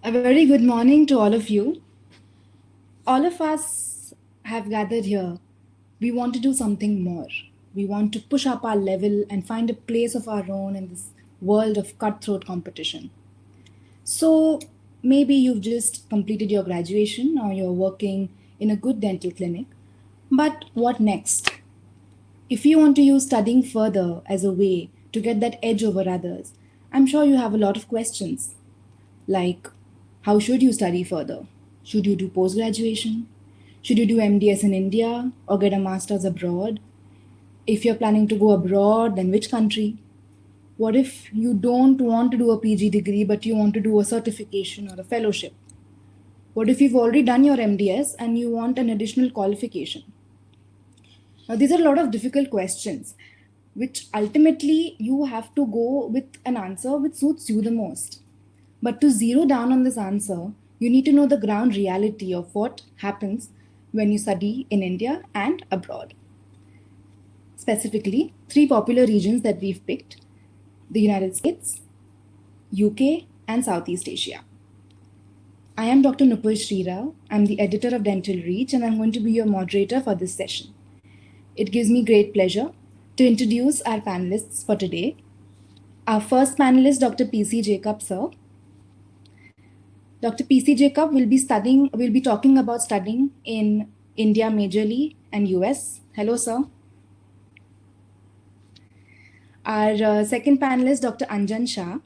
A very good morning to all of you. All of us have gathered here. We want to do something more. We want to push up our level and find a place of our own in this world of cutthroat competition. So maybe you've just completed your graduation or you're working in a good dental clinic. But what next? If you want to use studying further as a way to get that edge over others, I'm sure you have a lot of questions. Like, how should you study further? Should you do post graduation? Should you do MDS in India or get a master's abroad? If you're planning to go abroad, then which country? What if you don't want to do a PG degree but you want to do a certification or a fellowship? What if you've already done your MDS and you want an additional qualification? Now, these are a lot of difficult questions, which ultimately you have to go with an answer which suits you the most. But to zero down on this answer, you need to know the ground reality of what happens when you study in India and abroad. Specifically, three popular regions that we've picked: the United States, UK, and Southeast Asia. I am Dr. Nupur Shrirao. I'm the editor of DentalReach, and I'm going to be your moderator for this session. It gives me great pleasure to introduce our panelists for today. Our first panelist, Dr. PC Jacob, sir. Dr. PC Jacob will be talking about studying in India majorly and US. Hello, sir. Our second panelist, Dr. Anjan Shah,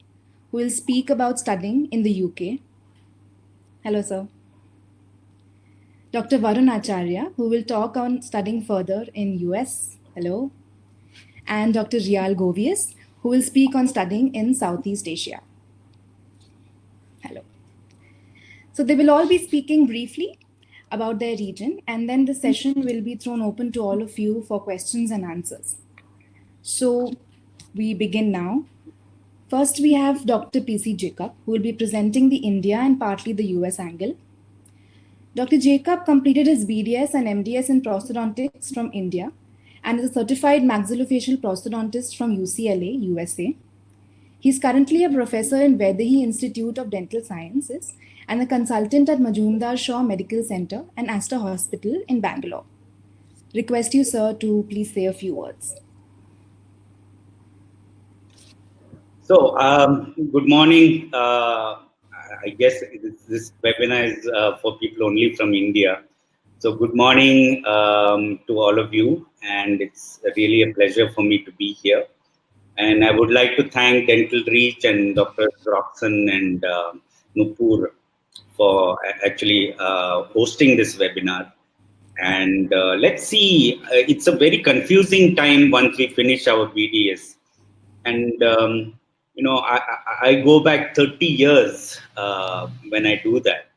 who will speak about studying in the UK. Hello, sir. Dr. Varun Acharya, who will talk on studying further in US. Hello. And Dr. Reiyal Goveas, who will speak on studying in Southeast Asia. Hello. So they will all be speaking briefly about their region, and then the session will be thrown open to all of you for questions and answers. So we begin now. First, we have Dr. PC Jacob, who will be presenting the India and partly the US angle. Dr. Jacob completed his BDS and MDS in prosthodontics from India and is a certified maxillofacial prosthodontist from UCLA, USA. He's currently a professor in Vaidehi Institute of Dental Sciences and a consultant at Majumdar Shaw Medical Center and Aster Hospital in Bangalore. Request you, sir, to please say a few words. So, good morning. I guess this webinar is for people only from India. So, good morning to all of you, and it's really a pleasure for me to be here. And I would like to thank DentalReach and Dr. Roxon and Nupur for actually hosting this webinar. And let's see, it's a very confusing time once we finish our BDS. And you know, I go back 30 years when I do that.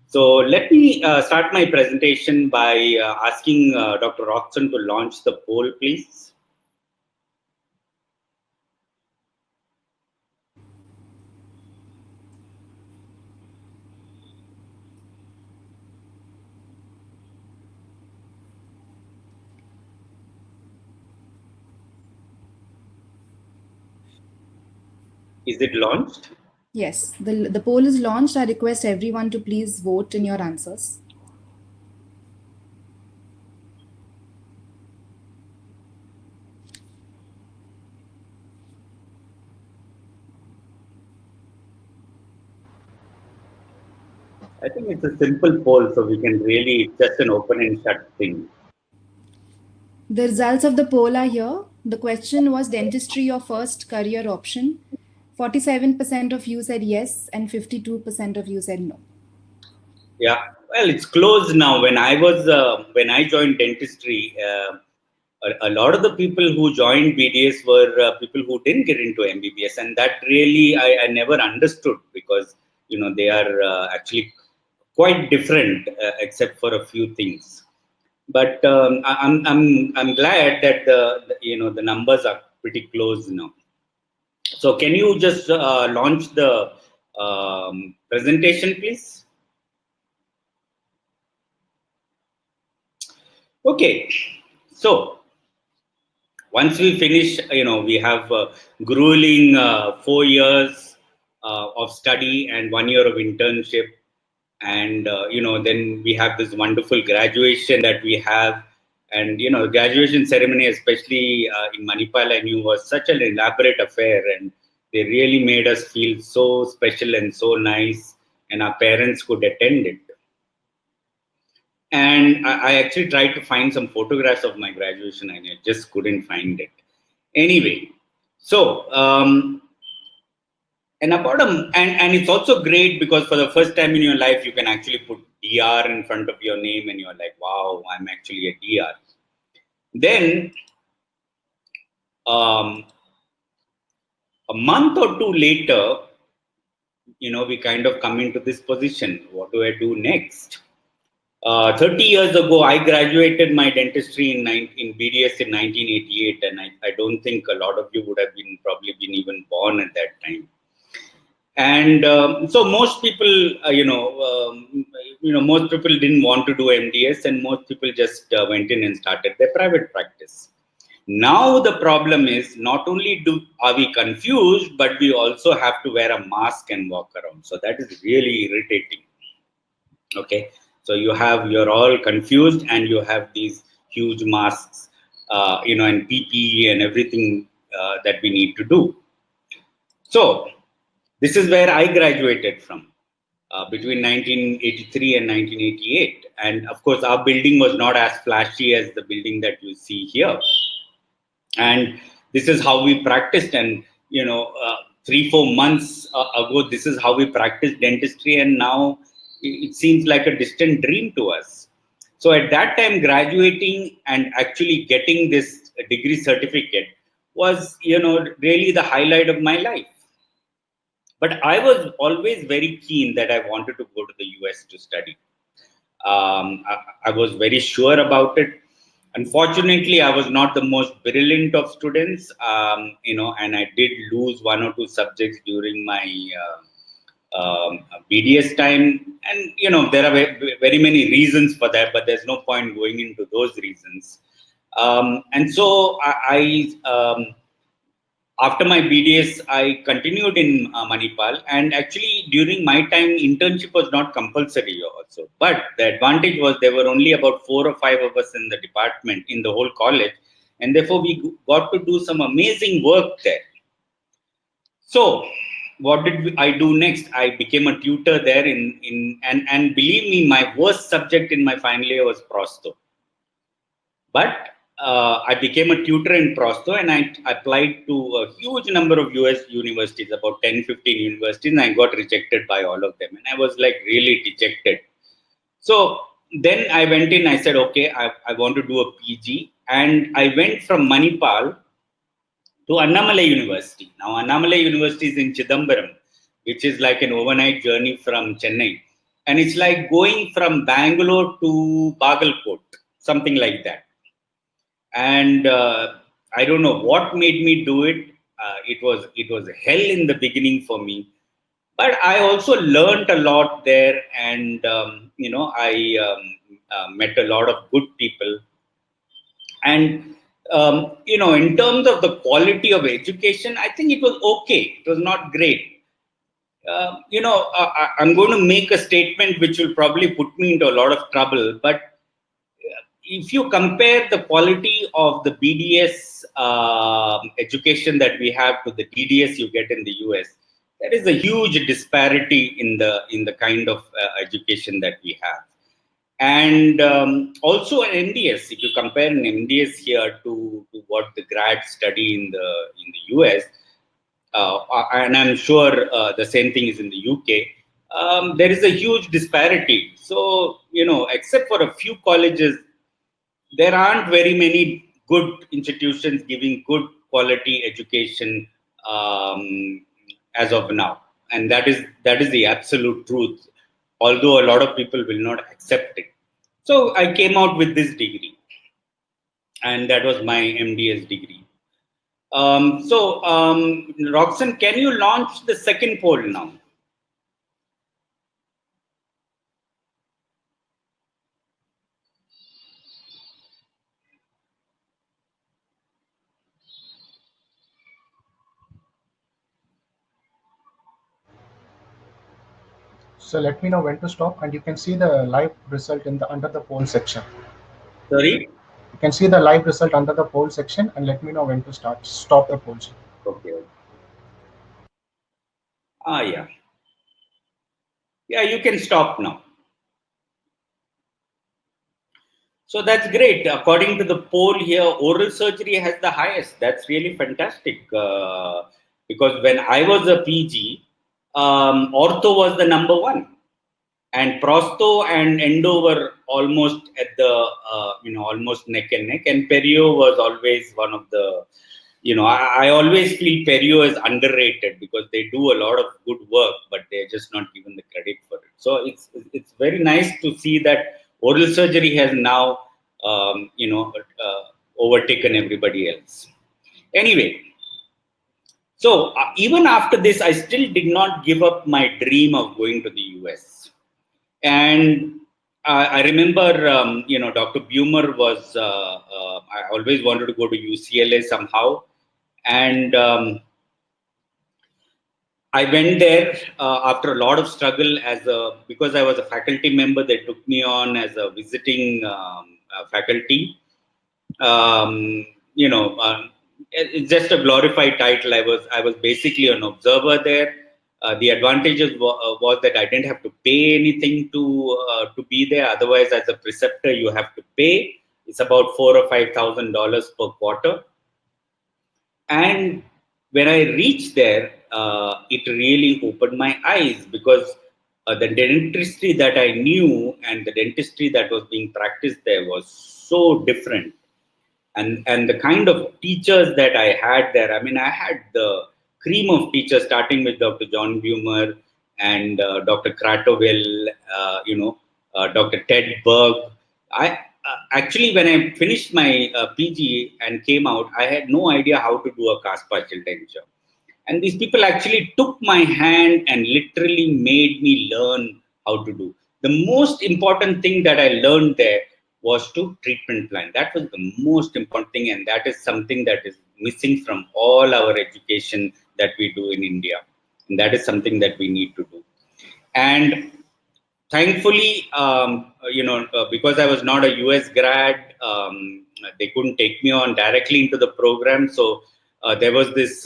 So let me start my presentation by asking Dr. Roxon to launch the poll, please. Is it launched? Yes, the poll is launched. I request everyone to please vote in your answers. I think it's a simple poll, so we can really, it's just an open and shut thing. The results of the poll are here. The question was dentistry your first career option. 47% of you said yes and 52% of you said no. Yeah, well, it's closed now. When I joined dentistry, a lot of the people who joined BDS were people who didn't get into MBBS, and that really I never understood, because you know they are actually quite different except for a few things. But I'm glad that the numbers are pretty close now. So can you just launch the presentation, please? Okay, so once we finish, we have grueling 4 years of study and 1 year of internship. And, then we have this wonderful graduation that we have. And, the graduation ceremony, especially in Manipal, I knew was such an elaborate affair. And they really made us feel so special and so nice. And our parents could attend it. And I actually tried to find some photographs of my graduation and I just couldn't find it. Anyway, so, and it's also great because for the first time in your life, you can actually put DR in front of your name and you're like, wow, I'm actually a DR. Then, a month or two later, we kind of come into this position. What do I do next? 30 years ago, I graduated my dentistry in BDS in 1988, and I don't think a lot of you would have probably been even born at that time. And so most people, most people didn't want to do MDS, and most people just went in and started their private practice. Now the problem is not only are we confused, but we also have to wear a mask and walk around. So that is really irritating. Okay, so you're all confused, and you have these huge masks, and PPE and everything that we need to do. So this is where I graduated from. Between 1983 and 1988. And of course, our building was not as flashy as the building that you see here. And this is how we practiced. And, 3-4 months ago, this is how we practiced dentistry. And now it seems like a distant dream to us. So at that time, graduating and actually getting this degree certificate was, really the highlight of my life. But I was always very keen that I wanted to go to the US to study. I was very sure about it. Unfortunately, I was not the most brilliant of students, and I did lose 1 or 2 subjects during my BDS time. And, there are very many reasons for that, but there's no point going into those reasons. And so after my BDS, I continued in Manipal, and actually during my time, internship was not compulsory also. But the advantage was there were only about 4 or 5 of us in the department, in the whole college, and therefore we got to do some amazing work there. So, what did I do next? I became a tutor there and believe me, my worst subject in my final year was prostho. But I became a tutor in Prostho, and I applied to a huge number of US universities, about 10-15 universities, and I got rejected by all of them. And I was like really dejected. So then I went in, I said, okay, I want to do a PG. And I went from Manipal to Annamalai University. Now, Annamalai University is in Chidambaram, which is like an overnight journey from Chennai. And it's like going from Bangalore to Bagalkot, something like that. And I don't know what made me do it. It was hell in the beginning for me, but I also learned a lot there, and I met a lot of good people. And in terms of the quality of education, I think it was okay. It was not great. I'm going to make a statement which will probably put me into a lot of trouble, but if you compare the quality of the BDS education that we have to the DDS you get in the US, there is a huge disparity in the kind of education that we have. And also an MDS, if you compare an MDS here to what the grads study in the US, and I'm sure the same thing is in the UK, there is a huge disparity. So, except for a few colleges, there aren't very many good institutions giving good quality education as of now, and that is the absolute truth, although a lot of people will not accept it. So I came out with this degree, and that was my MDS degree. Roxanne, can you launch the second poll now? So let me know when to stop, and you can see the live result in the under the poll section. Sorry? You can see the live result under the poll section, and let me know when to stop the poll. Okay. Yeah. Yeah, you can stop now. So that's great. According to the poll here, oral surgery has the highest. That's really fantastic. Because when I was a PG, ortho was the number one. And prostho and endo were almost at the, almost neck and neck. And perio was always one of the, I always feel perio is underrated because they do a lot of good work, but they're just not given the credit for it. So it's very nice to see that oral surgery has now, overtaken everybody else. Anyway, so even after this, I still did not give up my dream of going to the US. And I remember, Dr. Bumer was, I always wanted to go to UCLA somehow. And I went there after a lot of struggle because I was a faculty member. They took me on as a visiting faculty. It's just a glorified title. I was basically an observer there. The advantages was that I didn't have to pay anything to be there. Otherwise, as a preceptor, you have to pay. It's about $4,000 or $5,000 per quarter. And when I reached there, it really opened my eyes because the dentistry that I knew and the dentistry that was being practiced there was so different. And the kind of teachers that I had there, I mean, I had the cream of teachers, starting with Dr. John Bumer and Dr. Kratoville, Dr. Ted Berg. Actually, when I finished my PG and came out, I had no idea how to do a cast partial denture. And these people actually took my hand and literally made me learn how to do. The most important thing that I learned there was to treatment plan. That was the most important thing, and that is something that is missing from all our education that we do in India. And that is something that we need to do. And thankfully, because I was not a US grad, they couldn't take me on directly into the program. So there was this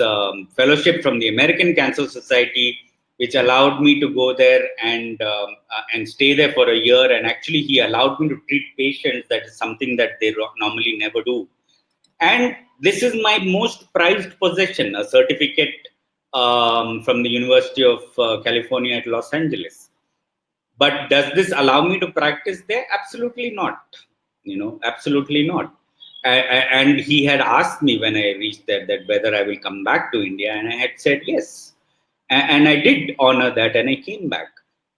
fellowship from the American Cancer Society, which allowed me to go there and stay there for a year. And actually, he allowed me to treat patients. That is something that they normally never do. And this is my most prized possession, a certificate from the University of California at Los Angeles. But does this allow me to practice there? Absolutely not. Absolutely not. And he had asked me when I reached there that whether I will come back to India, and I had said yes. And I did honor that, and I came back.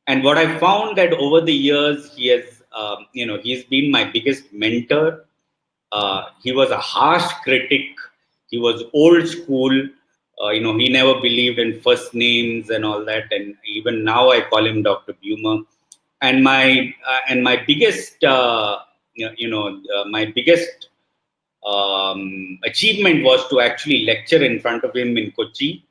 And what I found that over the years, he has, he's been my biggest mentor. He was a harsh critic. He was old school. He never believed in first names and all that. And even now, I call him Dr. Bumer. And my biggest, my biggest achievement was to actually lecture in front of him in Kochi,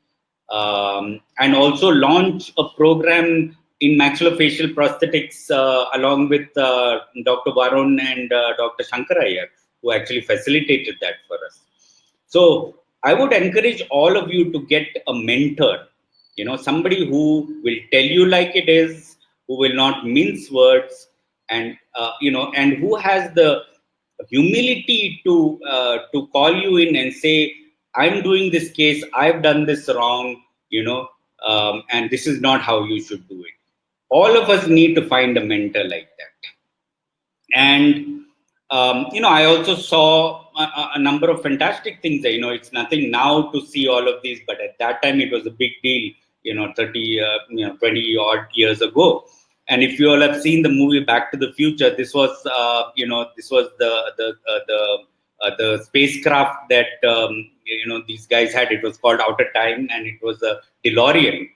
and also launch a program in maxillofacial prosthetics along with Dr. Varun and Dr. Shankaraya, who actually facilitated that for us. So I would encourage all of you to get a mentor, somebody who will tell you like it is, who will not mince words, and and who has the humility to call you in and say, I'm doing this case, I've done this wrong, and this is not how you should do it. All of us need to find a mentor like that. And I also saw a number of fantastic things. It's nothing now to see all of these, but at that time it was a big deal. 20 odd years ago. And if you all have seen the movie Back to the Future, this was this was the spacecraft that these guys had. It was called Outer Time, and it was a DeLorean.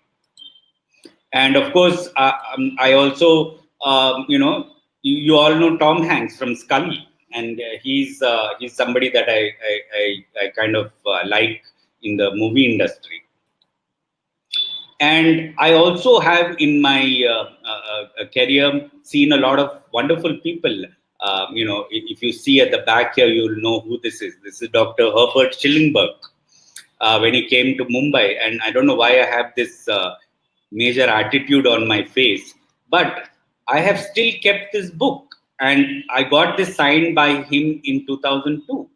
And of course, I also you all know Tom Hanks from Scully, and he's somebody that I kind of like in the movie industry. And I also have in my career, seen a lot of wonderful people. If you see at the back here, you'll know who this is. This is Dr. Herbert Schillingberg. When he came to Mumbai, and I don't know why I have this major attitude on my face, but I have still kept this book, and I got this signed by him in 2002.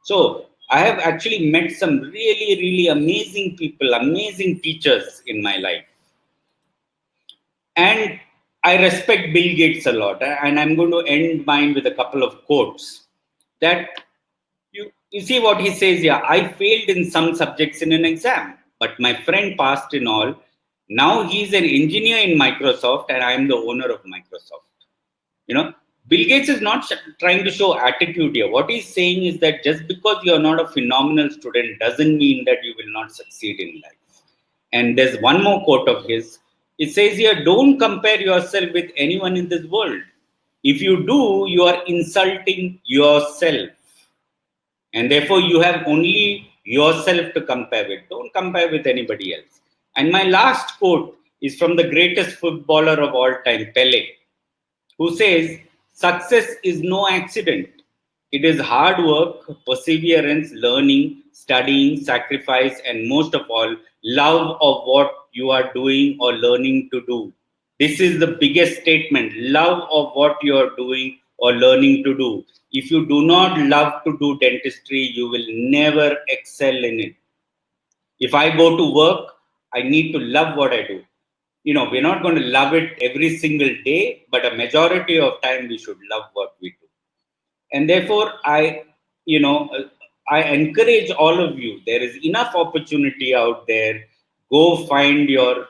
So I have actually met some really, really amazing people, amazing teachers in my life. And I respect Bill Gates a lot. And I'm going to end mine with a couple of quotes that you see what he says here. I failed in some subjects in an exam, but my friend passed in all. Now he's an engineer in Microsoft, and I'm the owner of Microsoft. Bill Gates is not trying to show attitude here. What he's saying is that just because you're not a phenomenal student doesn't mean that you will not succeed in life. And there's one more quote of his. It says here, don't compare yourself with anyone in this world. If you do, you are insulting yourself. And therefore, you have only yourself to compare with. Don't compare with anybody else. And my last quote is from the greatest footballer of all time, Pele, who says, success is no accident. It is hard work, perseverance, learning, studying, sacrifice, and most of all, love of what you are doing or learning to do. This is the biggest statement, love of what you are doing or learning to do. If you do not love to do dentistry, you will never excel in it. If I go to work, I need to love what I do. We're not going to love it every single day, but a majority of time we should love what we do. And therefore, I encourage all of you. There is enough opportunity out there. Go find your,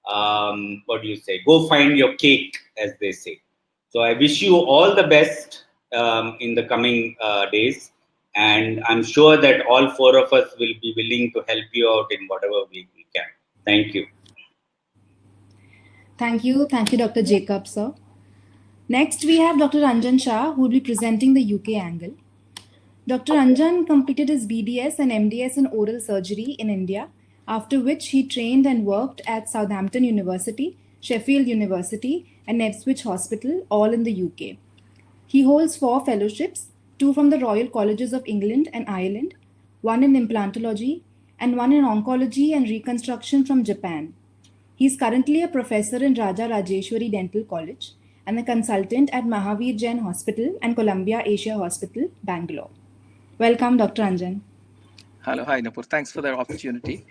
Go find your cake, as they say. So I wish you all the best in the coming days. And I'm sure that all four of us will be willing to help you out in whatever we can. Thank you. Thank you, Dr. Jacob, sir. Next, we have Dr. Anjan Shah, who will be presenting the UK angle. Dr. Anjan completed his BDS and MDS in oral surgery in India, after which he trained and worked at Southampton University, Sheffield University, and Ipswich Hospital, all in the UK. He holds 4 fellowships, 2 from the Royal Colleges of England and Ireland, 1 in implantology, and 1 in oncology and reconstruction from Japan. He is currently a professor in Raja Rajeshwari Dental College and a consultant at Mahavir Jain Hospital and Columbia Asia Hospital, Bangalore. Welcome, Dr. Anjan. Hello, hi Nupur. Thanks for the opportunity.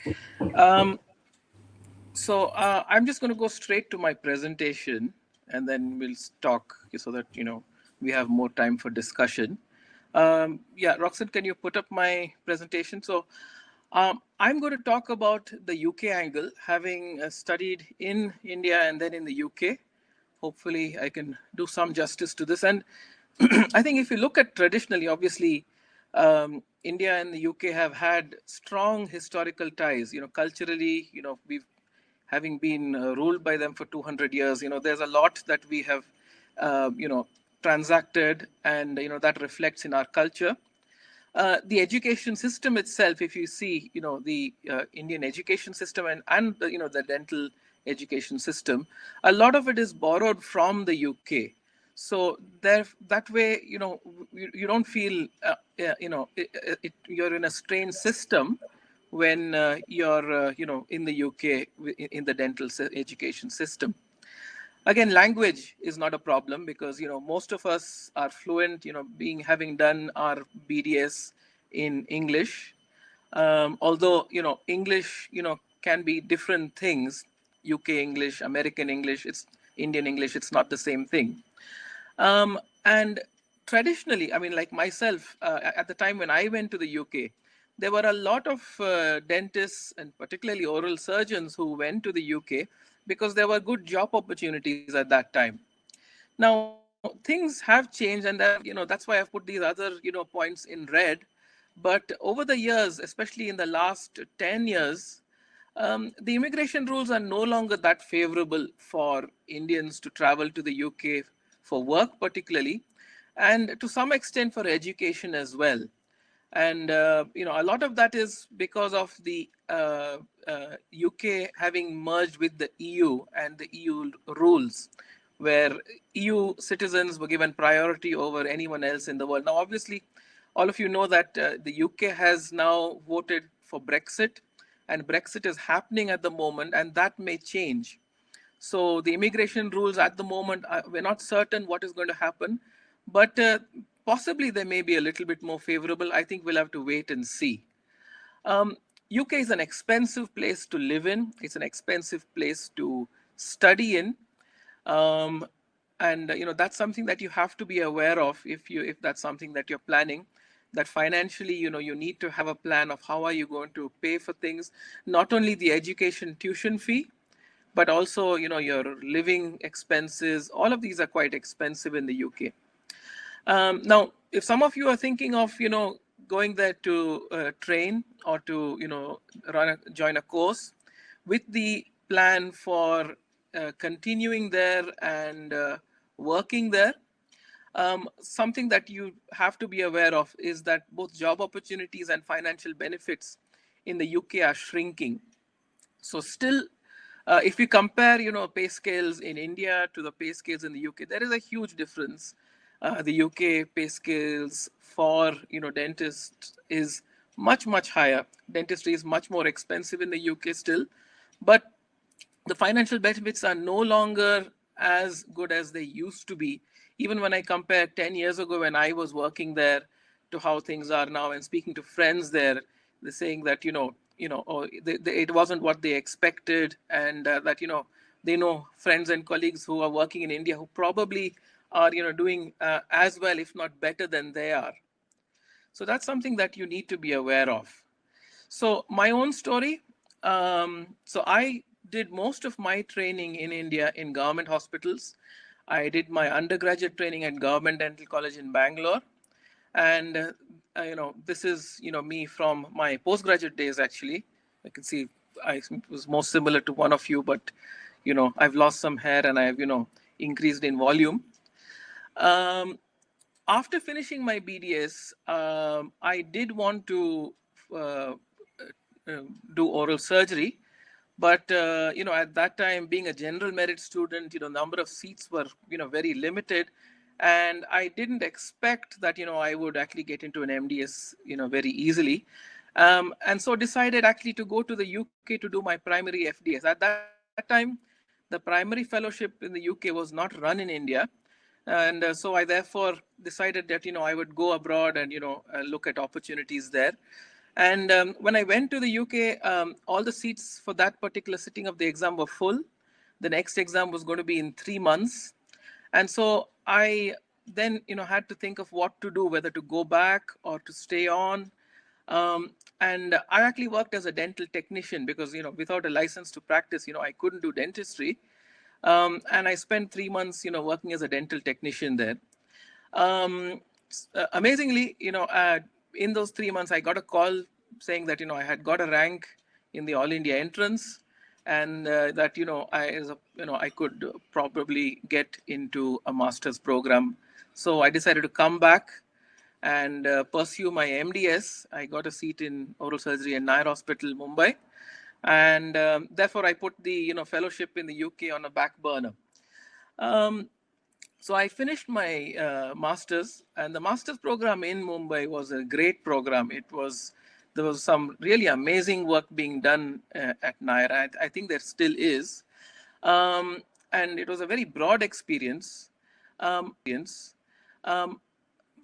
So I'm just going to go straight to my presentation, and then we'll talk so that we have more time for discussion. Roxanne, can you put up my presentation? So I'm going to talk about the UK angle, having studied in India and then in the UK. Hopefully, I can do some justice to this. And I think if you look at traditionally, obviously, India and the UK have had strong historical ties. Culturally, we've having been ruled by them for 200 years. There's a lot that we have, transacted, and that reflects in our culture. The education system itself, if you see, the Indian education system and the dental education system, a lot of it is borrowed from the UK. So that way, you don't feel, you're in a strange system when you're, in the UK in the dental education system. Again, language is not a problem because, most of us are fluent, having done our BDS in English. Although, English, can be different things. UK English, American English, it's Indian English, it's not the same thing. And traditionally, like myself, at the time when I went to the UK, there were a lot of dentists and particularly oral surgeons who went to the UK because there were good job opportunities at that time. Now, things have changed, and that's why I've put these other, points in red. But over the years, especially in the last 10 years, the immigration rules are no longer that favorable for Indians to travel to the UK for work, particularly, and to some extent for education as well. And a lot of that is because of the UK having merged with the EU and the EU rules, where EU citizens were given priority over anyone else in the world. Now, obviously, all of you know that the UK has now voted for Brexit, and Brexit is happening at the moment, and that may change. So the immigration rules at the moment, we're not certain what is going to happen, but possibly they may be a little bit more favorable. I think we'll have to wait and see. UK is an expensive place to live in. It's an expensive place to study in. And that's something that you have to be aware of if that's something that you're planning, that financially you need to have a plan of how are you going to pay for things, not only the education tuition fee, but also your living expenses. All of these are quite expensive in the UK. Now, if some of you are thinking of going there to train or to join a course with the plan for continuing there and working there, something that you have to be aware of is that both job opportunities and financial benefits in the UK are shrinking. So still, if we compare, pay scales in India to the pay scales in the UK, there is a huge difference. The UK pay scales for, dentists is much, much higher. Dentistry is much more expensive in the UK still, but the financial benefits are no longer as good as they used to be. Even when I compare 10 years ago when I was working there to how things are now, and speaking to friends there, they're saying that, it wasn't what they expected, and that, they know friends and colleagues who are working in India who probably are, doing as well, if not better than they are. So that's something that you need to be aware of. So my own story, so I did most of my training in India in government hospitals. I did my undergraduate training at Government Dental College in Bangalore. And, this is, me from my postgraduate days, actually. I can see I was more similar to one of you, but, I've lost some hair and I've, increased in volume. After finishing my BDS, I did want to do oral surgery. But, at that time, being a general merit student, number of seats were, very limited. And I didn't expect that, I would actually get into an MDS, very easily. And so decided actually to go to the UK to do my primary FDS. At that time, the primary fellowship in the UK was not run in India. And so I therefore decided that, I would go abroad and, look at opportunities there. And when I went to the UK, all the seats for that particular sitting of the exam were full. The next exam was going to be in 3 months. And so I then, had to think of what to do, whether to go back or to stay on. And I actually worked as a dental technician because, without a license to practice, I couldn't do dentistry. And I spent 3 months, working as a dental technician there. Amazingly, in those 3 months, I got a call saying that, I had got a rank in the All India entrance, and that, I could probably get into a master's program. So I decided to come back and pursue my MDS. I got a seat in oral surgery in Nair Hospital, Mumbai. And therefore, I put the, fellowship in the UK on a back burner. So I finished my master's, and the master's program in Mumbai was a great program. There was some really amazing work being done at Nair. I think there still is. And it was a very broad experience.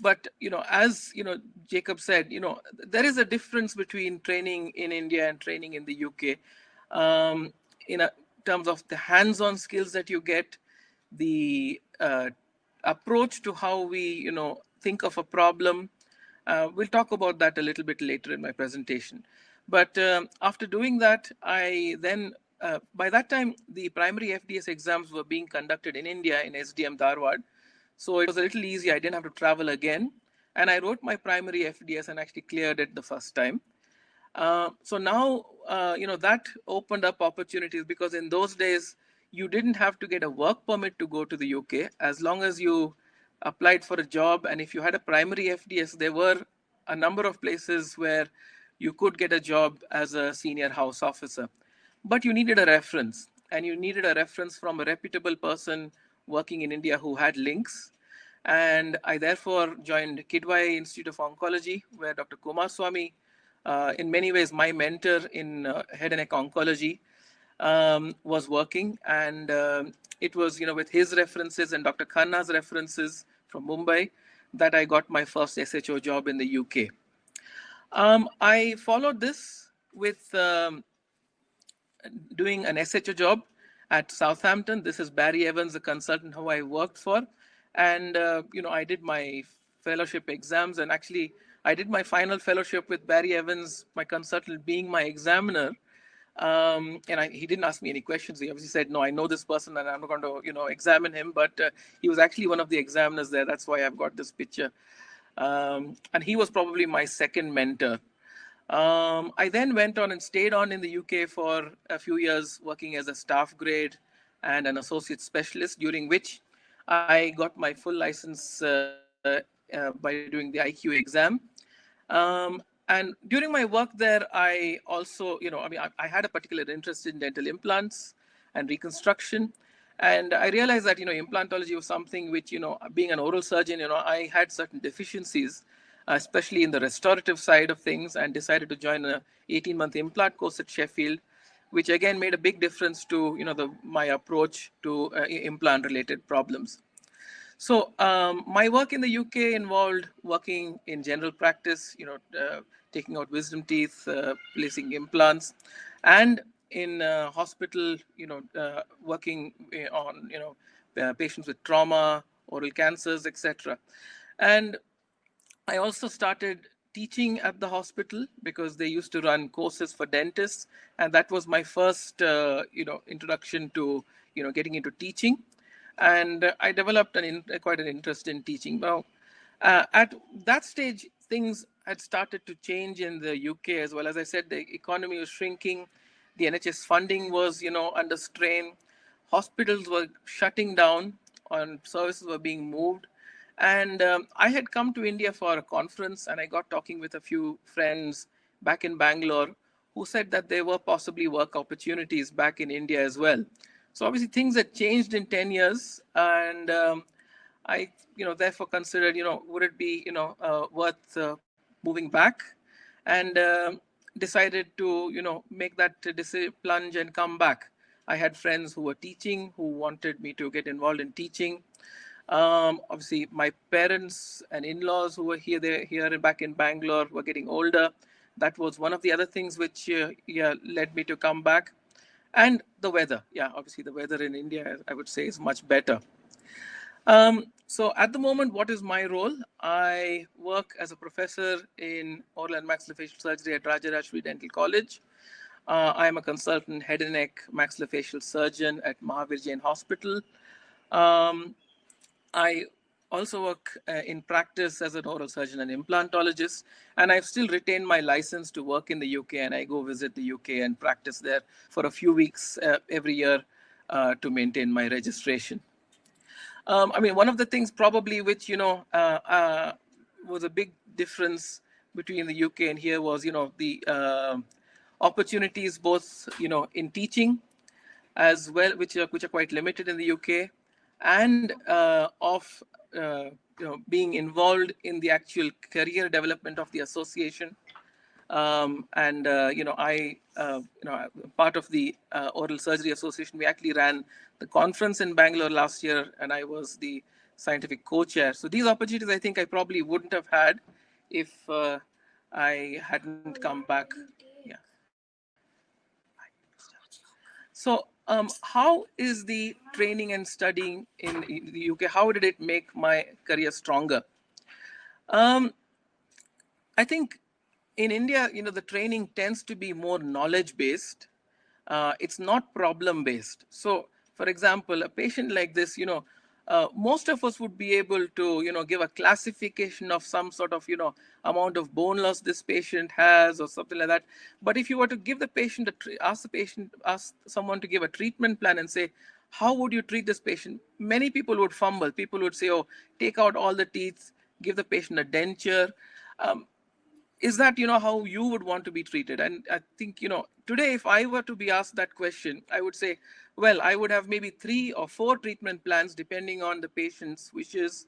But, as, Jacob said, there is a difference between training in India and training in the UK. In terms of the hands-on skills that you get, the approach to how we, think of a problem. We'll talk about that a little bit later in my presentation. But after doing that, I then, by that time, the primary FDS exams were being conducted in India in SDM Dharwad. So it was a little easy. I didn't have to travel again. And I wrote my primary FDS and actually cleared it the first time. So now, that opened up opportunities, because in those days, you didn't have to get a work permit to go to the UK. As long as you applied for a job, and if you had a primary FDS, there were a number of places where you could get a job as a senior house officer. But you needed a reference, and you needed a reference from a reputable person working in India who had links. And I therefore joined Kidwai Institute of Oncology, where Dr. Kumar Swamy, in many ways my mentor in head and neck oncology, was working. And it was, with his references and Dr. Khanna's references from Mumbai that I got my first SHO job in the UK. I followed this with doing an SHO job at Southampton. This is Barry Evans, the consultant who I worked for. And, I did my fellowship exams, and actually I did my final fellowship with Barry Evans, my consultant, being my examiner. He didn't ask me any questions. He obviously said, no, I know this person and I'm not going to, examine him. But he was actually one of the examiners there. That's why I've got this picture. And he was probably my second mentor. I then went on and stayed on in the UK for a few years, working as a staff grade and an associate specialist, during which I got my full license by doing the IQA exam. And during my work there, I also, I had a particular interest in dental implants and reconstruction. And I realized that, implantology was something which, being an oral surgeon, I had certain deficiencies, especially in the restorative side of things, and decided to join a 18-month implant course at Sheffield, which again made a big difference to, my approach to implant-related problems. So my work in the UK involved working in general practice, taking out wisdom teeth, placing implants, and in hospital, working on, patients with trauma, oral cancers, etc. And I also started teaching at the hospital because they used to run courses for dentists, and that was my first, introduction to, getting into teaching. And I developed quite an interest in teaching. Now, at that stage, things had started to change in the UK as well. As I said, the economy was shrinking, the NHS funding was, under strain, hospitals were shutting down, and services were being moved. And I had come to India for a conference, and I got talking with a few friends back in Bangalore who said that there were possibly work opportunities back in India as well. So obviously things had changed in 10 years, and I, therefore considered, would it be, worth moving back, and decided to, make that plunge and come back. I had friends who were teaching, who wanted me to get involved in teaching. Obviously, my parents and in-laws who were here back in Bangalore were getting older. That was one of the other things which led me to come back. And the weather. Yeah, obviously the weather in India, I would say, is much better. So at the moment, what is my role? I work as a professor in oral and maxillofacial surgery at Rajarashri Dental College. I am a consultant head and neck maxillofacial surgeon at Mahavir Jain Hospital. I also work in practice as an oral surgeon and implantologist, and I've still retained my license to work in the UK, and I go visit the UK and practice there for a few weeks every year to maintain my registration. One of the things probably which, was a big difference between the UK and here was, the opportunities both, in teaching as well, which are quite limited in the UK, and of being involved in the actual career development of the association. I, part of the Oral Surgery Association, we actually ran the conference in Bangalore last year, and I was the scientific co-chair. So these opportunities, I think I probably wouldn't have had if I hadn't come back. Yeah. So how is the training and studying in the UK? How did it make my career stronger? I think in India, the training tends to be more knowledge-based. It's not problem-based. So, for example, a patient like this, most of us would be able to, give a classification of some sort of, amount of bone loss this patient has or something like that. But if you were to give the patient, ask someone to give a treatment plan and say, how would you treat this patient? Many people would fumble. People would say, oh, take out all the teeth, give the patient a denture. Is that, how you would want to be treated? And I think, today, if I were to be asked that question, I would say, well, I would have maybe 3 or 4 treatment plans depending on the patient's wishes,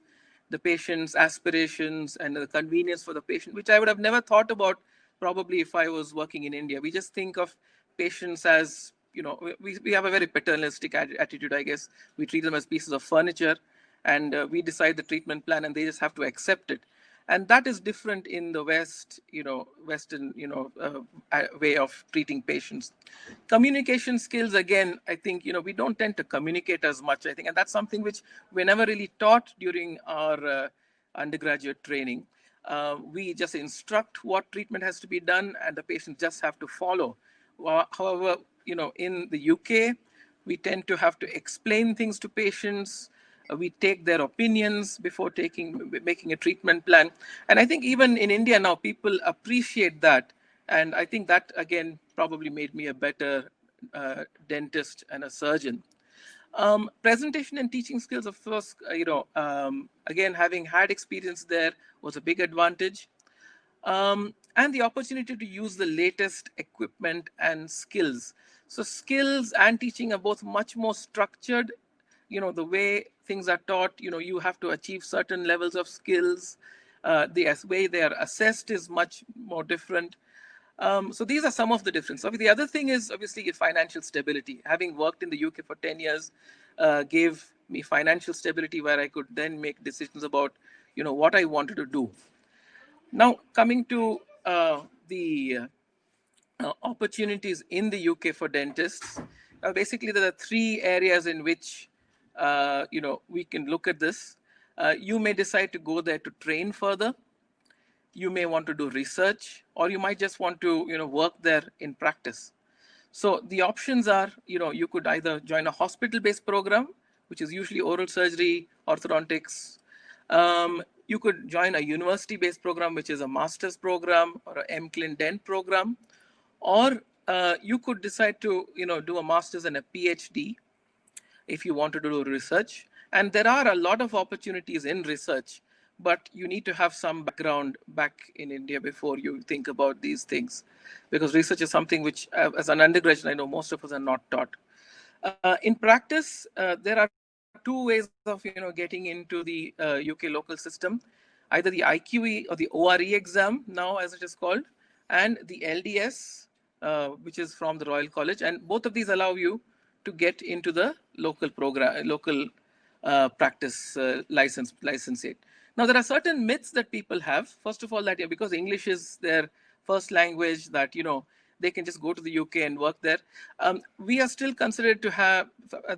the patient's aspirations, and the convenience for the patient, which I would have never thought about probably if I was working in India. We just think of patients as, we have a very paternalistic attitude, I guess. We treat them as pieces of furniture, and we decide the treatment plan and they just have to accept it. And that is different in the Western, way of treating patients. Communication skills, again, I think, we don't tend to communicate as much, I think, and that's something which we never really taught during our undergraduate training. We just instruct what treatment has to be done and the patients just have to follow. However, in the UK, we tend to have to explain things to patients. We take their opinions before making a treatment plan. And I think even in India now, people appreciate that. And I think that, again, probably made me a better dentist and a surgeon. Presentation and teaching skills, of course, again, having had experience there was a big advantage. And the opportunity to use the latest equipment and skills. So skills and teaching are both much more structured. The way things are taught, you have to achieve certain levels of skills. The way they are assessed is much more different. So these are some of the differences. The other thing is obviously financial stability. Having worked in the UK for 10 years gave me financial stability where I could then make decisions about, what I wanted to do. Now, coming to the opportunities in the UK for dentists, basically there are 3 areas in which, we can look at this. You may decide to go there to train further. You may want to do research, or you might just want to, work there in practice. So the options are, you could either join a hospital-based program, which is usually oral surgery, orthodontics. You could join a university-based program, which is a master's program or an MClin Dent program. Or you could decide to, do a master's and a PhD if you want to do research. And there are a lot of opportunities in research, but you need to have some background back in India before you think about these things, because research is something which, as an undergraduate, I know most of us are not taught. In practice, there are 2 ways of, getting into the UK local system, either the IQE or the ORE exam, now as it is called, and the LDS, which is from the Royal College. And both of these allow you to get into the local program, local practice licensate. Now, there are certain myths that people have. First of all, that because English is their first language, that, they can just go to the UK and work there. We are still considered to have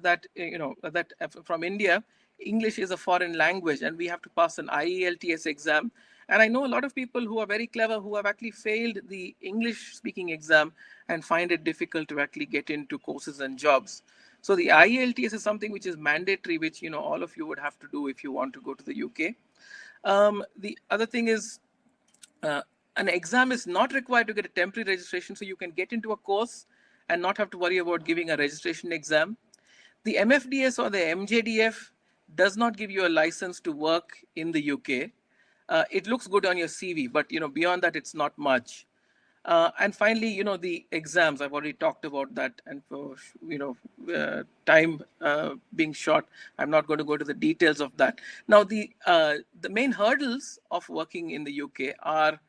that, that from India, English is a foreign language and we have to pass an IELTS exam. And I know a lot of people who are very clever who have actually failed the English speaking exam and find it difficult to actually get into courses and jobs. So the IELTS is something which is mandatory, which, all of you would have to do if you want to go to the UK. The other thing is, an exam is not required to get a temporary registration, so you can get into a course and not have to worry about giving a registration exam. The MFDS or the MJDF does not give you a license to work in the UK. It looks good on your CV, but beyond that, it's not much. And finally, the exams, I've already talked about that. And for, time being short, I'm not going to go to the details of that. Now, the main hurdles of working in the UK are,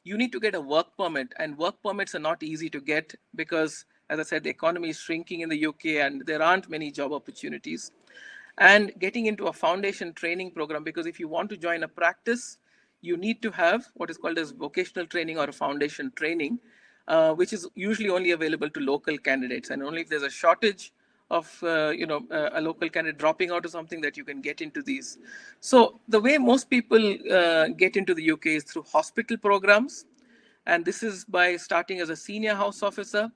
you need to get a work permit, and work permits are not easy to get because, as I said, the economy is shrinking in the UK and there aren't many job opportunities. And getting into a foundation training program, because if you want to join a practice, you need to have what is called as vocational training or a foundation training, which is usually only available to local candidates. And only if there's a shortage of, a local candidate dropping out or something, that you can get into these. So the way most people get into the UK is through hospital programs. And this is by starting as a senior house officer.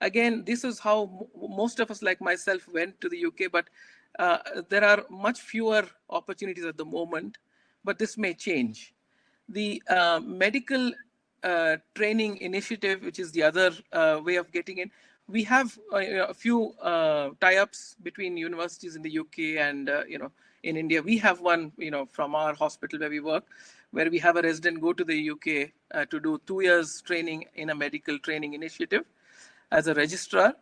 Again, this is how most of us, like myself, went to the UK, but there are much fewer opportunities at the moment, but this may change. The medical training initiative, which is the other way of getting in, we have a few tie-ups between universities in the UK and in India. We have one from our hospital where we work, where we have a resident go to the UK to do 2 years training in a medical training initiative as a registrar.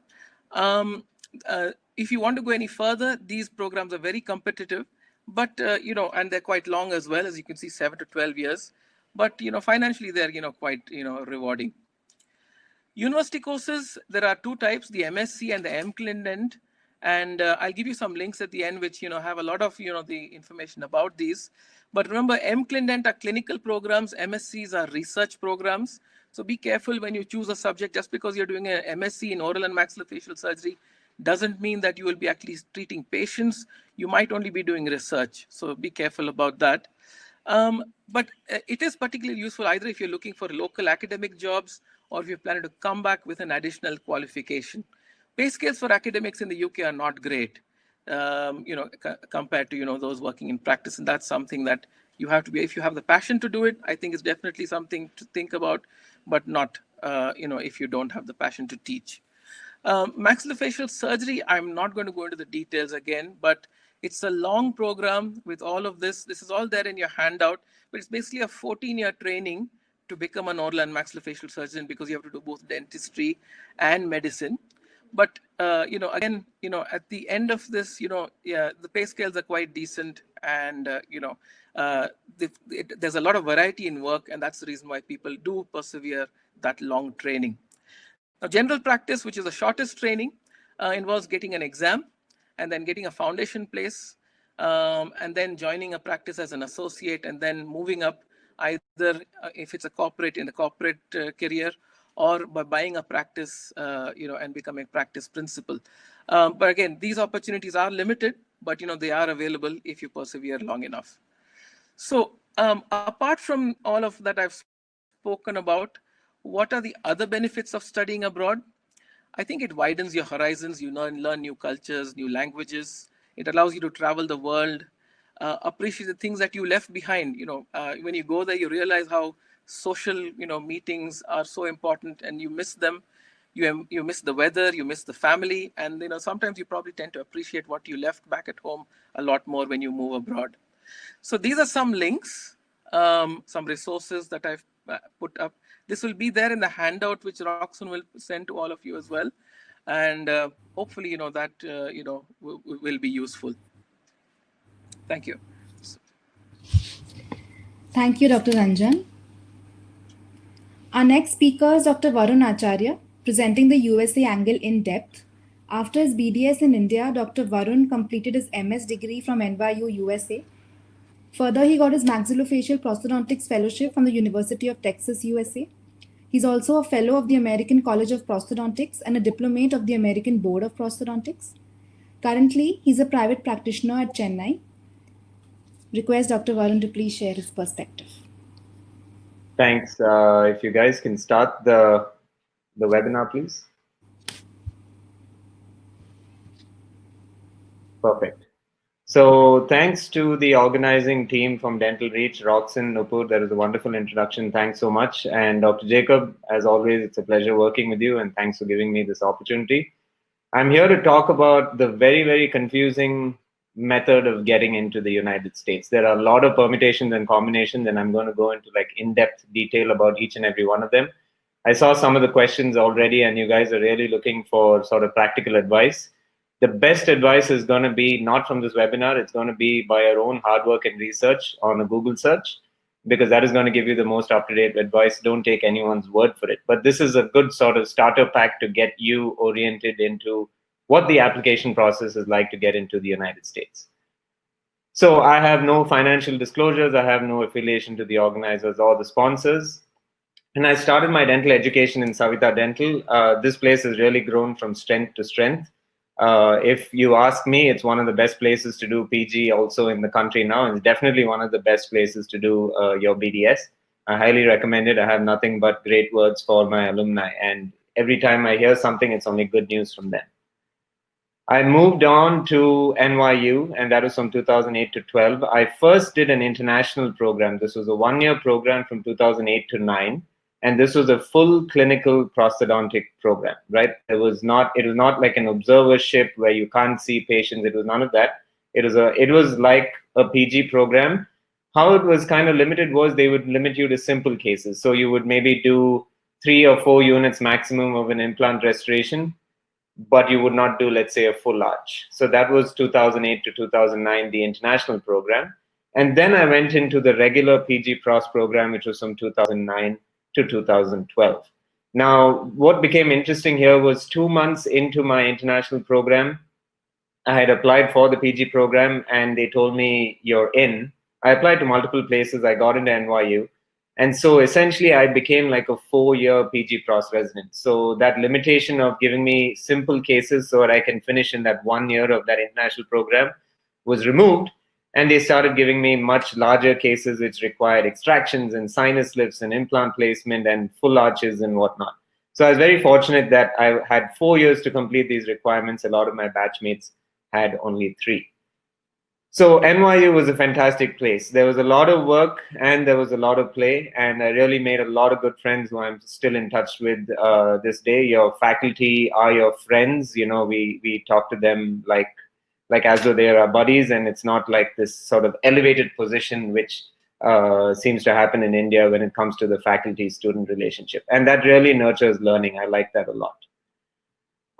if you want to go any further, these programs are very competitive, but and they're quite long as well, as you can see, 7 to 12 years. But financially, they're quite rewarding. University courses, there are two types: the MSc and the MClindent. And I'll give you some links at the end, which have a lot of the information about these. But remember, MClindent are clinical programs, MScs are research programs. So be careful when you choose a subject. Just because you're doing an MSc in oral and maxillofacial surgery doesn't mean that you will be actually treating patients. You might only be doing research. So be careful about that. But it is particularly useful either if you're looking for local academic jobs or if you're planning to come back with an additional qualification. Pay scales for academics in the UK are not great, compared to those working in practice, and that's something that you have to be. If you have the passion to do it, I think it's definitely something to think about, but not if you don't have the passion to teach. Maxillofacial surgery, I'm not going to go into the details again, but it's a long program with all of this. This is all there in your handout, but it's basically a 14-year training to become an oral and maxillofacial surgeon, because you have to do both dentistry and medicine. But again, at the end of this, the pay scales are quite decent, and there's a lot of variety in work, and that's the reason why people do persevere that long training. Now, general practice, which is the shortest training, involves getting an exam and then getting a foundation place, and then joining a practice as an associate, and then moving up either if it's a corporate in the corporate career, or by buying a practice, and becoming practice principal. But again, these opportunities are limited, but they are available if you persevere long enough. So apart from all of that I've spoken about, what are the other benefits of studying abroad? I think it widens your horizons. You learn new cultures, new languages. It allows you to travel the world, appreciate the things that you left behind. When you go there, you realize how social, meetings are so important, and you miss them. You miss the weather, you miss the family, and sometimes you probably tend to appreciate what you left back at home a lot more when you move abroad. So these are some links, some resources that I've put up. This will be there in the handout, which Roxanne will send to all of you as well, and hopefully, that will be useful. Thank you. Thank you, Dr. Anjan. Our next speaker is Dr. Varun Acharya, presenting the USA angle in depth. After his BDS in India, Dr. Varun completed his MS degree from NYU, USA. Further, he got his Maxillofacial Prosthodontics Fellowship from the University of Texas, USA. He's also a fellow of the American College of Prosthodontics and a diplomate of the American Board of Prosthodontics. Currently, he's a private practitioner at Chennai. Request Dr. Varun to please share his perspective. Thanks. If you guys can start the webinar, please. Perfect. So thanks to the organizing team from DentalReach, Roxanne, Nupur. That was a wonderful introduction. Thanks so much. And Dr. Jacob, as always, it's a pleasure working with you, and thanks for giving me this opportunity. I'm here to talk about the very, very confusing method of getting into the United States. There are a lot of permutations and combinations, and I'm going to go into in-depth detail about each and every one of them. I saw some of the questions already, and you guys are really looking for sort of practical advice. The best advice is going to be not from this webinar. It's going to be by your own hard work and research on a Google search, because that is going to give you the most up-to-date advice. Don't take anyone's word for it. But this is a good sort of starter pack to get you oriented into what the application process is like to get into the United States. So I have no financial disclosures. I have no affiliation to the organizers or the sponsors. And I started my dental education in Savita Dental. This place has really grown from strength to strength. If you ask me, it's one of the best places to do PG also in the country now. And it's definitely one of the best places to do your BDS. I highly recommend it. I have nothing but great words for my alumni. And every time I hear something, it's only good news from them. I moved on to NYU, and that was from 2008 to 12. I first did an international program. This was a one-year program from 2008 to 9. And this was a full clinical prosthodontic program, right? It was not like an observership where you can't see patients. It was none of that. It was like a PG program. How it was kind of limited was they would limit you to simple cases. So you would maybe do 3 or 4 units maximum of an implant restoration. but you would not do, let's say, a full arch. So that was 2008 to 2009, the international program. And then I went into the regular PG Pros program, which was from 2009 to 2012. Now, what became interesting here was 2 months into my international program, I had applied for the PG program and they told me, you're in. I applied to multiple places. I got into NYU. And so essentially I became like a 4-year PG Pros resident. So that limitation of giving me simple cases so that I can finish in that 1 year of that international program was removed. And they started giving me much larger cases which required extractions and sinus lifts and implant placement and full arches and whatnot. So I was very fortunate that I had 4 years to complete these requirements. A lot of my batchmates had only 3. So NYU was a fantastic place. There was a lot of work and there was a lot of play, and I really made a lot of good friends who I'm still in touch with this day. Your faculty are your friends. You know, we talk to them like as though they are our buddies, and it's not like this sort of elevated position which seems to happen in India when it comes to the faculty-student relationship. And that really nurtures learning. I like that a lot.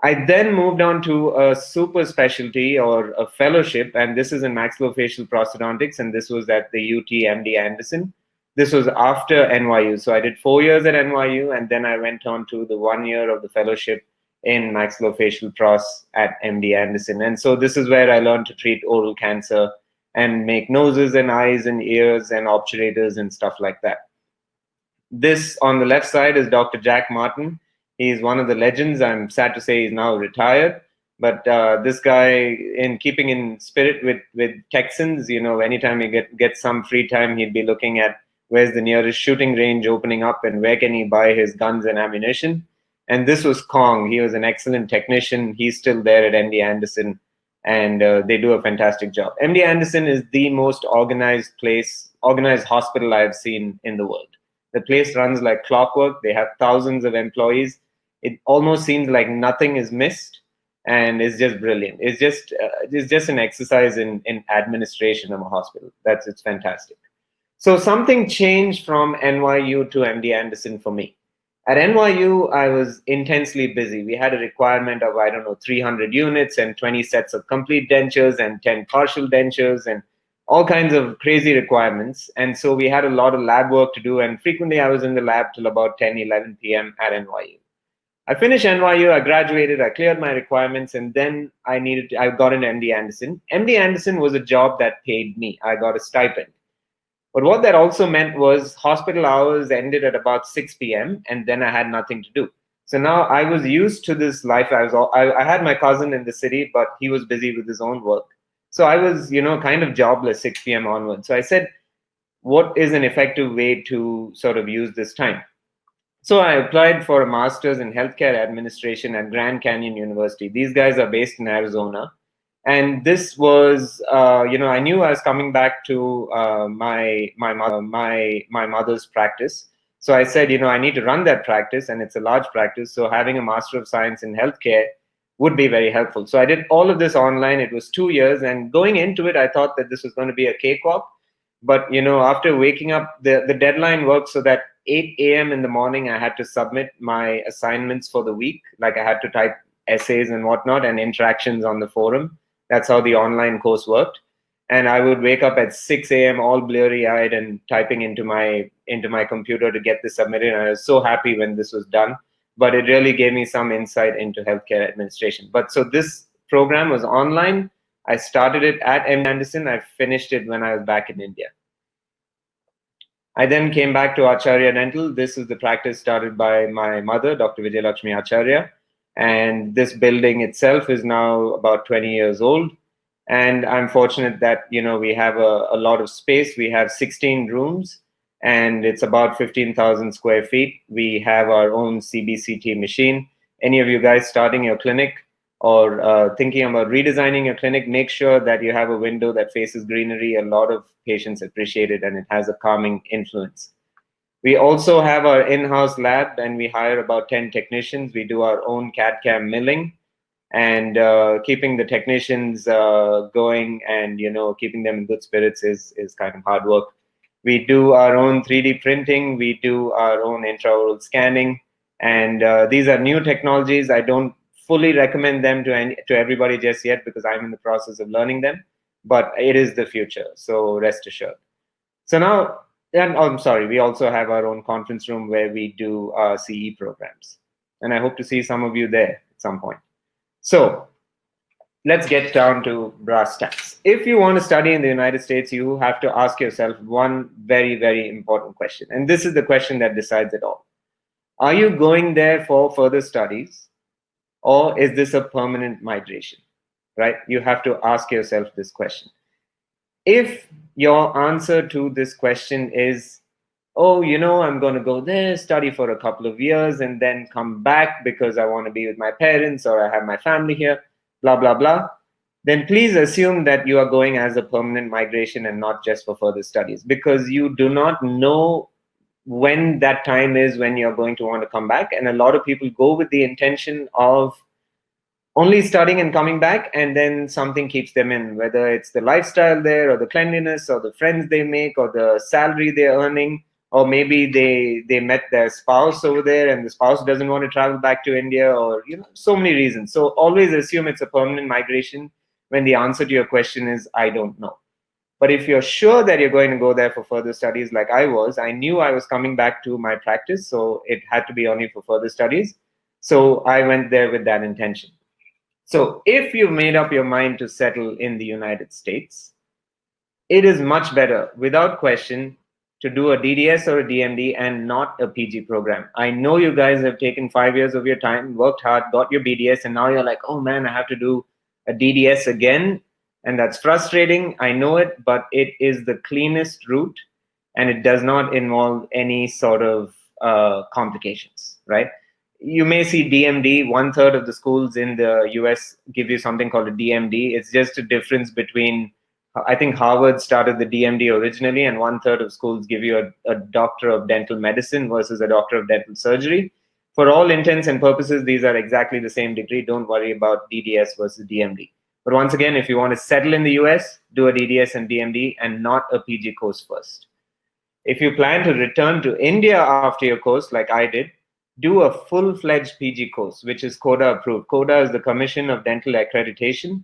I then moved on to a super specialty or a fellowship, and this is in maxillofacial prosthodontics, and this was at the UT MD Anderson. This was after NYU. So I did 4 years at NYU, and then I went on to the 1 year of the fellowship in maxillofacial pros at MD Anderson. And so this is where I learned to treat oral cancer and make noses and eyes and ears and obturators and stuff like that. This on the left side is Dr. Jack Martin. He's one of the legends. I'm sad to say he's now retired. But this guy, in keeping in spirit with Texans, you know, anytime he gets some free time, he'd be looking at where's the nearest shooting range opening up and where can he buy his guns and ammunition. And this was Kong. He was an excellent technician. He's still there at MD Anderson, and they do a fantastic job. MD Anderson is the most organized hospital I've seen in the world. The place runs like clockwork. They have thousands of employees. It almost seems like nothing is missed, and it's just brilliant. It's just an exercise in administration of a hospital. It's fantastic. So something changed from NYU to MD Anderson for me. At NYU, I was intensely busy. We had a requirement of, 300 units and 20 sets of complete dentures and 10 partial dentures and all kinds of crazy requirements. And so we had a lot of lab work to do. And frequently I was in the lab till about 10, 11 p.m. at NYU. I finished NYU, I graduated, I cleared my requirements, and then I got into MD Anderson. MD Anderson was a job that paid me. I got a stipend. But what that also meant was hospital hours ended at about 6 p.m. and then I had nothing to do. So now I was used to this life. I had my cousin in the city, but he was busy with his own work. So I was, kind of jobless 6 p.m. onwards. So I said, what is an effective way to sort of use this time? So I applied for a master's in healthcare administration at Grand Canyon University. These guys are based in Arizona. And this was, I knew I was coming back to my mother's practice. So I said, I need to run that practice, and it's a large practice. So having a Master of Science in Healthcare would be very helpful. So I did all of this online. It was 2 years, and going into it, I thought that this was going to be a cakewalk. But after waking up, the deadline worked so that 8 a.m. in the morning, I had to submit my assignments for the week. Like I had to type essays and whatnot and interactions on the forum. That's how the online course worked. And I would wake up at 6 a.m. all blurry-eyed and typing into my computer to get this submitted. And I was so happy when this was done. But it really gave me some insight into healthcare administration. But so this program was online. I started it at MD Anderson. I finished it when I was back in India. I then came back to Acharya Dental. This is the practice started by my mother, Dr. Vijayalakshmi Acharya. And this building itself is now about 20 years old. And I'm fortunate that, we have a lot of space. We have 16 rooms, and it's about 15,000 square feet. We have our own CBCT machine. Any of you guys starting your clinic or thinking about redesigning your clinic, make sure that you have a window that faces greenery. A lot of patients appreciate it, and it has a calming influence. We also have our in-house lab, and we hire about 10 technicians. We do our own CAD/CAM milling, and keeping the technicians going and keeping them in good spirits is kind of hard work. We do our own 3D printing. We do our own intraoral scanning, and these are new technologies. I don't fully recommend them to everybody just yet because I'm in the process of learning them, but it is the future, so rest assured. So now, and I'm sorry, we also have our own conference room where we do CE programs, and I hope to see some of you there at some point. So let's get down to brass tacks. If you want to study in the United States, you have to ask yourself one very, very important question. And this is the question that decides it all. Are you going there for further studies, or is this a permanent migration? Right? You have to ask yourself this question. If your answer to this question is, oh, I'm going to go there, study for a couple of years, and then come back because I want to be with my parents or I have my family here, blah, blah, blah, then please assume that you are going as a permanent migration and not just for further studies, because you do not know when that time is when you're going to want to come back. And a lot of people go with the intention of only studying and coming back, and then something keeps them in, whether it's the lifestyle there or the cleanliness or the friends they make or the salary they're earning, or maybe they met their spouse over there and the spouse doesn't want to travel back to India, or so many reasons. So always assume it's a permanent migration when the answer to your question is I don't know. But if you're sure that you're going to go there for further studies, like I knew I was coming back to my practice, so it had to be only for further studies. So I went there with that intention. So if you've made up your mind to settle in the United States, it is much better, without question, to do a DDS or a DMD and not a PG program. I know you guys have taken 5 years of your time, worked hard, got your BDS, and now you're like, oh man, I have to do a DDS again. And that's frustrating. I know it, but it is the cleanest route and it does not involve any sort of complications, right? You may see DMD, 1/3 of the schools in the US give you something called a DMD. It's just a difference between, I think Harvard started the DMD originally, and 1/3 of schools give you a doctor of dental medicine versus a doctor of dental surgery. For all intents and purposes, these are exactly the same degree. Don't worry about DDS versus DMD. But once again, if you want to settle in the US, do a DDS and DMD and not a PG course first. If you plan to return to India after your course, like I did, do a full-fledged PG course, which is CODA approved. CODA is the Commission of Dental Accreditation.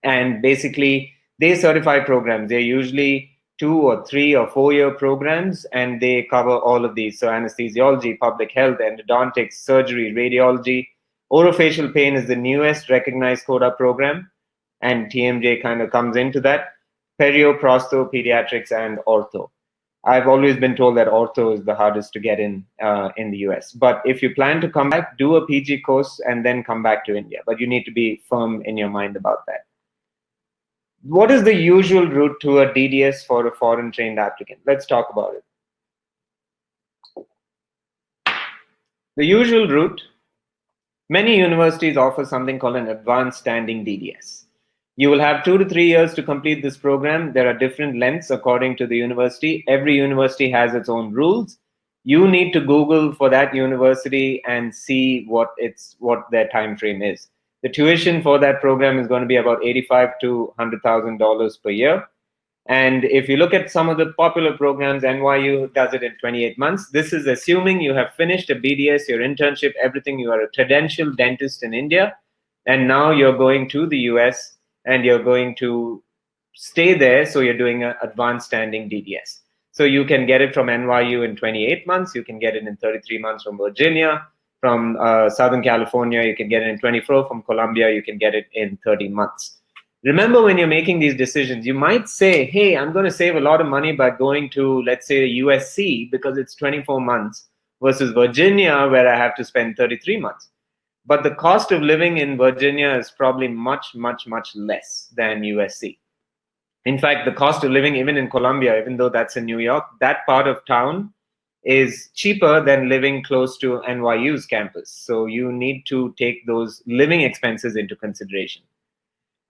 And basically, they certify programs. They're usually 2 or 3 or 4 year programs, and they cover all of these. So anesthesiology, public health, endodontics, surgery, radiology. Orofacial pain is the newest recognized CODA program, and TMJ kind of comes into that. Perio, prostho, pediatrics, and ortho. I've always been told that ortho is the hardest to get in the US. But if you plan to come back, do a PG course and then come back to India. But you need to be firm in your mind about that. What is the usual route to a DDS for a foreign trained applicant? Let's talk about it. The usual route, many universities offer something called an advanced standing DDS. You will have 2 to 3 years to complete this program. There are different lengths according to the university. Every university has its own rules. You need to Google for that university and see what their time frame is. The tuition for that program is going to be about $85,000 to $100,000 per year. And if you look at some of the popular programs, NYU does it in 28 months. This is assuming you have finished a BDS, your internship, everything. You are a credentialed dentist in India, and now you're going to the US and you're going to stay there. So you're doing an advanced standing DDS. So you can get it from NYU in 28 months. You can get it in 33 months from Virginia. From Southern California, you can get it in 24. From Columbia, you can get it in 30 months. Remember, when you're making these decisions, you might say, hey, I'm going to save a lot of money by going to, let's say, USC because it's 24 months versus Virginia, where I have to spend 33 months. But the cost of living in Virginia is probably much, much, much less than USC. In fact, the cost of living even in Columbia, even though that's in New York, that part of town is cheaper than living close to NYU's campus. So you need to take those living expenses into consideration.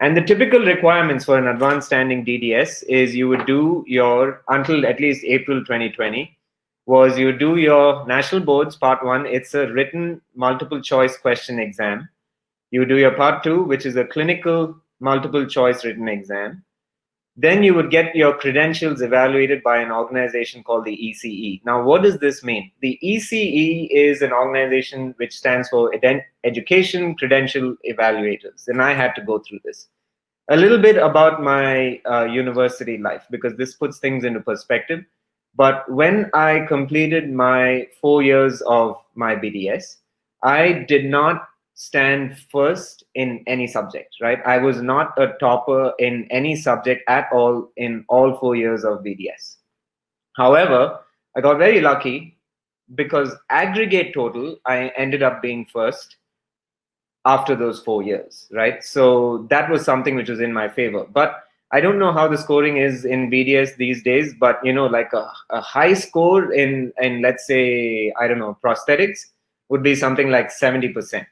And the typical requirements for an advanced standing DDS is you would do your, until at least April 2020, was you do your national boards, part 1. It's a written multiple choice question exam. You do your part 2, which is a clinical multiple choice written exam. Then you would get your credentials evaluated by an organization called the ECE. Now, what does this mean? The ECE is an organization which stands for Education Credential Evaluators, and I had to go through this. A little bit about my university life, because this puts things into perspective. But when I completed my 4 years of my BDS, I did not stand first in any subject, right? I was not a topper in any subject at all in all 4 years of BDS. However, I got very lucky because aggregate total, I ended up being first after those 4 years, right? So that was something which was in my favor. But I don't know how the scoring is in BDS these days, but like a high score in let's say, I don't know, prosthetics would be something like 70%.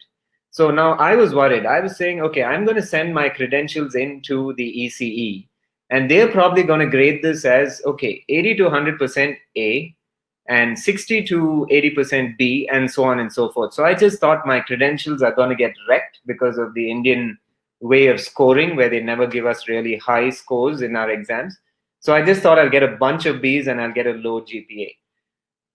So now I was worried. I was saying, okay, I'm going to send my credentials into the ECE, and they're probably going to grade this as, okay, 80 to 100% A, and 60 to 80% B, and so on and so forth. So I just thought my credentials are going to get wrecked because of the Indian way of scoring, where they never give us really high scores in our exams. So I just thought I'll get a bunch of Bs and I'll get a low GPA.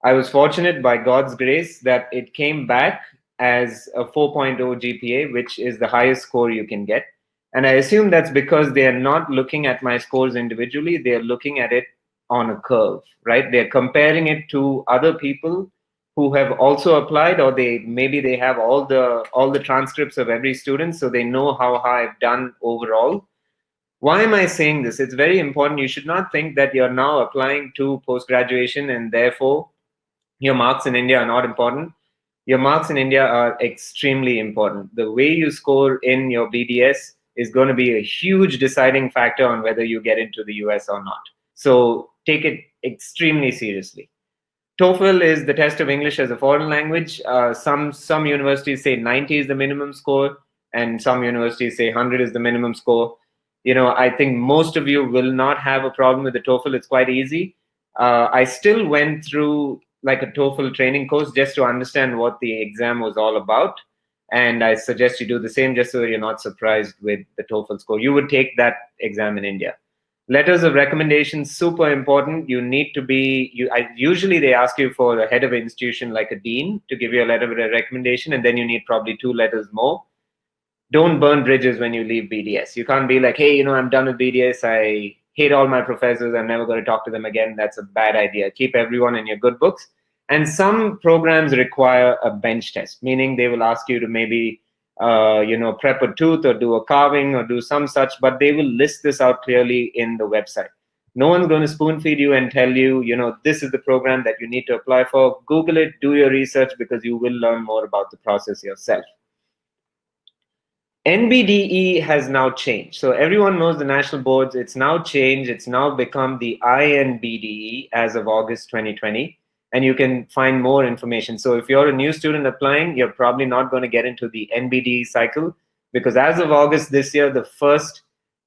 I was fortunate, by God's grace, that it came back as a 4.0 GPA, which is the highest score you can get. And I assume that's because they are not looking at my scores individually, they're looking at it on a curve, right? They're comparing it to other people who have also applied, or maybe they have all the transcripts of every student, so they know how I've done overall. Why am I saying this? It's very important. You should not think that you're now applying to post-graduation and therefore your marks in India are not important. Your marks in India are extremely important. The way you score in your BDS is going to be a huge deciding factor on whether you get into the US or not. So take it extremely seriously. TOEFL is the test of English as a foreign language. Some universities say 90 is the minimum score, and some universities say 100 is the minimum score. I think most of you will not have a problem with the TOEFL. It's quite easy. I still went through like a TOEFL training course just to understand what the exam was all about. And I suggest you do the same, just so you're not surprised with the TOEFL score. You would take that exam in India. Letters of recommendation, super important. You need to be, usually they ask you for the head of an institution like a dean to give you a letter of recommendation, and then you need probably 2 letters more. Don't burn bridges when you leave BDS. You can't be like, hey, I'm done with BDS. I hate all my professors. I'm never going to talk to them again. That's a bad idea. Keep everyone in your good books. And some programs require a bench test, meaning they will ask you to maybe prep a tooth or do a carving or do some such, but they will list this out clearly in the website. No one's going to spoon feed you and tell you, this is the program that you need to apply for. Google it, do your research, because you will learn more about the process yourself. NBDE has now changed. So everyone knows the national boards. It's now changed. It's now become the INBDE as of August 2020. And you can find more information. So if you're a new student applying, you're probably not going to get into the NBDE cycle, because as of August this year, the first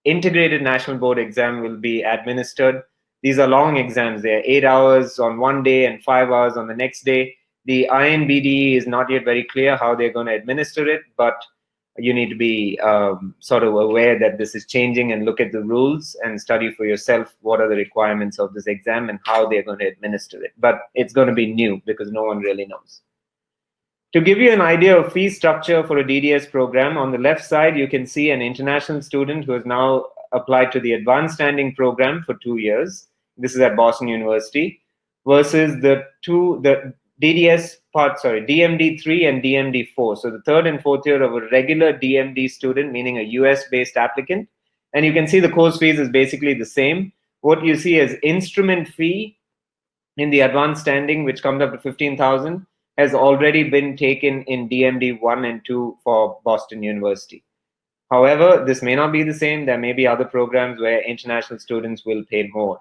integrated national board exam will be administered. These are long exams. They're 8 hours on one day and 5 hours on the next day. The INBDE is not yet very clear how they're going to administer it, but you need to be sort of aware that this is changing, and look at the rules and study for yourself what are the requirements of this exam and how they're going to administer it. But it's going to be new because no one really knows. To give you an idea of fee structure for a DDS program, on the left side, you can see an international student who has now applied to the advanced standing program for 2 years. This is at Boston University, versus the DDS part, DMD3 and DMD4. So the 3rd and 4th year of a regular DMD student, meaning a US-based applicant. And you can see the course fees is basically the same. What you see as instrument fee in the advanced standing, which comes up to 15,000, has already been taken in DMD 1 and 2 for Boston University. However, this may not be the same. There may be other programs where international students will pay more.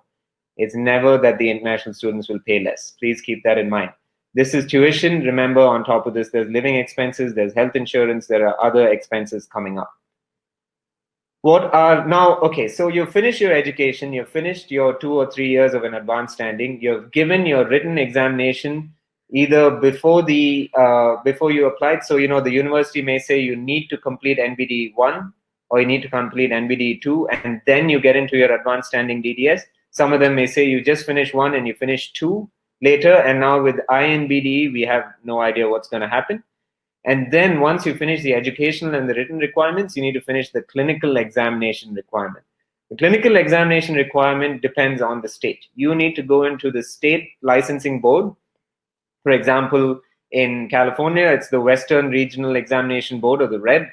It's never that the international students will pay less. Please keep that in mind. This is tuition. Remember, on top of this, there's living expenses, there's health insurance, there are other expenses coming up. So you've finished your education, you've finished your 2 or 3 years of an advanced standing, you've given your written examination either before you applied. So, the university may say you need to complete NBD 1 or you need to complete NBD 2, and then you get into your advanced standing DDS. Some of them may say you just finish 1 and you finish 2 later, and now with INBD, we have no idea what's going to happen. And then once you finish the educational and the written requirements, you need to finish the clinical examination requirement. The clinical examination requirement depends on the state. You need to go into the state licensing board. For example, in California, it's the Western Regional Examination Board, or the REB.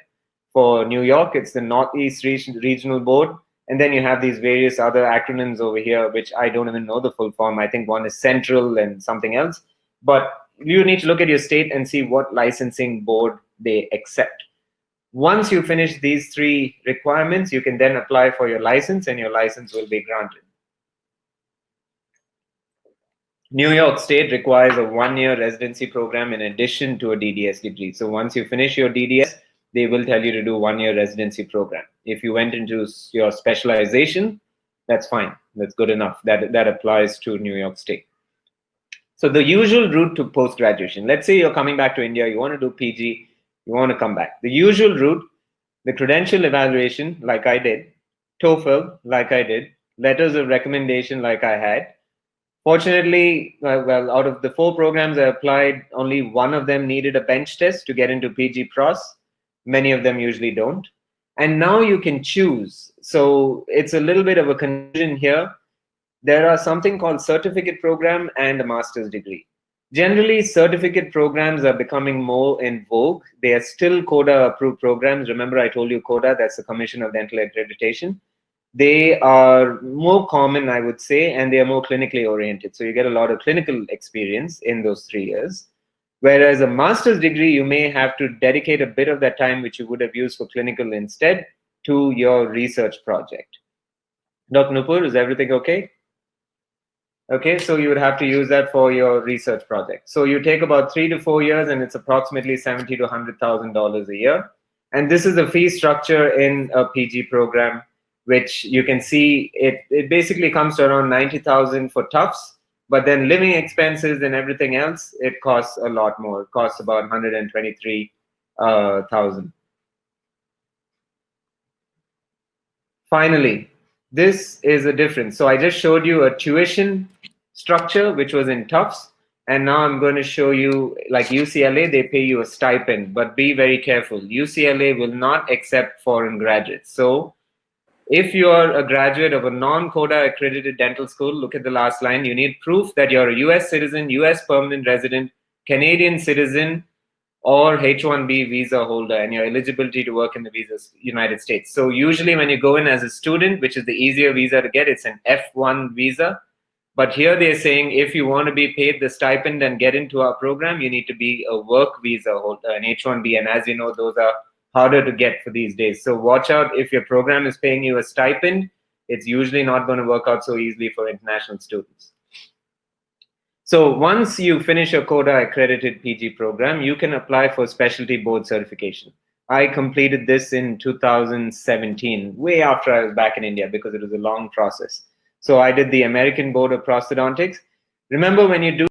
For New York, it's the Northeast Regional Board. And then you have these various other acronyms over here, which I don't even know the full form. I think one is Central and something else. But you need to look at your state and see what licensing board they accept. Once you finish these 3 requirements, you can then apply for your license, and your license will be granted. New York State requires a 1-year residency program in addition to a DDS degree. So once you finish your DDS, they will tell you to do 1-year residency program. If you went into your specialization, that's fine. That's good enough. That applies to New York State. So the usual route to post-graduation, let's say you're coming back to India, you want to do PG, you want to come back. The usual route, the credential evaluation, like I did, TOEFL, like I did, letters of recommendation, like I had. Fortunately, well, out of the 4 programs I applied, only 1 of them needed a bench test to get into PG Pros. Many of them usually don't. And now you can choose. So it's a little bit of a confusion here. There are something called certificate program and a master's degree. Generally, certificate programs are becoming more in vogue. They are still CODA approved programs. Remember, I told you CODA, that's the Commission of Dental Accreditation. They are more common, I would say, and they are more clinically oriented. So you get a lot of clinical experience in those 3 years. Whereas a master's degree, you may have to dedicate a bit of that time, which you would have used for clinical instead, to your research project. Dr. Nupur, is everything okay? Okay, so you would have to use that for your research project. So you take about 3 to 4 years, and it's approximately $70,000 to $100,000 a year. And this is the fee structure in a PG program, which you can see it basically comes to around $90,000 for Tufts, but then living expenses and everything else, it costs a lot more. It costs about $123,000. Finally, this is a difference. So I just showed you a tuition structure, which was in Tufts. And now I'm going to show you, like UCLA, they pay you a stipend, but be very careful. UCLA will not accept foreign graduates. So if you are a graduate of a non-CODA accredited dental school, look at the last line, you need proof that you're a US citizen, US permanent resident, Canadian citizen, or H-1B visa holder, and your eligibility to work in the United States. So usually when you go in as a student, which is the easier visa to get, it's an F1 visa. But here they're saying if you want to be paid the stipend and get into our program, you need to be a work visa holder, an H-1B. And as you know, those are harder to get for these days. So watch out, if your program is paying you a stipend, it's usually not going to work out so easily for international students. So once you finish a CODA accredited PG program, you can apply for specialty board certification. I completed this in 2017, way after I was back in India, because it was a long process. So I did the American Board of Prosthodontics. Remember when you do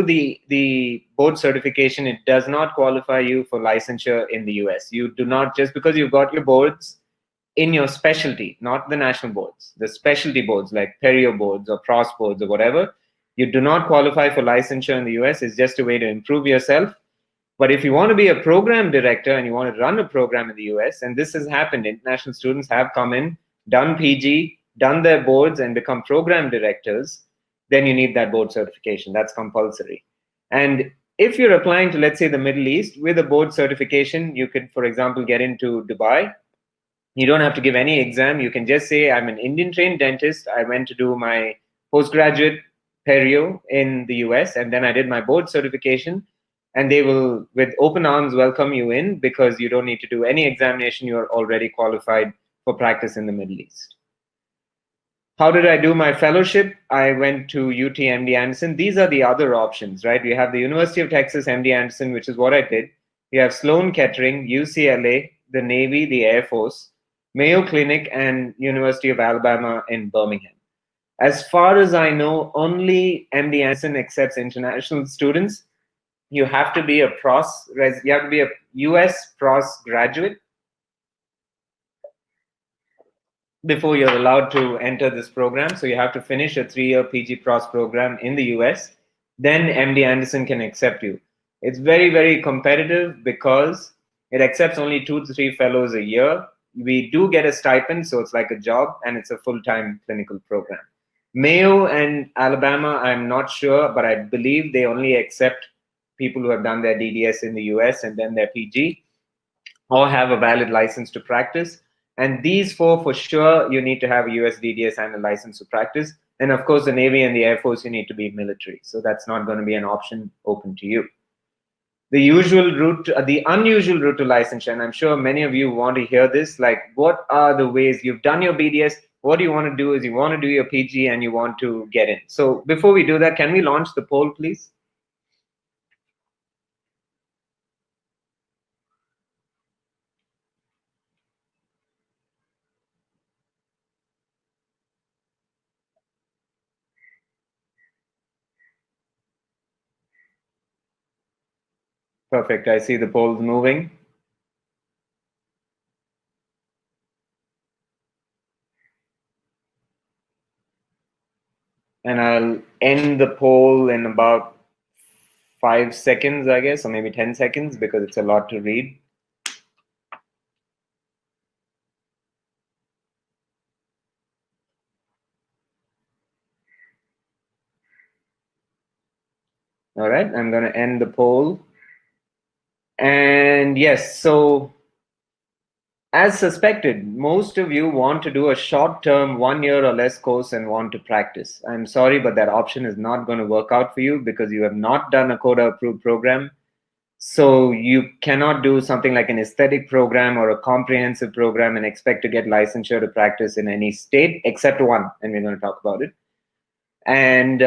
the board certification, it does not qualify you for licensure in the US. You do not, just because you've got your boards in your specialty, not the national boards, the specialty boards like perio boards or pros boards or whatever, you do not qualify for licensure in the US. It's just a way to improve yourself. But if you want to be a program director and you want to run a program in the US, and this has happened, international students have come in, done PG, done their boards and become program directors, then you need that board certification. That's compulsory. And if you're applying to, let's say, the Middle East, with a board certification, you could, for example, get into Dubai. You don't have to give any exam. You can just say, I'm an Indian trained dentist. I went to do my postgraduate perio in the US, and then I did my board certification. And they will, with open arms, welcome you in, because you don't need to do any examination. You're already qualified for practice in the Middle East. How did I do my fellowship? I went to UT MD Anderson. These are the other options, right? You have the University of Texas MD Anderson, which is what I did. You have Sloan Kettering, UCLA, the Navy, the Air Force, Mayo Clinic, and University of Alabama in Birmingham. As far as I know, only MD Anderson accepts international students. You have to be a US PROS graduate. before you're allowed to enter this program. So you have to finish a 3-year PG Pros program in the US. Then MD Anderson can accept you. It's very, very competitive because it accepts only 2 to 3 fellows a year. We do get a stipend, so it's like a job, and it's a full-time clinical program. Mayo and Alabama, I'm not sure, but I believe they only accept people who have done their DDS in the US and then their PG, or have a valid license to practice. And these 4, for sure, you need to have a US DDS and a license to practice. And of course, the Navy and the Air Force, you need to be military. So that's not going to be an option open to you. The usual route, the unusual route to licensure, and I'm sure many of you want to hear this, like what are the ways you've done your BDS, what you want to do is you want to do your PG and you want to get in. So before we do that, can we launch the poll, please? Perfect, I see the polls moving. And I'll end the poll in about 5 seconds, I guess, or maybe 10 seconds, because it's a lot to read. All right, I'm going to end the poll. And yes, so as suspected, most of you want to do a short-term 1 year or less course and want to practice. I'm sorry, but that option is not going to work out for you because you have not done a CODA-approved program. So you cannot do something like an aesthetic program or a comprehensive program and expect to get licensure to practice in any state except one, and we're going to talk about it. And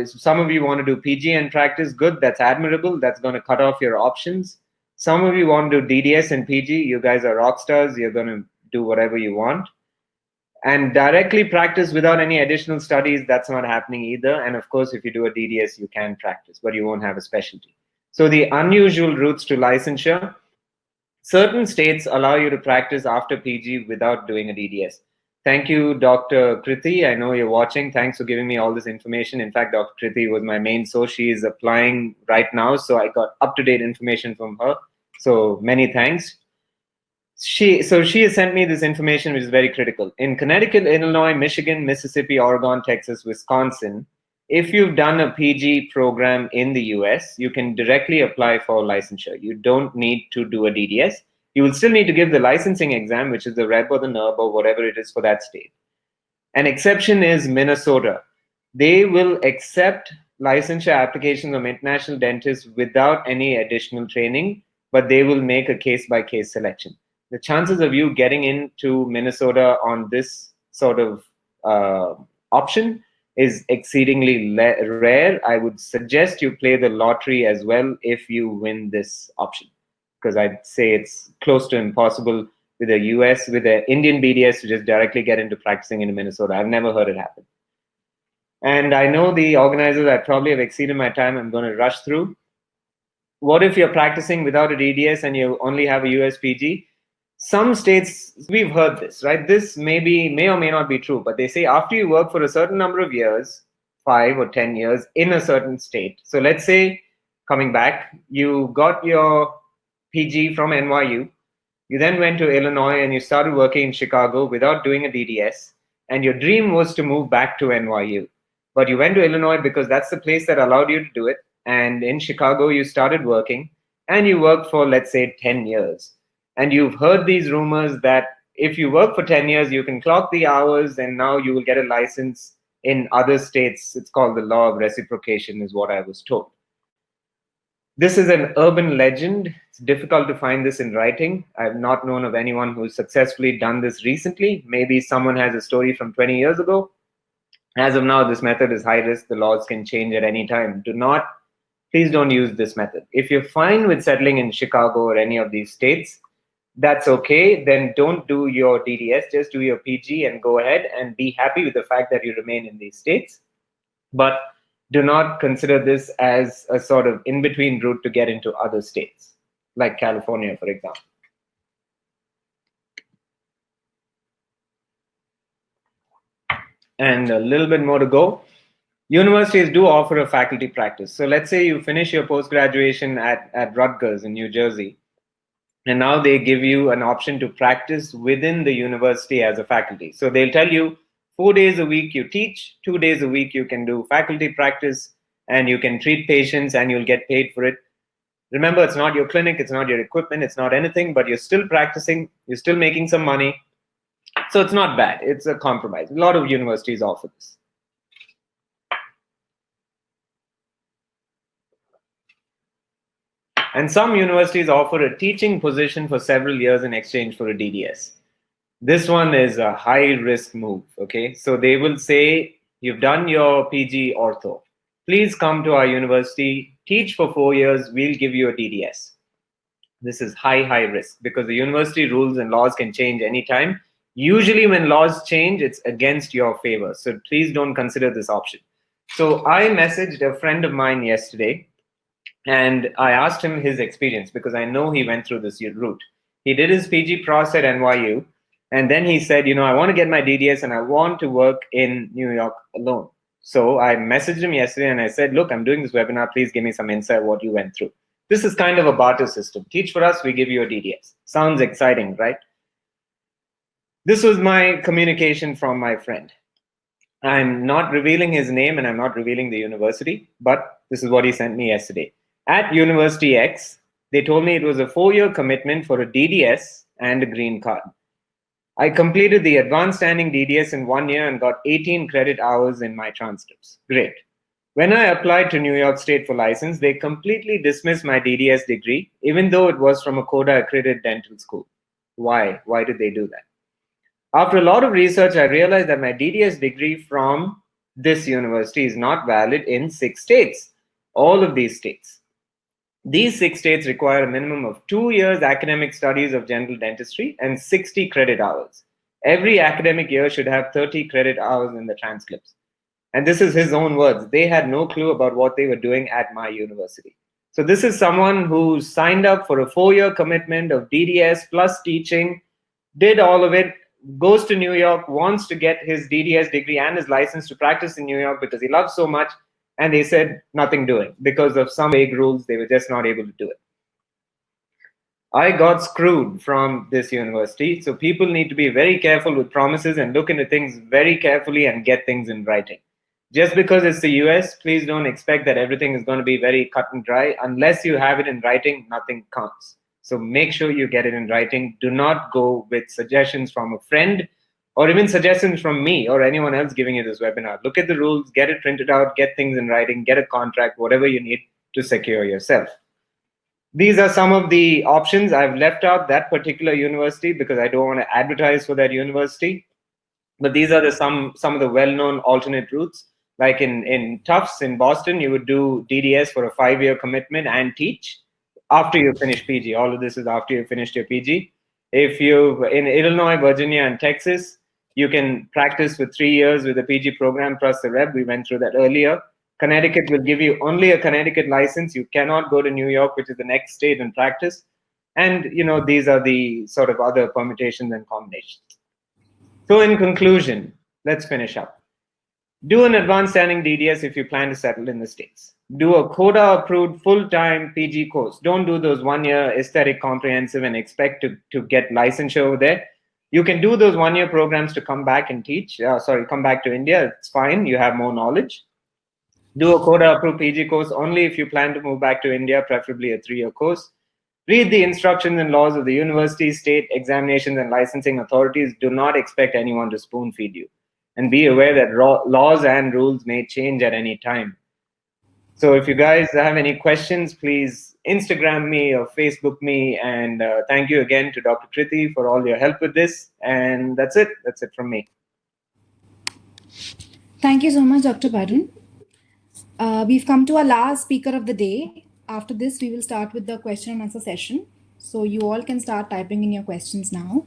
some of you want to do PG and practice. Good, that's admirable. That's going to cut off your options. Some of you want to do DDS and PG. You guys are rock stars. You're going to do whatever you want. And directly practice without any additional studies, that's not happening either. And of course, if you do a DDS, you can practice, but you won't have a specialty. So the unusual routes to licensure, certain states allow you to practice after PG without doing a DDS. Thank you, Dr. Kriti. I know you're watching. Thanks for giving me all this information. In fact, Dr. Kriti was my main source. She is applying right now, so I got up-to-date information from her. So many thanks. She has sent me this information, which is very critical. In Connecticut, Illinois, Michigan, Mississippi, Oregon, Texas, Wisconsin, if you've done a PG program in the US, you can directly apply for licensure. You don't need to do a DDS. You will still need to give the licensing exam, which is the REB or the NERB or whatever it is for that state. An exception is Minnesota. They will accept licensure applications of international dentists without any additional training, but they will make a case-by-case selection. The chances of you getting into Minnesota on this sort of option is exceedingly rare. I would suggest you play the lottery as well if you win this option, because I'd say it's close to impossible with a US, with an Indian BDS to just directly get into practicing in Minnesota. I've never heard it happen. And I know the organizers, I probably have exceeded my time. I'm going to rush through. What if you're practicing without a DDS and you only have a USPG? Some states, we've heard this, right? This may or may not be true, but they say after you work for a certain number of years, 5 or 10 years in a certain state. So let's say, coming back, you got your PG from NYU. You then went to Illinois and you started working in Chicago without doing a DDS. And your dream was to move back to NYU. But you went to Illinois because that's the place that allowed you to do it. And in Chicago, you started working and you worked for, let's say, 10 years. And you've heard these rumors that if you work for 10 years, you can clock the hours and now you will get a license in other states. It's called the law of reciprocation, is what I was told. This is an urban legend. It's difficult to find this in writing. I've not known of anyone who's successfully done this recently. Maybe someone has a story from 20 years ago. As of now, this method is high risk. The laws can change at any time. Please don't use this method. If you're fine with settling in Chicago or any of these states, that's okay. Then don't do your DDS, just do your PG and go ahead and be happy with the fact that you remain in these states. But do not consider this as a sort of in-between route to get into other states, like California, for example. and a little bit more to go. Universities do offer a faculty practice. So let's say you finish your post-graduation at Rutgers in New Jersey, and now they give you an option to practice within the university as a faculty. So they'll tell you 4 days a week you teach, 2 days a week you can do faculty practice, and you can treat patients and you'll get paid for it. Remember, it's not your clinic, it's not your equipment, it's not anything, but you're still practicing, you're still making some money. So it's not bad, it's a compromise. A lot of universities offer this. And some universities offer a teaching position for several years in exchange for a DDS. This one is a high risk move, okay? So they will say, you've done your PG ortho. Please come to our university, teach for 4 years, we'll give you a DDS. This is high risk because the university rules and laws can change anytime. Usually when laws change, it's against your favor. So please don't consider this option. So I messaged a friend of mine yesterday and I asked him his experience because I know he went through this route. He did his PG Pros at NYU. And then he said, I want to get my DDS and I want to work in New York alone. So I messaged him yesterday and I said, look, I'm doing this webinar. Please give me some insight what you went through. This is kind of a barter system. Teach for us, we give you a DDS. Sounds exciting, right? This was my communication from my friend. I'm not revealing his name and I'm not revealing the university, but this is what he sent me yesterday. At University X, they told me it was a 4-year commitment for a DDS and a green card. I completed the advanced standing DDS in 1 year and got 18 credit hours in my transcripts. Great. When I applied to New York State for license, they completely dismissed my DDS degree, even though it was from a CODA accredited dental school. Why? Why did they do that? After a lot of research, I realized that my DDS degree from this university is not valid in 6 states, all of these states. These 6 states require a minimum of 2 years academic studies of general dentistry and 60 credit hours. Every academic year should have 30 credit hours in the transcripts. And this is his own words. They had no clue about what they were doing at my university. So this is someone who signed up for a 4-year commitment of DDS plus teaching, did all of it, goes to New York, wants to get his DDS degree and his license to practice in New York because he loves so much. And they said nothing doing because of some vague rules. They were just not able to do it. I got screwed from this university. So people need to be very careful with promises and look into things very carefully and get things in writing. Just because it's the US, please don't expect that everything is going to be very cut and dry. Unless you have it in writing, nothing counts. So make sure you get it in writing. Do not go with suggestions from a friend or even suggestions from me or anyone else giving you this webinar. Look at the rules, get it printed out, get things in writing, get a contract, whatever you need to secure yourself. These are some of the options. I've left out that particular university because I don't want to advertise for that university. But these are some of the well-known alternate routes. Like in Tufts in Boston, you would do DDS for a 5-year commitment and teach after you finish PG. All of this is after you finished your PG. If you in Illinois, Virginia, and Texas, you can practice for 3 years with the PG program plus the rep. We went through that earlier. Connecticut will give you only a Connecticut license. You cannot go to New York, which is the next state, and practice. And these are the sort of other permutations and combinations. So in conclusion, let's finish up. Do an advanced standing DDS if you plan to settle in the States. Do a CODA-approved full-time PG course. Don't do those 1-year aesthetic comprehensive and expect to get licensure over there. You can do those 1-year programs to come back and teach. Come back to India. It's fine. You have more knowledge. Do a CODA-approved PG course only if you plan to move back to India, preferably a 3-year course. Read the instructions and laws of the university, state, examinations, and licensing authorities. Do not expect anyone to spoon feed you. And be aware that laws and rules may change at any time. So if you guys have any questions, please Instagram me or Facebook me. And thank you again to Dr. Kriti for all your help with this. And that's it. That's it from me. Thank you so much, Dr. Varun. We've come to our last speaker of the day. After this, we will start with the question and answer session. So you all can start typing in your questions now.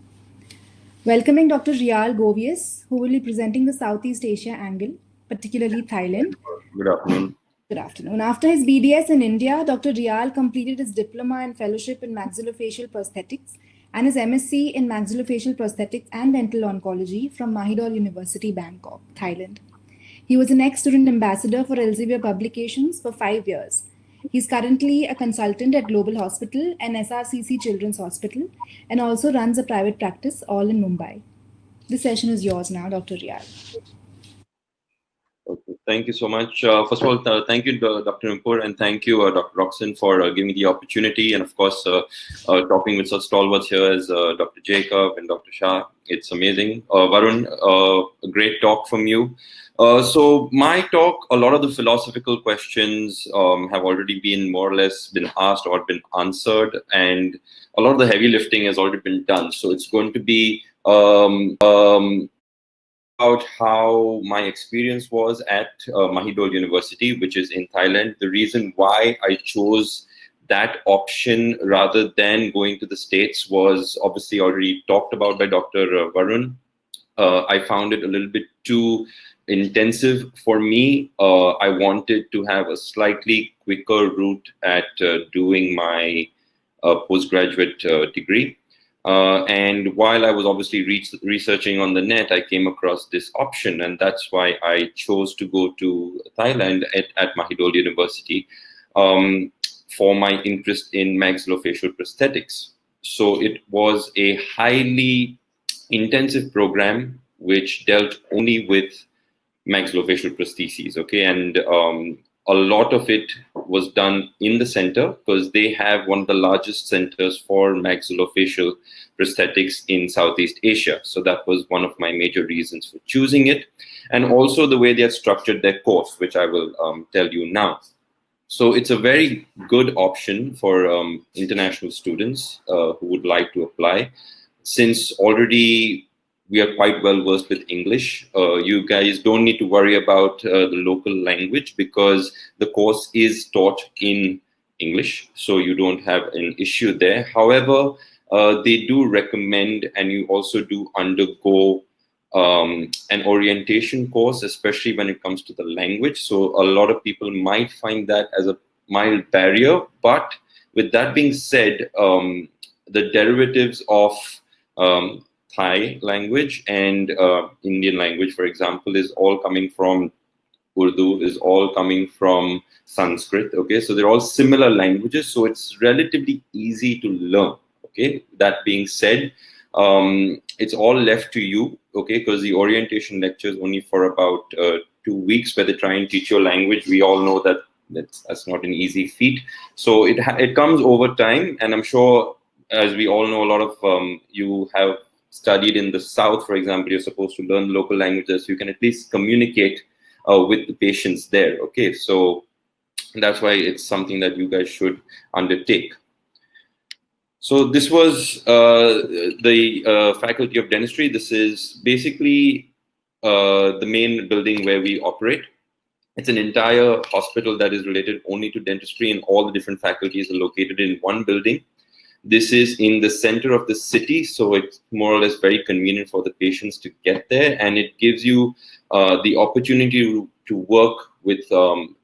Welcoming Dr. Reiyal Goveas, who will be presenting the Southeast Asia angle, particularly Thailand. Good afternoon. Good afternoon. After his BDS in India, Dr. Reiyal completed his diploma and fellowship in maxillofacial prosthetics and his MSc in Maxillofacial Prosthetics and Dental Oncology from Mahidol University, Bangkok, Thailand. He was an ex-student ambassador for Elsevier Publications for 5 years. He's currently a consultant at Global Hospital and SRCC Children's Hospital, and also runs a private practice all in Mumbai. This session is yours now, Dr. Reiyal. Okay, thank you so much. First of all, thank you, Dr. Nupur, and thank you, Dr. Roxanne, for giving me the opportunity. And of course, talking with such stalwarts here as Dr. Jacob and Dr. Shah. It's amazing. Varun, a great talk from you. So my talk, a lot of the philosophical questions have already been more or less been asked or been answered, and a lot of the heavy lifting has already been done. So it's going to be about how my experience was at Mahidol University, which is in Thailand. The reason why I chose that option rather than going to the States was obviously already talked about by Dr. Varun. I found it a little bit too intensive for me. I wanted to have a slightly quicker route at doing my postgraduate degree. And while I was obviously researching on the net, I came across this option, and that's why I chose to go to Thailand at Mahidol University for my interest in maxillofacial prosthetics. So it was a highly intensive program which dealt only with maxillofacial prostheses, okay, and a lot of it was done in the center because they have one of the largest centers for maxillofacial prosthetics in Southeast Asia. So that was one of my major reasons for choosing it. And also the way they had structured their course, which I will tell you now. So it's a very good option for international students who would like to apply. Since already we are quite well versed with English, you guys don't need to worry about the local language because the course is taught in English, so you don't have an issue there. However, they do recommend, and you also do undergo an orientation course, especially when it comes to the language. So a lot of people might find that as a mild barrier, but with that being said, the derivatives of Thai language and Indian language, for example, is all coming from Urdu, is all coming from Sanskrit, okay? So they're all similar languages, so it's relatively easy to learn, okay? That being said, it's all left to you, okay? Because the orientation lecture is only for about 2 weeks where they try and teach your language. We all know that that's not an easy feat. So it comes over time, and I'm sure, as we all know, a lot of you have studied in the South, for example, you're supposed to learn local languages. You can at least communicate with the patients there. Okay, so that's why it's something that you guys should undertake. So this was the Faculty of Dentistry. This is basically the main building where we operate. It's an entire hospital that is related only to dentistry, and all the different faculties are located in one building. This is in the center of the city, so it's more or less very convenient for the patients to get there, and it gives you the opportunity to work with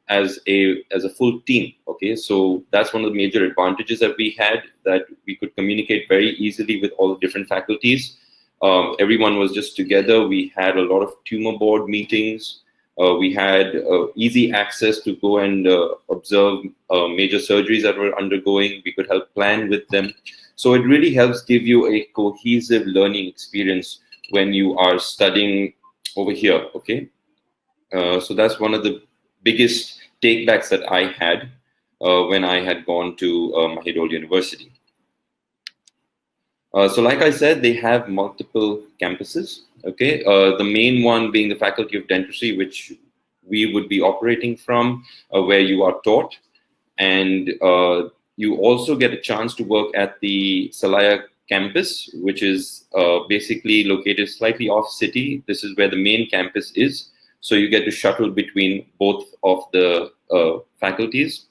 as a full team. Okay, so that's one of the major advantages that we had, that we could communicate very easily with all the different faculties. Everyone was just together. We had a lot of tumor board meetings. We had easy access to go and observe major surgeries that were undergoing. We could help plan with them. So it really helps give you a cohesive learning experience when you are studying over here, okay? So that's one of the biggest takebacks that I had when I had gone to Mahidol University. So like I said, they have multiple campuses, okay? The main one being the Faculty of Dentistry, which we would be operating from, where you are taught. And you also get a chance to work at the Salaya campus, which is basically located slightly off city. This is where the main campus is. So you get to shuttle between both of the faculties.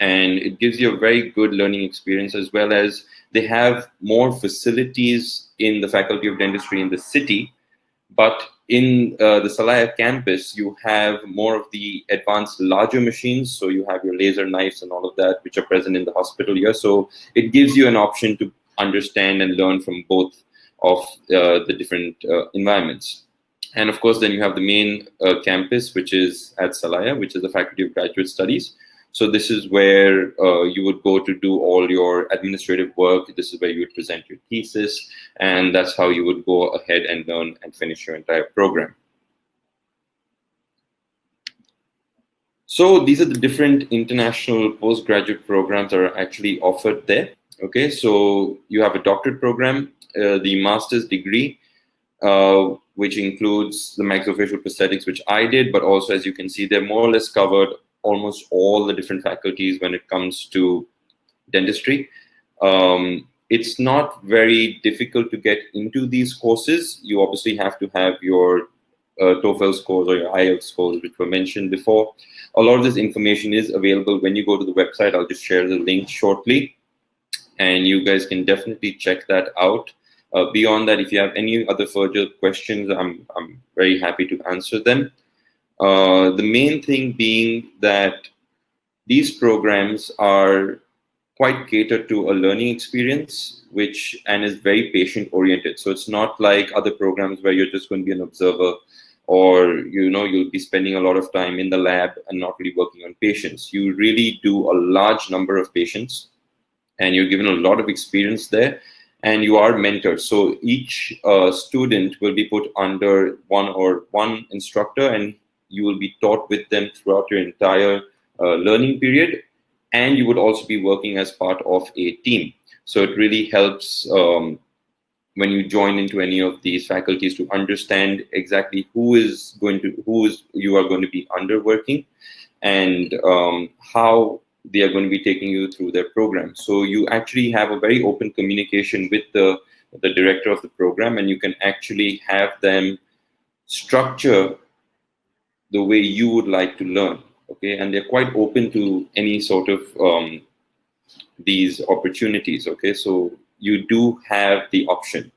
And it gives you a very good learning experience, as well as they have more facilities in the Faculty of Dentistry in the city. But in the Salaya campus, you have more of the advanced, larger machines. So you have your laser knives and all of that, which are present in the hospital here. So it gives you an option to understand and learn from both of the different environments. And of course, then you have the main campus, which is at Salaya, which is the Faculty of Graduate Studies. So this is where you would go to do all your administrative work. This is where you would present your thesis, and that's how you would go ahead and learn and finish your entire program. So these are the different international postgraduate programs that are actually offered there. Okay, so you have a doctorate program, the master's degree, which includes the maxillofacial prosthetics, which I did, but also, as you can see, they're more or less covered almost all the different faculties when it comes to dentistry. It's not very difficult to get into these courses. You obviously have to have your TOEFL scores or your IELTS scores, which were mentioned before. A lot of this information is available when you go to the website. I'll just share the link shortly, and you guys can definitely check that out. Beyond that, if you have any other further questions, I'm very happy to answer them. The main thing being that these programs are quite catered to a learning experience, and is very patient oriented. So it's not like other programs where you're just going to be an observer, or you'll be spending a lot of time in the lab and not really working on patients. You really do a large number of patients, and you're given a lot of experience there, and you are mentored. So each student will be put under one instructor, and you will be taught with them throughout your entire learning period, and you would also be working as part of a team. So it really helps when you join into any of these faculties to understand exactly who you are going to be under working, and how they are going to be taking you through their program. So you actually have a very open communication with the director of the program, and you can actually have them structure the way you would like to learn. Okay, and they're quite open to any sort of these opportunities. Okay, so you do have the option.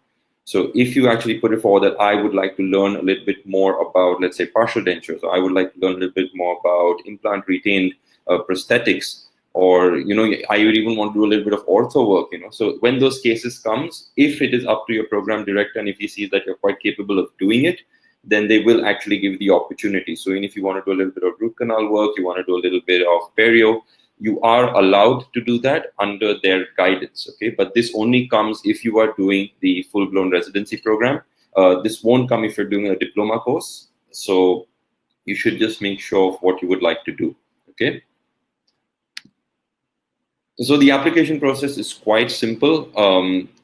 So if you actually put it forward that I would like to learn a little bit more about, let's say, partial dentures, or I would like to learn a little bit more about implant retained prosthetics, or I would even want to do a little bit of ortho work. So when those cases comes, if it is up to your program director, and if he sees that you're quite capable of doing it, then they will actually give the opportunity. So if you want to do a little bit of root canal work, you want to do a little bit of perio, you are allowed to do that under their guidance. Okay, but this only comes if you are doing the full-blown residency program. This won't come if you're doing a diploma course. So you should just make sure of what you would like to do. Okay. So the application process is quite simple.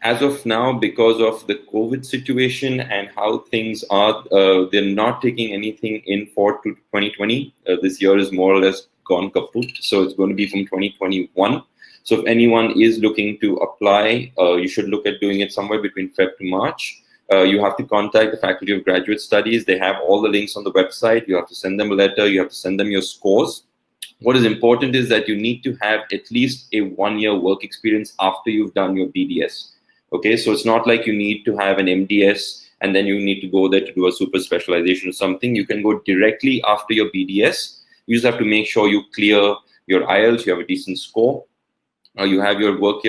As of now, because of the COVID situation and how things are, they're not taking anything in for 2020. This year is more or less gone kaput. So it's going to be from 2021. So if anyone is looking to apply, you should look at doing it somewhere between Feb to March. You have to contact the Faculty of Graduate Studies. They have all the links on the website. You have to send them a letter. You have to send them your scores. What is important is that you need to have at least a 1-year work experience after you've done your BDS. Okay, so it's not like you need to have an MDS and then you need to go there to do a super specialization or something. You can go directly after your BDS. You just have to make sure you clear your IELTS, you have a decent score, you have your work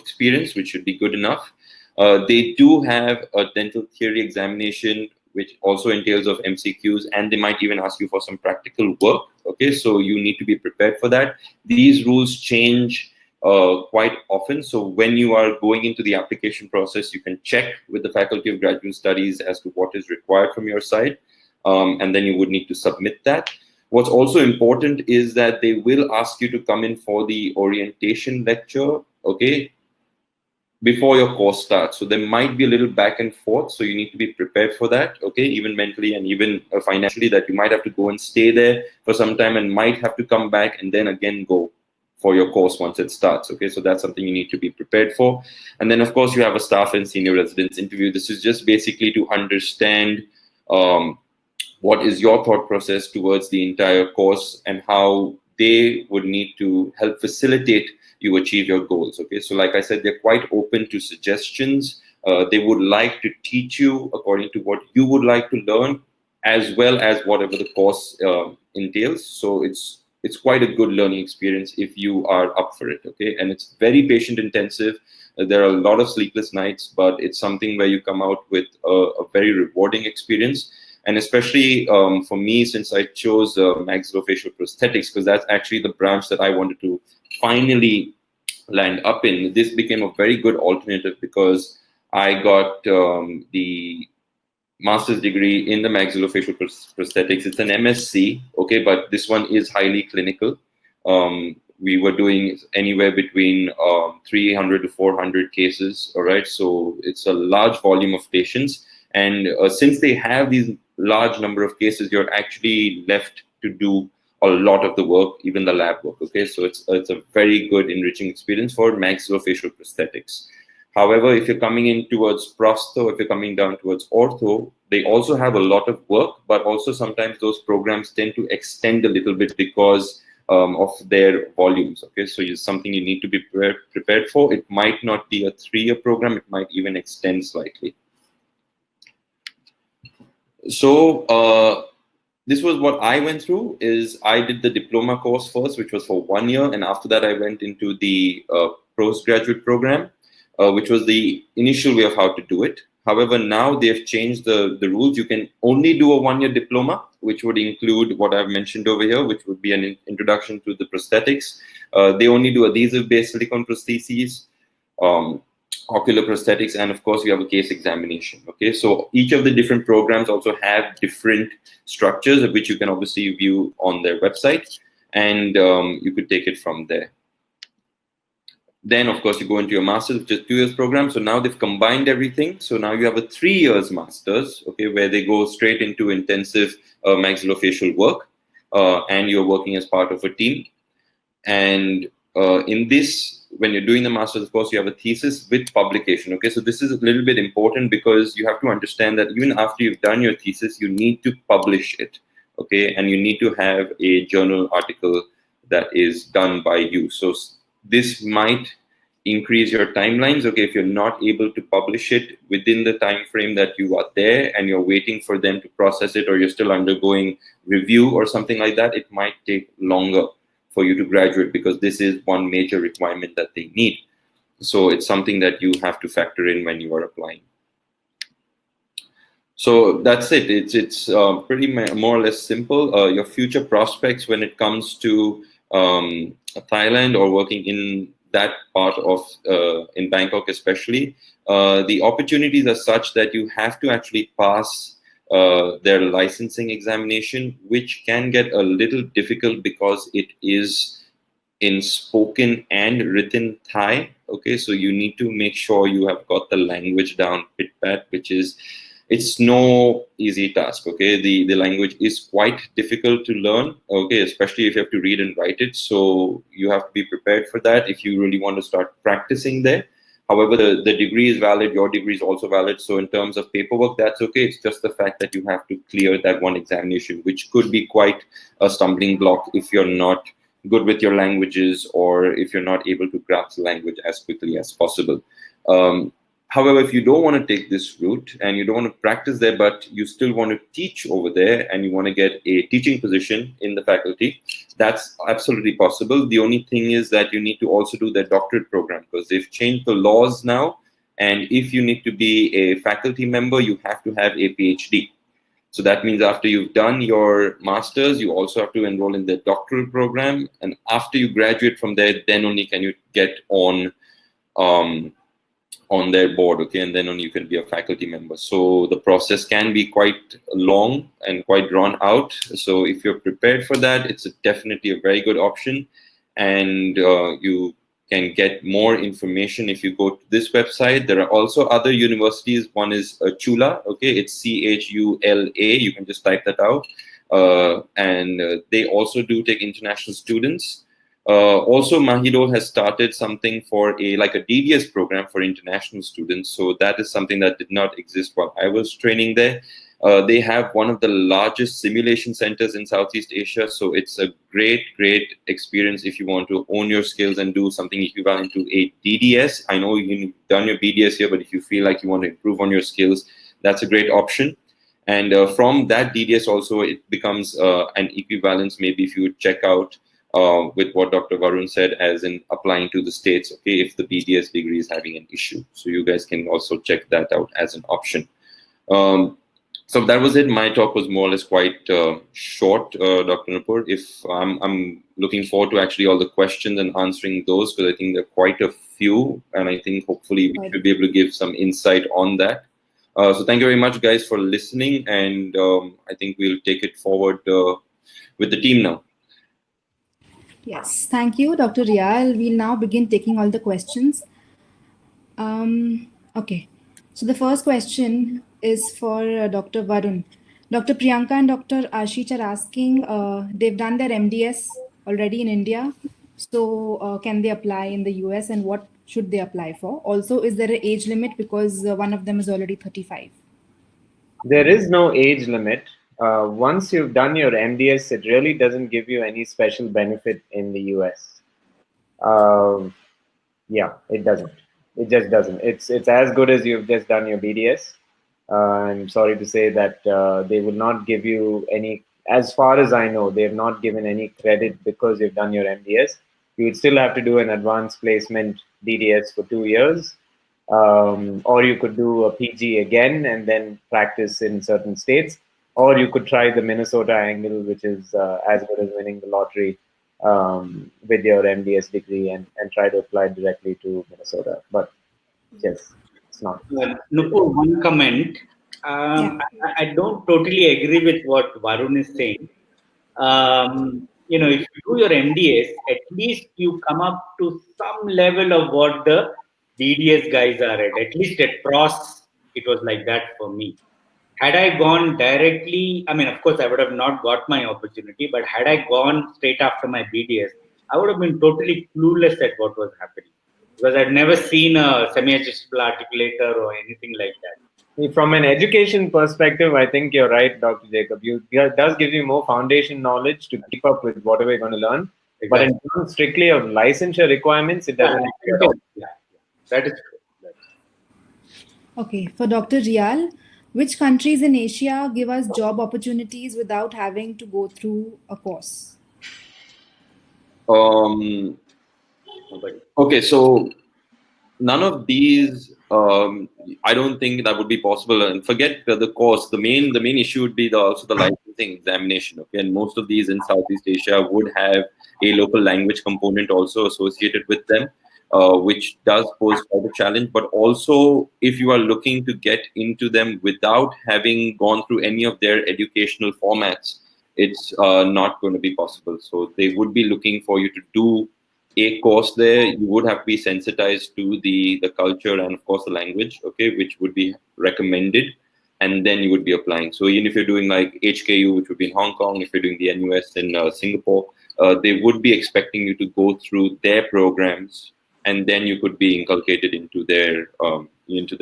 experience, which should be good enough. They do have a dental theory examination, which also entails of MCQs, and they might even ask you for some practical work. Okay, so you need to be prepared for that. These rules change quite often. So when you are going into the application process, you can check with the Faculty of Graduate Studies as to what is required from your side, and then you would need to submit that. What's also important is that they will ask you to come in for the orientation lecture, okay, before your course starts. So there might be a little back and forth, so you need to be prepared for that, okay, even mentally and even financially, that you might have to go and stay there for some time and might have to come back and then again go for your course once it starts. Okay, so that's something you need to be prepared for. And then of course you have a staff and senior residence interview. This is just basically to understand what is your thought process towards the entire course and how they would need to help facilitate you achieve your goals. Okay, so like I said, they're quite open to suggestions. They would like to teach you according to what you would like to learn, as well as whatever the course entails. So it's quite a good learning experience if you are up for it. Okay, and it's very patient intensive. There are a lot of sleepless nights, but it's something where you come out with a very rewarding experience. And especially for me, since I chose maxillofacial prosthetics, because that's actually the branch that I wanted to finally land up in, this became a very good alternative because I got the master's degree in the maxillofacial prosthetics. It's an MSc, okay, but this one is highly clinical. We were doing anywhere between 300 to 400 cases, all right? So it's a large volume of patients. And since they have these large number of cases, you're actually left to do a lot of the work, even the lab work, okay? So it's a very good enriching experience for maxillofacial prosthetics. However, if you're coming in towards prostho, if you're coming down towards ortho, they also have a lot of work, but also sometimes those programs tend to extend a little bit because of their volumes, okay? So it's something you need to be prepared for. It might not be a 3-year program, it might even extend slightly. So this was what I went through. Is I did the diploma course first, which was for 1 year, and after that I went into the postgraduate program, which was the initial way of how to do it. However, now they've changed the rules. You can only do a 1-year diploma, which would include what I've mentioned over here, which would be an introduction to the prosthetics. They only do adhesive-based silicone prostheses, ocular prosthetics, and of course you have a case examination, okay? So each of the different programs also have different structures, of which you can obviously view on their website, and you could take it from there. Then, of course, you go into your master's, which is 2 years program. So now they've combined everything. So now you have a 3 years master's, okay, where they go straight into intensive maxillofacial work, and you're working as part of a team. And in this, when you're doing the master's, of course, you have a thesis with publication, okay? So this is a little bit important because you have to understand that even after you've done your thesis, you need to publish it, okay? And you need to have a journal article that is done by you. So this might increase your timelines, okay? If you're not able to publish it within the time frame that you are there and you're waiting for them to process it, or you're still undergoing review or something like that, it might take longer for you to graduate because this is one major requirement that they need. So it's something that you have to factor in when you are applying. So that's it. It's pretty more or less simple. Your future prospects when it comes to Thailand or working in that part of in Bangkok especially, the opportunities are such that you have to actually pass their licensing examination, which can get a little difficult because it is in spoken and written Thai, okay? So you need to make sure you have got the language down pit-pat, which is, it's no easy task, okay? The language is quite difficult to learn, okay? Especially if you have to read and write it. So you have to be prepared for that if you really want to start practicing there. However, the degree is valid, your degree is also valid. So in terms of paperwork, that's okay. It's just the fact that you have to clear that one examination, which could be quite a stumbling block if you're not good with your languages or if you're not able to grasp the language as quickly as possible. However, if you don't want to take this route and you don't want to practice there, but you still want to teach over there and you want to get a teaching position in the faculty, that's absolutely possible. The only thing is that you need to also do the doctorate program because they've changed the laws now. And if you need to be a faculty member, you have to have a PhD. So that means after you've done your master's, you also have to enroll in the doctoral program. And after you graduate from there, then only can you get on their board, okay, and then only you can be a faculty member. So the process can be quite long and quite drawn out. So if you're prepared for that, it's definitely a very good option. And you can get more information if you go to this website. There are also other universities. One is Chula, okay, it's CHULA. You can just type that out. And they also do take international students. Also, Mahidol has started something for like a DDS program for international students. So that is something that did not exist while I was training there. They have one of the largest simulation centers in Southeast Asia. So it's a great experience if you want to own your skills and do something equivalent to a DDS. I know you've done your BDS here, but if you feel like you want to improve on your skills, that's a great option. And from that DDS also, it becomes an equivalence. Maybe if you would check out with what Dr. Varun said, as in applying to the States, okay, if the BDS degree is having an issue. So you guys can also check that out as an option. So that was it. My talk was more or less quite short, Dr. Nupur. If I'm looking forward to actually all the questions and answering those, because I think there are quite a few, and I think hopefully we should be able to give some insight on that. So thank you very much, guys, for listening, and I think we'll take it forward with the team now. Yes, thank you, Dr. Reiyal. We'll now begin taking all the questions. Okay, so the first question is for Dr. Varun. Dr. Priyanka and Dr. Ashish are asking, they've done their MDS already in India. So can they apply in the US, and what should they apply for? Also, is there an age limit because one of them is already 35? There is no age limit. Once you've done your MDS, it really doesn't give you any special benefit in the US. Yeah, it doesn't. It just doesn't. It's as good as you've just done your BDS. I'm sorry to say that they will not give you any, as far as I know, they have not given any credit because you've done your MDS. You would still have to do an advanced placement DDS for 2 years. Or you could do a PG again and then practice in certain states. Or you could try the Minnesota angle, which is as good as winning the lottery with your MDS degree, and try to apply directly to Minnesota. But yes, it's not. Nupur, one comment. I don't totally agree with what Varun is saying. If you do your MDS, at least you come up to some level of what the BDS guys are at least at pros, it was like that for me. Had I gone directly, I mean, of course, I would have not got my opportunity, but had I gone straight after my BDS, I would have been totally clueless at what was happening, because I'd never seen a semi-adjustable articulator or anything like that. From an education perspective, I think you're right, Dr. Jacob. It does give you more foundation knowledge to keep up with whatever you're going to learn. Exactly. But in terms strictly of licensure requirements, it doesn't. Yeah, that is true. Okay, for Dr. Reiyal, which countries in Asia give us job opportunities without having to go through a course? Okay, so none of these, I don't think that would be possible. And forget the course. The main issue would be also the licensing examination. Okay, and most of these in Southeast Asia would have a local language component also associated with them, which does pose quite a challenge. But also, if you are looking to get into them without having gone through any of their educational formats, it's not going to be possible. So they would be looking for you to do a course there. You would have to be sensitized to the culture and of course the language, okay, which would be recommended, and then you would be applying. So even if you're doing like HKU, which would be in Hong Kong, if you're doing the NUS in Singapore, they would be expecting you to go through their programs, and then you could be inculcated into their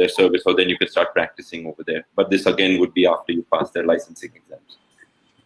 service, or then you could start practicing over there. But this again would be after you pass their licensing exams.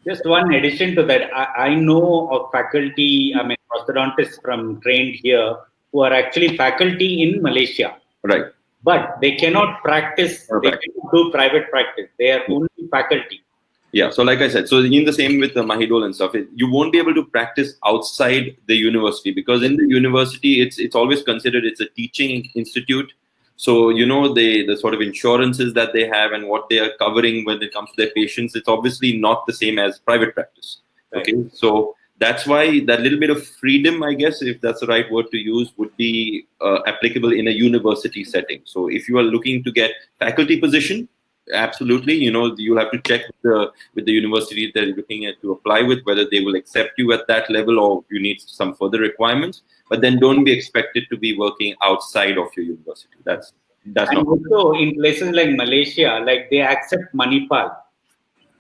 Just one addition to that, I know of faculty, I mean, prosthodontists trained here who are actually faculty in Malaysia. Right. But they cannot practice, they cannot do private practice. They are only faculty. Yeah, so like I said, so in the same with the Mahidol and stuff, you won't be able to practice outside the university, because in the university, it's always considered it's a teaching institute. So, the sort of insurances that they have and what they are covering when it comes to their patients, it's obviously not the same as private practice. Okay, right. So that's why that little bit of freedom, I guess, if that's the right word to use, would be applicable in a university setting. So if you are looking to get faculty position, absolutely, you'll have to check with the university that you're looking at to apply with, whether they will accept you at that level or you need some further requirements. But then don't be expected to be working outside of your university. That's and not. Also in places like Malaysia, like they accept Manipal.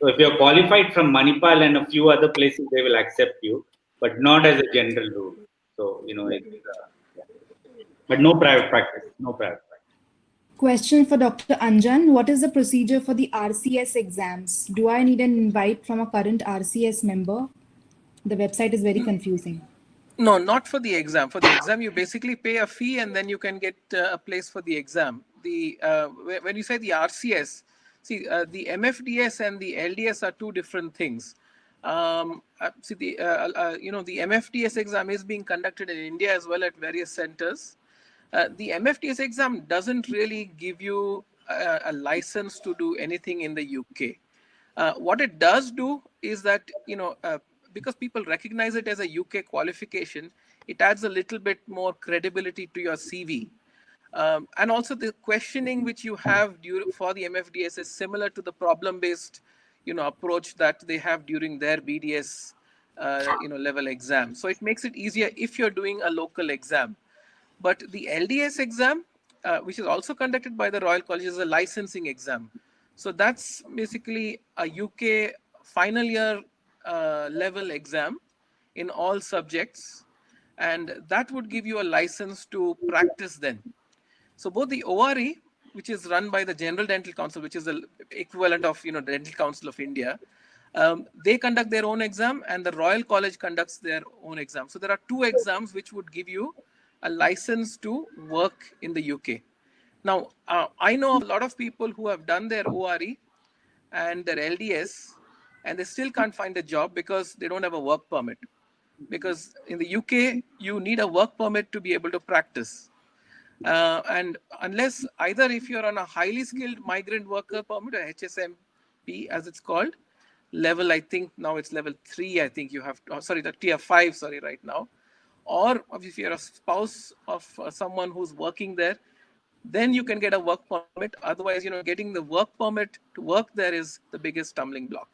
So if you're qualified from Manipal and a few other places, they will accept you, but not as a general rule. So but no private practice. Question for Dr. Anjan. What is the procedure for the RCS exams? Do I need an invite from a current RCS member? The website is very confusing. No, not for the exam. For the exam, you basically pay a fee and then you can get a place for the exam. When you say the RCS, see, the MFDS and the LDS are two different things. See, the the MFDS exam is being conducted in India as well at various centers. The MFDS exam doesn't really give you a license to do anything in the UK. What it does do is that, because people recognize it as a UK qualification, it adds a little bit more credibility to your CV. And also the questioning which you have for the MFDS is similar to the problem-based, approach that they have during their BDS, level exam. So it makes it easier if you're doing a local exam. But the LDS exam, which is also conducted by the Royal College, is a licensing exam. So that's basically a UK final year level exam in all subjects. And that would give you a license to practice then. So both the ORE, which is run by the General Dental Council, which is the equivalent of Dental Council of India, they conduct their own exam, and the Royal College conducts their own exam. So there are two exams which would give you a license to work in the UK. Now, I know of a lot of people who have done their ORE and their LDS, and they still can't find a job because they don't have a work permit. Because in the UK, you need a work permit to be able to practice. And unless either if you're on a highly skilled migrant worker permit, or HSMP as it's called, level, I think now it's level 3, I think you have, the tier 5, right now. Or if you're a spouse of someone who's working there, then you can get a work permit. Otherwise, getting the work permit to work there is the biggest stumbling block.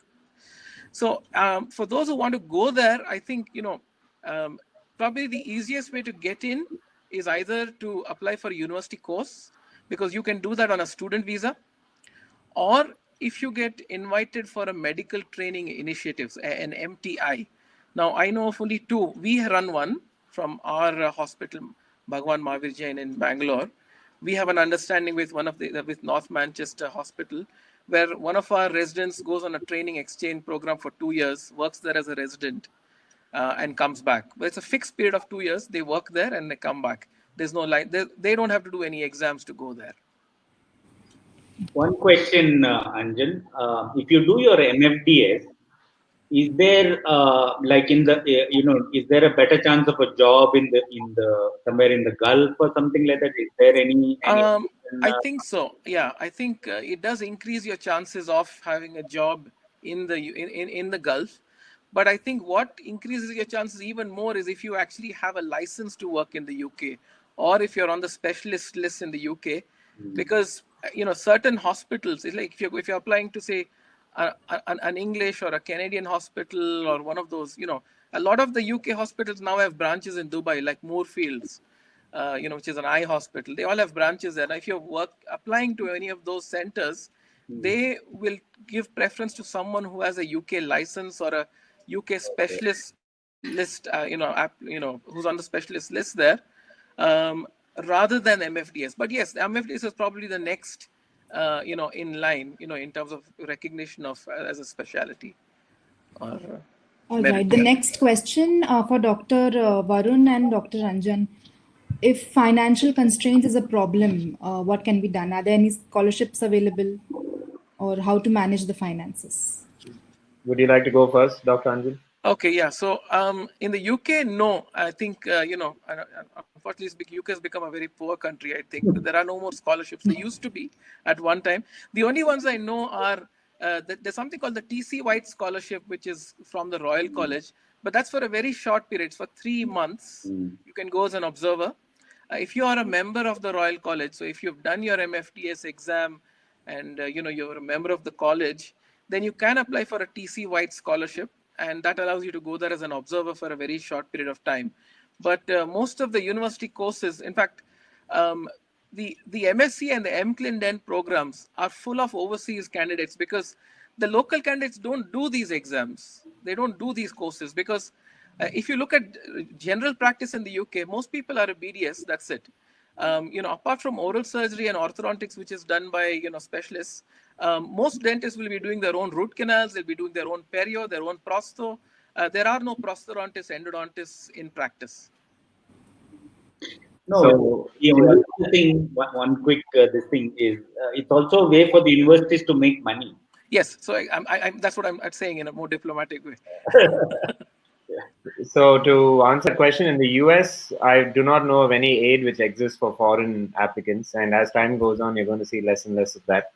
So for those who want to go there, I think, probably the easiest way to get in is either to apply for a university course, because you can do that on a student visa, or if you get invited for a medical training initiatives, an MTI. Now, I know of only two. We run one from our hospital, Bhagwan Mahavir Jain in Bangalore. We have an understanding with with North Manchester Hospital, where one of our residents goes on a training exchange program for 2 years, works there as a resident, and comes back. But it's a fixed period of 2 years. They work there and they come back. There's no line. They don't have to do any exams to go there. One question, Anjan. If you do your MFDS, is there like in the is there a better chance of a job in the somewhere in the Gulf or something like that? Is there any I think so. Yeah, I think it does increase your chances of having a job in the Gulf. But I think what increases your chances even more is if you actually have a license to work in the UK, or if you're on the specialist list in the UK, because certain hospitals, it's like if you're applying to say an English or a Canadian hospital or one of those, a lot of the UK hospitals now have branches in Dubai, like Moorfields, which is an eye hospital. They all have branches there. Now, if you're applying to any of those centers, they will give preference to someone who has a UK license or a UK specialist list, who's on the specialist list there, rather than MFDS. But yes, MFDS is probably the next, in line, in terms of recognition of as a specialty. All right. The next question for Dr. Varun and Dr. Anjan. If financial constraints is a problem, what can be done? Are there any scholarships available, or how to manage the finances? Would you like to go first, Dr. Anjan? Okay, yeah. So in the UK, no. I think, unfortunately, UK has become a very poor country, I think. There are no more scholarships. There used to be at one time. The only ones I know are, there's something called the TC White Scholarship, which is from the Royal College. But that's for a very short period. It's for 3 months. You can go as an observer. If you are a member of the Royal College, so if you've done your MFDS exam and, you're a member of the college, then you can apply for a TC White Scholarship. And that allows you to go there as an observer for a very short period of time. But most of the university courses, in fact, the MSc and the MCLIN programs are full of overseas candidates, because the local candidates don't do these exams. They don't do these courses because if you look at general practice in the UK, most people are a BDS, that's it. Apart from oral surgery and orthodontics, which is done by, specialists, most dentists will be doing their own root canals, they'll be doing their own perio, their own prostho. There are no prosthodontists, endodontists in practice. No, so, one quick this thing is it's also a way for the universities to make money. Yes, so that's what I'm saying in a more diplomatic way. So to answer the question, in the US, I do not know of any aid which exists for foreign applicants. And as time goes on, you're going to see less and less of that.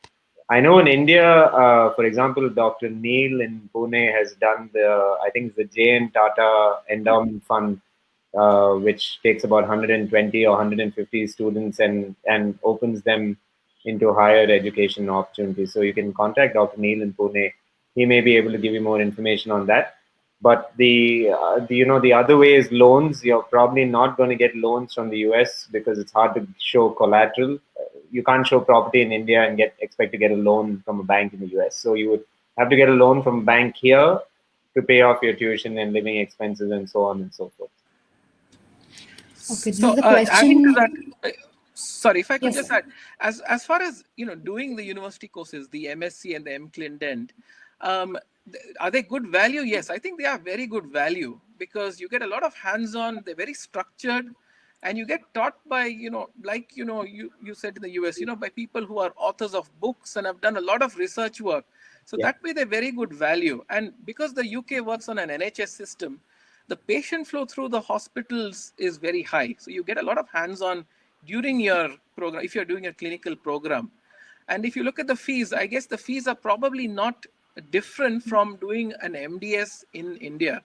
I know in India, for example, Dr. Neil in Pune has done I think it's the J.N. Tata Endowment Fund, which takes about 120 or 150 students and opens them into higher education opportunities. So you can contact Dr. Neil in Pune. He may be able to give you more information on that. But the other way is loans. You're probably not going to get loans from the US because it's hard to show collateral. You can't show property in India and expect to get a loan from a bank in the US. So you would have to get a loan from a bank here to pay off your tuition and living expenses and so on and so forth. Okay, So the adding to question. that, sorry, if I could Yes, just sir. add, as far as doing the university courses, the MSc and the MClin Dent, are they good value? Yes, I think they are very good value because you get a lot of hands-on. They're very structured, and you get taught by like you said in the US, by people who are authors of books and have done a lot of research work. So Yeah. that way they're very good value. And because the UK works on an NHS system, the patient flow through the hospitals is very high. So you get a lot of hands-on during your program if you're doing a clinical program. And if you look at the fees, I guess the fees are probably not different from doing an MDS in India.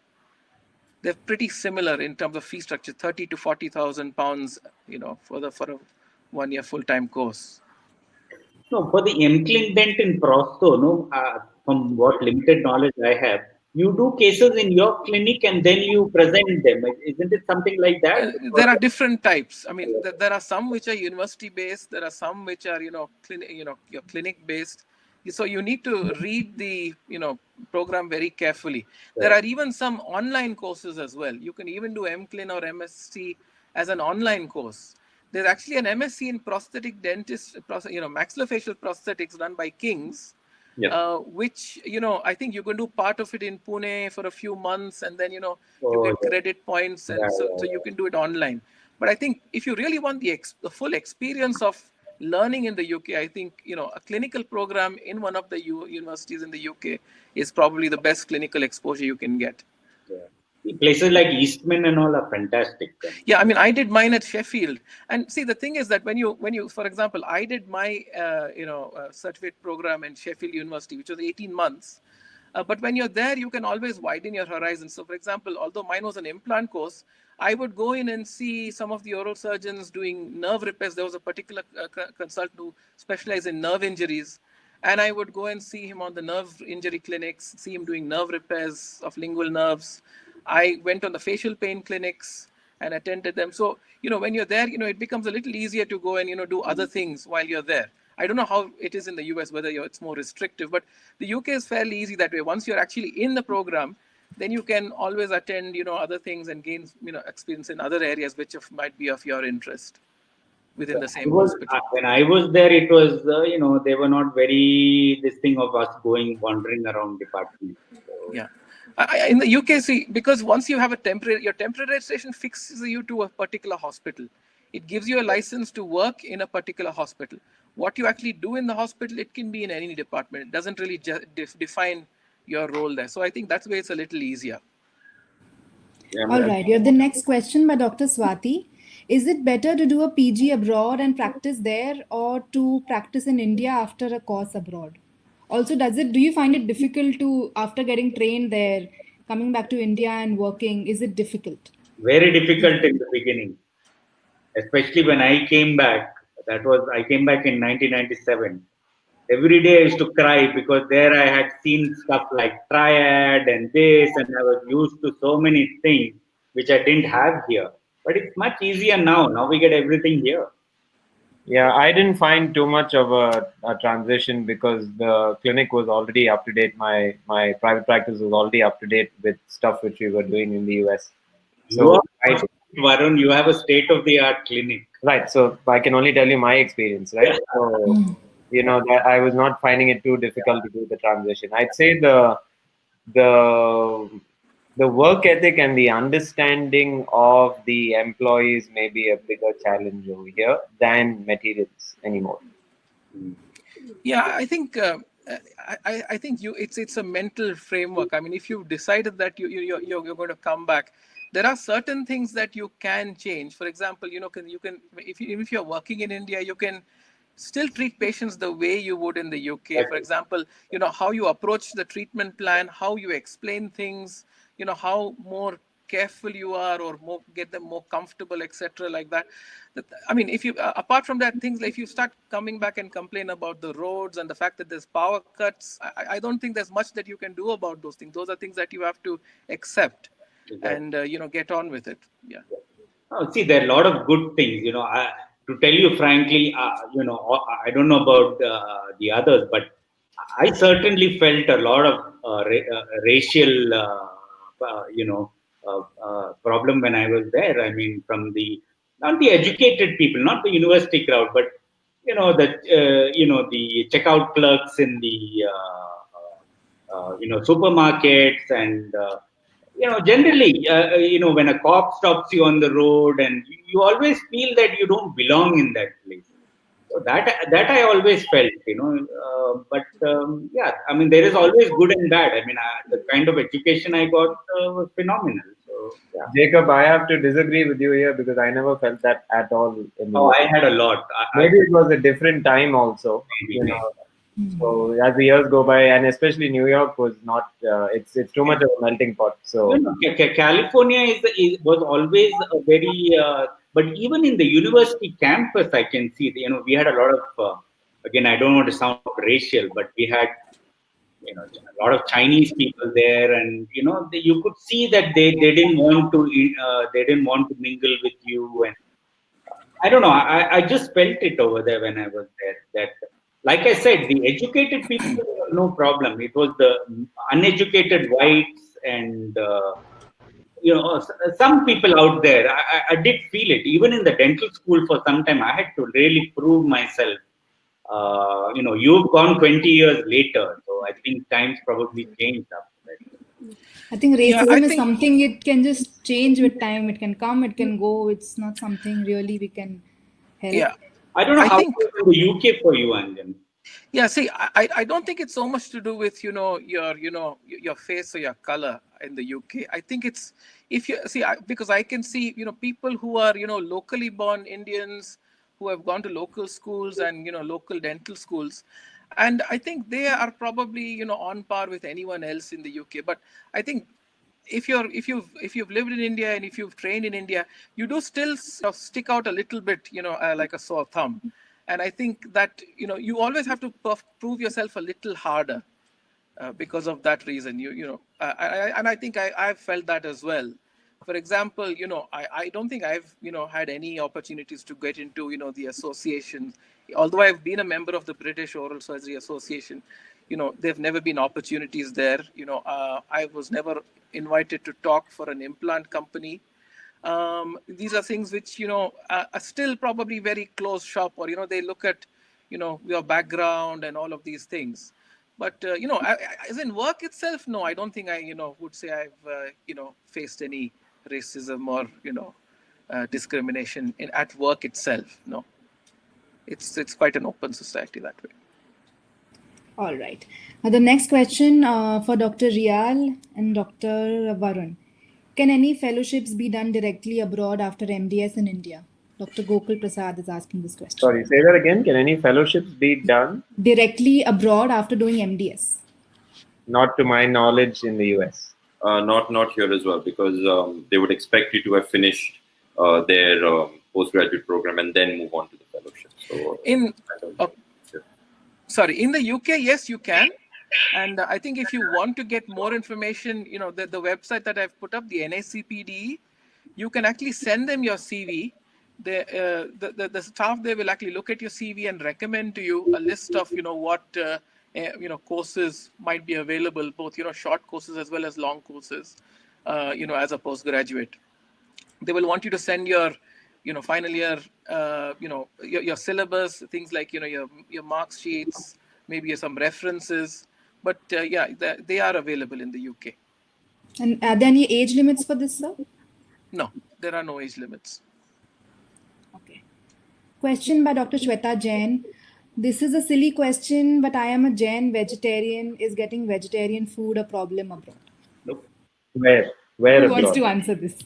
They're pretty similar in terms of fee structure, 30 to 40,000 pounds, for a 1 year full-time course. No, for the MClin Dent in Prostho, no, from what limited knowledge I have, you do cases in your clinic and then you present them. Isn't it something like that? There are different types. I mean, there are some which are university based. There are some which are your clinic based. So you need to read the program very carefully. There are even some online courses as well. You can even do MClin or MSc as an online course. There's actually an MSc in prosthetic dentist, maxillofacial prosthetics done by King's. Yeah. Which I think you can do part of it in Pune for a few months, and then you Oh, get yeah. credit points, and Yeah, so you can do it online. But I think if you really want the full experience of learning in the UK, I think a clinical program in one of the universities in the UK is probably the best clinical exposure you can get. yeah. Places like Eastman and all are fantastic. Yeah, I mean, I did mine at Sheffield, and see, the thing is that when you, for example, I did my certificate program in Sheffield University, which was 18 months. But when you're there, you can always widen your horizons. So, for example, although mine was an implant course, I would go in and see some of the oral surgeons doing nerve repairs. There was a particular consultant who specialized in nerve injuries, and I would go and see him on the nerve injury clinics, see him doing nerve repairs of lingual nerves. I went on the facial pain clinics and attended them. So, when you're there, it becomes a little easier to go and, do other things while you're there. I don't know how it is in the US, whether it's more restrictive, but the UK is fairly easy that way. Once you're actually in the program, then you can always attend, other things and gain, experience in other areas which might be of your interest within the same hospital. When I was there, it was, they were not very, this thing of us wandering around departments. So, Yeah. In the UK, see, because once you have your temporary registration fixes you to a particular hospital. It gives you a license to work in a particular hospital. What you actually do in the hospital, it can be in any department. It doesn't really define your role there. So I think that's where it's a little easier. All right, you have the next question by Dr. Swati. Is it better to do a PG abroad and practice there, or to practice in India after a course abroad? Also, do you find it difficult to, after getting trained there, coming back to India and working, is it difficult? very difficult in the beginning, especially when I came back. I came back in 1997. Every day I used to cry because there I had seen stuff like triad and this, and I was used to so many things which I didn't have here. But it's much easier now. Now we get everything here. Yeah, I didn't find too much of a transition because the clinic was already up to date. My private practice was already up to date with stuff which we were doing in the US. So Varun, you have a state-of-the-art clinic. Right. So I can only tell you my experience, right? So, that I was not finding it too difficult to do the transition. I'd say the work ethic and the understanding of the employees may be a bigger challenge over here than materials anymore. Yeah, I think I think it's a mental framework. I mean, if you've decided that you're going to come back, there are certain things that you can change. For example, you can if you're working in India, you can still treat patients the way you would in the UK. For example, how you approach the treatment plan, how you explain things, how more careful you are, or get them more comfortable, etc., like that. I mean, if you apart from that, things like if you start coming back and complain about the roads and the fact that there's power cuts, I don't think there's much that you can do about those things. Those are things that you have to accept and get on with it. Yeah. Oh, see, there are a lot of good things. To tell you frankly, I don't know about the others, but I certainly felt a lot of racial, problem when I was there. I mean, from not the educated people, not the university crowd, but the checkout clerks in the supermarkets, and generally, when a cop stops you on the road, and you always feel that you don't belong in that place. So that I always felt, yeah, I mean, there is always good and bad. I mean, the kind of education I got was phenomenal. So, yeah. Jacob, I have to disagree with you here because I never felt that at all. I had a lot. Maybe it was a different time also. Maybe. So as the years go by, and especially New York was not. It's too much of a melting pot. So California was always a very. But even in the university campus, I can see, we had a lot of, again, I don't want to sound racial, but we had, a lot of Chinese people there, and, you could see that they didn't want to mingle with you. And I don't know, I just felt it over there when I was there, that, like I said, the educated people, no problem. It was the uneducated whites and, some people out there, I did feel it. Even in the dental school for some time, I had to really prove myself. You've gone 20 years later, so I think times probably changed up. Right? I think racism is something it can just change with time. It can come, it can go. It's not something really we can help. Yeah. I don't know how it was in the UK for you, Anjan. Yeah, see, I don't think it's so much to do with your face or your color in the UK. I think it's because I can see people who are locally born Indians who have gone to local schools and local dental schools, and I think they are probably on par with anyone else in the UK. But I think if you've lived in India and if you've trained in India, you do still stick out a little bit, like a sore thumb. And I think that, you always have to prove yourself a little harder because of that reason. And I think I've felt that as well. For example, I don't think I've, had any opportunities to get into, the association. Although I've been a member of the British Oral Surgery Association, there've never been opportunities there. I was never invited to talk for an implant company. These are things which are still probably very close shop, or they look at your background and all of these things. But as in work itself, no, I don't think I would say I've faced any racism or discrimination at work itself. No, it's quite an open society that way. All right. Now the next question for Dr. Reiyal and Dr. Varun. Can any fellowships be done directly abroad after MDS in India? Dr. Gokul Prasad is asking this question. Sorry, say that again. Can any fellowships be done directly abroad after doing MDS? Not to my knowledge in the US. Not here as well, because they would expect you to have finished their postgraduate program and then move on to the fellowship. So in the UK, yes, you can. And I think if you want to get more information, the website that I've put up, the NACPD, you can actually send them your CV. The staff there will actually look at your CV and recommend to you a list of what courses might be available, both short courses as well as long courses, as a postgraduate. They will want you to send your final year, your syllabus, things like your mark sheets, maybe some references. But they are available in the UK. And are there any age limits for this, sir? No, there are no age limits. Okay. Question by Dr. Shweta Jain. This is a silly question, but I am a Jain vegetarian. Is getting vegetarian food a problem abroad? Nope. Where Who wants abroad? to answer this?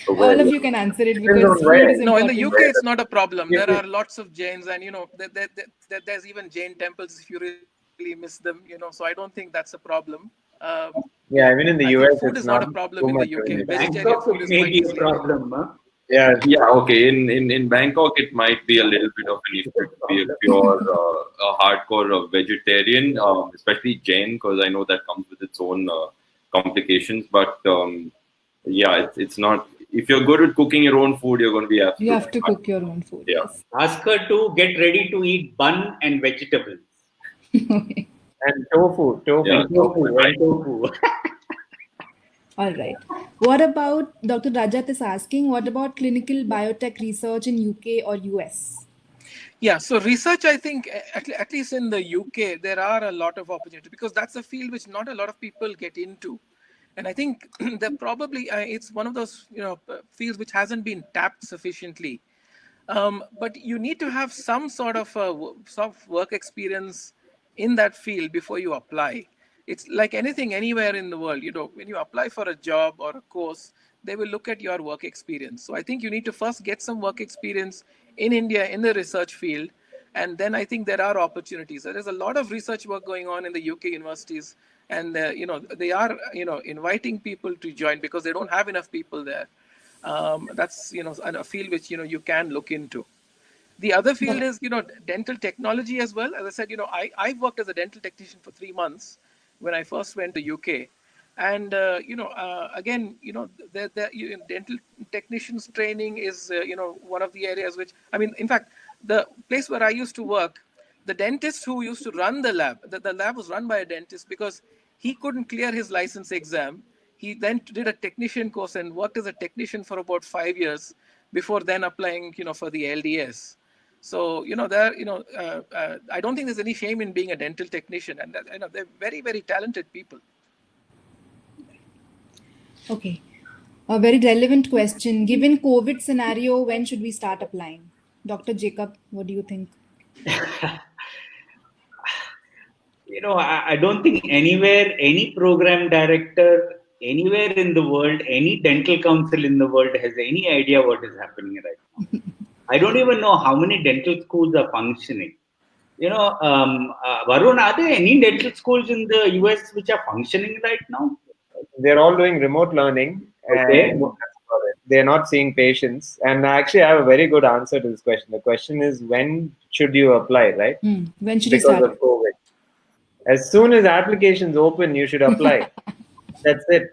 Where? All of you can answer it Depends because on where. food is No, in the important. UK, it's not a problem. There are lots of Jains, and there's even Jain temples if you really miss them. So I don't think that's a problem. Yeah, Yeah, even I in the think US, food is it's not a not problem in too the much UK. of an issue. Vegetarian Bangkok, food it is may quite be a easily available. problem. Huh? Yeah, Yeah, okay. In Bangkok, it might be a little bit of an issue to be if you're a hardcore vegetarian, especially Jain, because I know that comes with its own complications. But yeah, it's not. If you're good at cooking your own food, you're going to be You have absolutely to fine. cook your own food, Yeah. yes. Ask her to get ready to eat bun and vegetables. Okay. and tofu. Yeah. Tofu and tofu. All right. What about Dr. Rajat is asking, what about clinical biotech research in UK or US? Yeah, so research, I think, at least in the UK, there are a lot of opportunities because that's a field which not a lot of people get into. And I think that probably it's one of those fields which hasn't been tapped sufficiently. But you need to have some sort of work experience in that field before you apply. It's like anything anywhere in the world. When you apply for a job or a course, they will look at your work experience. So I think you need to first get some work experience in India in the research field, and then I think there are opportunities. There is a lot of research work going on in the UK universities, and they are inviting people to join because they don't have enough people there. That's a field which you can look into. The other field is dental technology as well. As I said, I worked as a dental technician for 3 months when I first went to UK, and again, dental technicians training is one of the areas which, I mean, in fact, the place where I used to work, the dentist who used to run the lab, the lab was run by a dentist because he couldn't clear his license exam. He then did a technician course and worked as a technician for about 5 years before then applying, for the LDS. So, I don't think there's any shame in being a dental technician, and they're very, very talented people. Okay. A very relevant question. Given COVID scenario, when should we start applying? Dr. Jacob, what do you think? I don't think anywhere, any program director, anywhere in the world, any dental council in the world has any idea what is happening right now. I don't even know how many dental schools are functioning. Varun, are there any dental schools in the US which are functioning right now? They're all doing remote learning, Okay. and they're not seeing patients. And actually, I have a very good answer to this question. The question is, when should you apply, right? When should you Because start? of COVID. As soon as applications open, you should apply. That's it.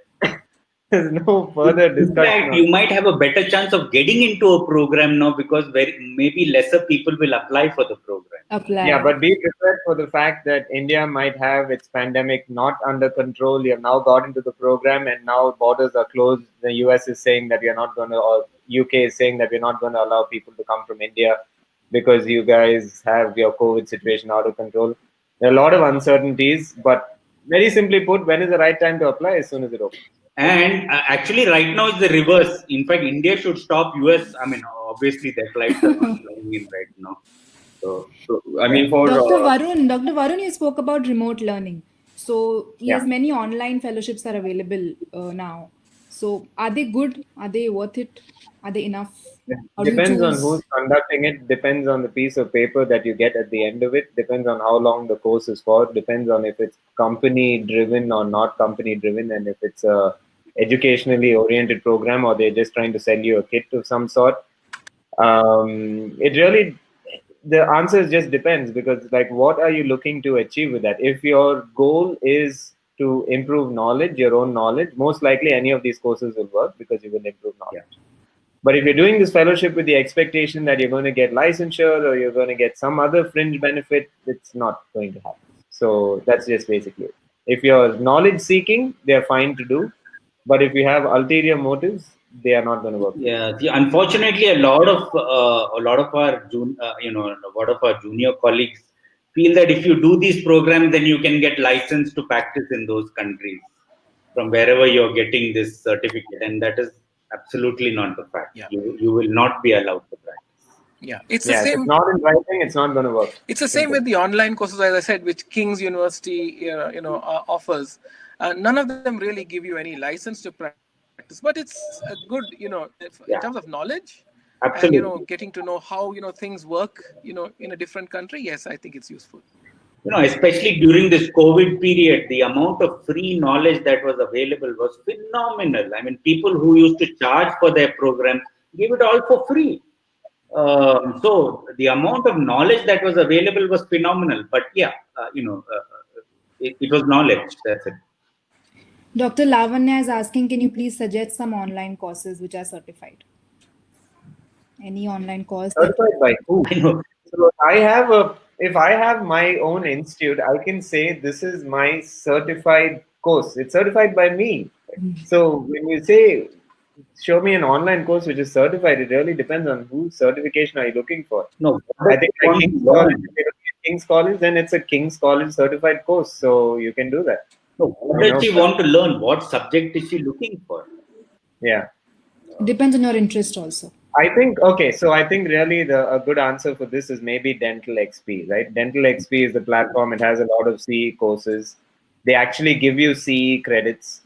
There's no further In discussion. fact, you might have a better chance of getting into a program now because maybe lesser people will apply for the program. Apply. Yeah, but be prepared for the fact that India might have its pandemic not under control. You have now got into the program, and now borders are closed. The US is saying that we are not going to, or UK is saying that we're not going to allow people to come from India because you guys have your COVID situation out of control. There are a lot of uncertainties, but very simply put, when is the right time to apply? As soon as it opens. And actually, right now it's the reverse. In fact, India should stop US. I mean, obviously, their flights are not flying in right now. So I mean, for Dr. Varun, you spoke about remote learning. So yes, many online fellowships are available now. So are they good? Are they worth it? Are they enough? How do you Depends on choose? who's conducting it, depends on the piece of paper that you get at the end of it, depends on how long the course is for, depends on if it's company driven or not company driven, and if it's a educationally oriented program or they're just trying to sell you a kit of some sort. It really, the answer just depends, because like, what are you looking to achieve with that? If your goal is to improve knowledge, your own knowledge, most likely any of these courses will work because you will improve knowledge. Yeah. But if you're doing this fellowship with the expectation that you're going to get licensure or you're going to get some other fringe benefit, it's not going to happen. So that's just basically it. If you're knowledge seeking, they're fine to do. But if you have ulterior motives, they are not going to work. Yeah. See, unfortunately, a lot of our junior colleagues feel that if you do these programs, then you can get licensed to practice in those countries from wherever you're getting this certificate, and that is absolutely not the fact. Yeah. You will not be allowed to practice. Yeah, it's the Yeah, if same. it's not in writing, it's not going to work. It's the same with the online courses, as I said, which King's University, offers. None of them really give you any license to practice, but it's a good, in terms of Yeah, knowledge and absolutely. getting to know how things work, in a different country. Yes, I think it's useful. Especially during this COVID period, the amount of free knowledge that was available was phenomenal. I mean, people who used to charge for their programs gave it all for free. So the amount of knowledge that was available was phenomenal. But yeah, it was knowledge. That's it. Dr. Lavanya is asking, can you please suggest some online courses which are certified? Any online course that Certified by who? I know. So if I have my own institute, I can say this is my certified course. It's certified by me. So when you say show me an online course which is certified, it really depends on whose certification are you looking for. No, I what does think she like want to King's College, learn? if you're looking at King's College, then it's a King's College certified course. So you can do that. No, what does she But want to learn? What subject is she looking for? yeah. depends on your interest also. I think okay, so I think really a good answer for this is maybe Dental XP, right? Dental XP is the platform. It has a lot of CE courses. They actually give you CE credits.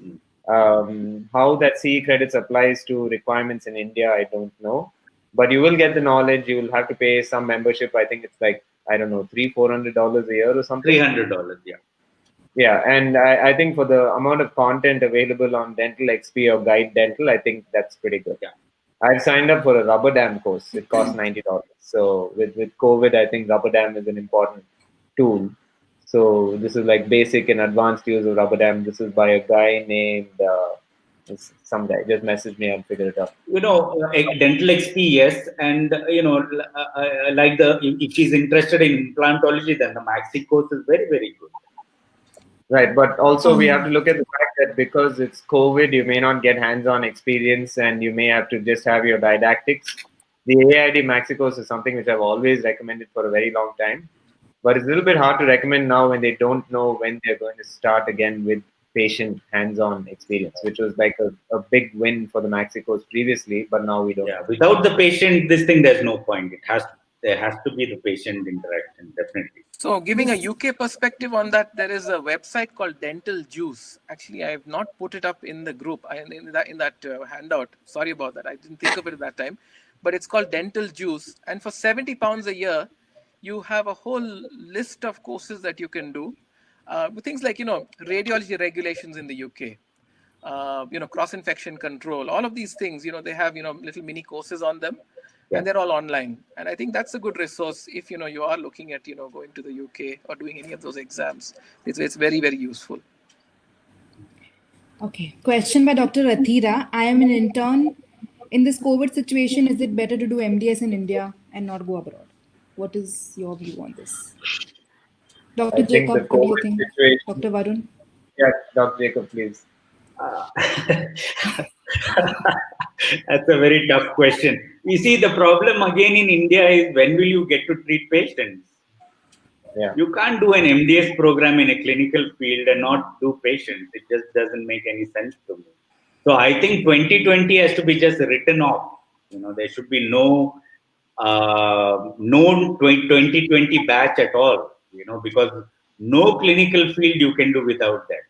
How that CE credits applies to requirements in India, I don't know, but you will get the knowledge. You will have to pay some membership. I think it's like I don't know, $300-400 a year or something. $300, yeah. Yeah, and I think for the amount of content available on Dental XP or Guide Dental, I think that's pretty good. Yeah. I've signed up for a rubber dam course. It costs $90. So with COVID, I think rubber dam is an important tool. So this is like basic and advanced use of rubber dam. This is by a guy named some guy. Just message me, I'll figure it out. Dental XP, yes, and like if she's interested in implantology, then the Maxi course is very, very good. Right, but also we have to look at the fact that because it's COVID, you may not get hands-on experience, and you may have to just have your didactics. The AID Maxi course is something which I've always recommended for a very long time, but it's a little bit hard to recommend now when they don't know when they're going to start again with patient hands-on experience, which was like a big win for the Maxi course previously, but now we don't. Yeah, without the patient, there's no point. There has to be the patient interaction, definitely. So giving a UK perspective on that, there is a website called Dental Juice. Actually, I have not put it up in the group, in that handout. Sorry about that. I didn't think of it at that time. But it's called Dental Juice. And for £70 a year, you have a whole list of courses that you can do. Things like, radiology regulations in the UK, cross-infection control, all of these things, they have, little mini courses on them. Yeah. And they're all online, and I think that's a good resource if you are looking at going to the UK or doing any of those exams. It's very, very useful. Okay, question by Dr. Athira. I am an intern. In this COVID situation, is it better to do MDS in India and not go abroad? What is your view on this? Dr. Jacob, what do you think? Situation, Dr. Varun? Yeah, Dr. Jacob, please. That's a very tough question. You see, the problem again in India is when will you get to treat patients? Yeah. You can't do an MDS program in a clinical field and not do patients. It just doesn't make any sense to me. So I think 2020 has to be just written off. There should be no 2020 batch at all. Because no clinical field you can do without that.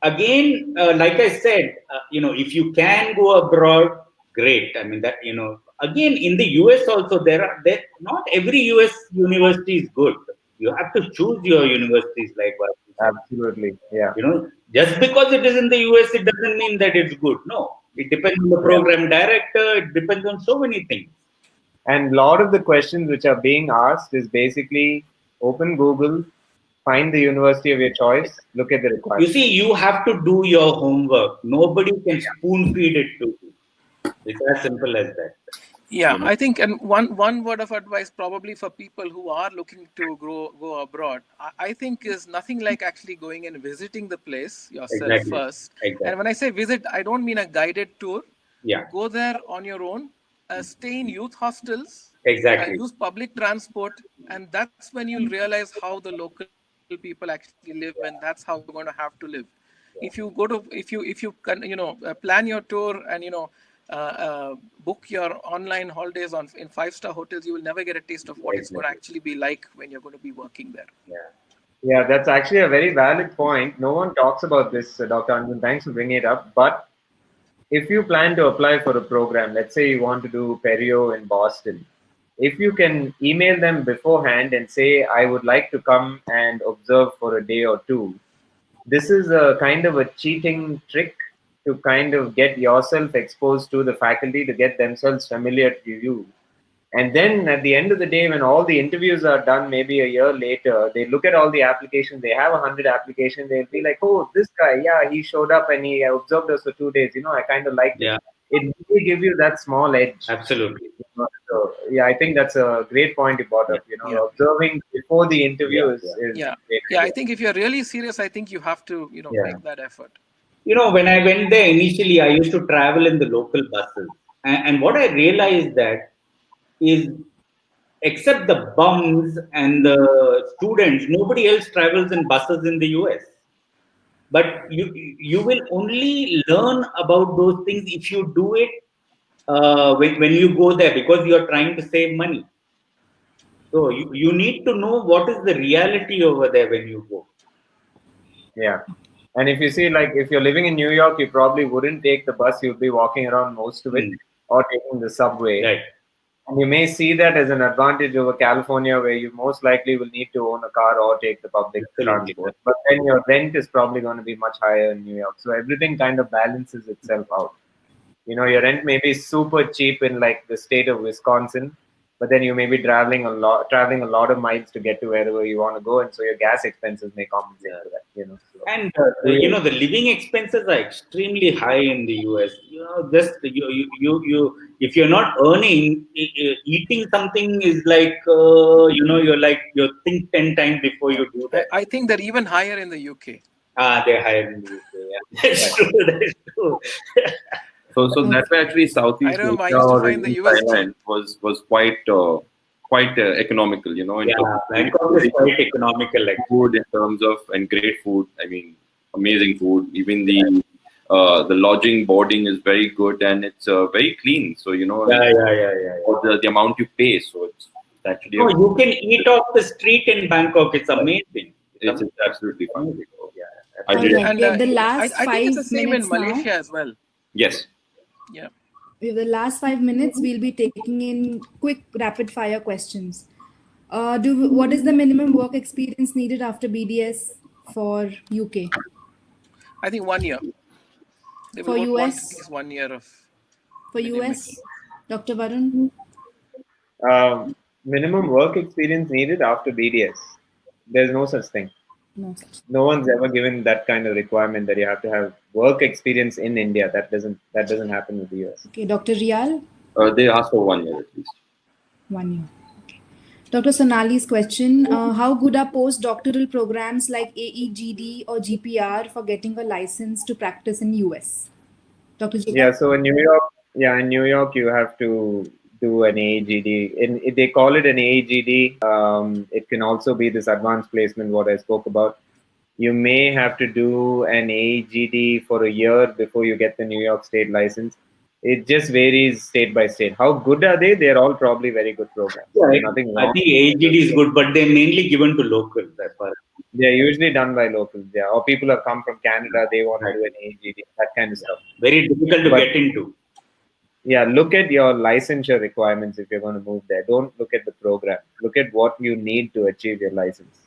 Again, like I said, if you can go abroad, great. I mean that again in the US also there not every US university is good. You have to choose your universities likewise. Absolutely, yeah. Just because it is in the US, it doesn't mean that it's good. No, it depends on the program director. It depends on so many things. And a lot of the questions which are being asked is basically open Google, find the university of your choice, look at the requirements. You see, you have to do your homework. Nobody can spoon feed it to you. It's as simple as that. Yeah, I think, and one word of advice probably for people who are looking to go abroad, I think is nothing like actually going and visiting the place yourself first. Exactly. And when I say visit, I don't mean a guided tour. Yeah. Go there on your own, stay in youth hostels. Exactly. Use public transport, and that's when you'll realize how the local people actually live, and that's how you're going to have to live. If you go to, if you plan your tour and book your online holidays in 5-star hotels, you will never get a taste of what it's going to actually be like when you're going to be working there. Yeah, that's actually a very valid point. No one talks about this, Dr. Anjan. Thanks for bringing it up. But if you plan to apply for a program, let's say you want to do perio in Boston, if you can email them beforehand and say, I would like to come and observe for a day or two, this is a kind of a cheating trick to kind of get yourself exposed to the faculty, to get themselves familiar to you. And then at the end of the day, when all the interviews are done, maybe a year later, they look at all the applications, they have 100 applications, they'll be like, oh, this guy, yeah, he showed up and he observed us for 2 days. I kind of liked it. It will give you that small edge. Absolutely. So, I think that's a great point you brought up. Observing before the interview is I think if you're really serious, I think you have to, make that effort. When I went there initially, I used to travel in the local buses. And what I realized that is, except the bums and the students, nobody else travels in buses in the US. But you will only learn about those things if you do it when you go there, because you are trying to save money. So you need to know what is the reality over there when you go. Yeah. And if you see, like, if you're living in New York, you probably wouldn't take the bus. You'd be walking around most of it or taking the subway. Right. And you may see that as an advantage over California, where you most likely will need to own a car or take the public transport. But then your rent is probably going to be much higher in New York. So everything kind of balances itself out. Your rent may be super cheap in like the state of Wisconsin, but then you may be traveling a lot of miles to get to wherever you want to go, and so your gas expenses may compensate for that. So, and the living expenses are extremely high in the US. Just you if you're not earning, eating something is like you think 10 times before you do that. I think they're even higher in the UK. They're higher in the UK. Yeah, that's true. That's true. So that's why actually Southeast Asia or in Thailand was quite economical, Bangkok is quite economical. Like food in terms of, and great food. I mean, amazing food. Even the lodging, boarding is very good, and it's very clean. So the amount you pay. So it's actually you can eat off the street in Bangkok. It's amazing. It's absolutely fun. Yeah. I think it's the same in Malaysia as well. Yes. Yeah. In the last 5 minutes, we'll be taking in quick rapid fire questions. What is the minimum work experience needed after BDS for UK? I think 1 year. They for will US? want at least 1 year of. For US, Dr. Varun? Minimum work experience needed after BDS. There's no such thing. No one's ever given that kind of requirement that you have to have work experience in India. That doesn't happen with the US. Okay, Dr. Reiyal? They ask for 1 year at least. 1 year. Okay. Dr. Sonali's question: how good are postdoctoral programs like AEGD or GPR for getting a license to practice in US? Dr. Jacob? Yeah, so in New York, you have to do an AEGD. They call it an AEGD. It can also be this advanced placement, what I spoke about. You may have to do an AEGD for a year before you get the New York State license. It just varies state by state. How good are they? They're all probably very good programs. Yeah, nothing wrong. I think AEGD is good, but they're mainly given to locals. They're usually done by locals, or people have come from Canada, they want to do an AEGD, that kind of stuff. Very difficult to get into. Yeah, look at your licensure requirements if you're going to move there. Don't look at the program. Look at what you need to achieve your license.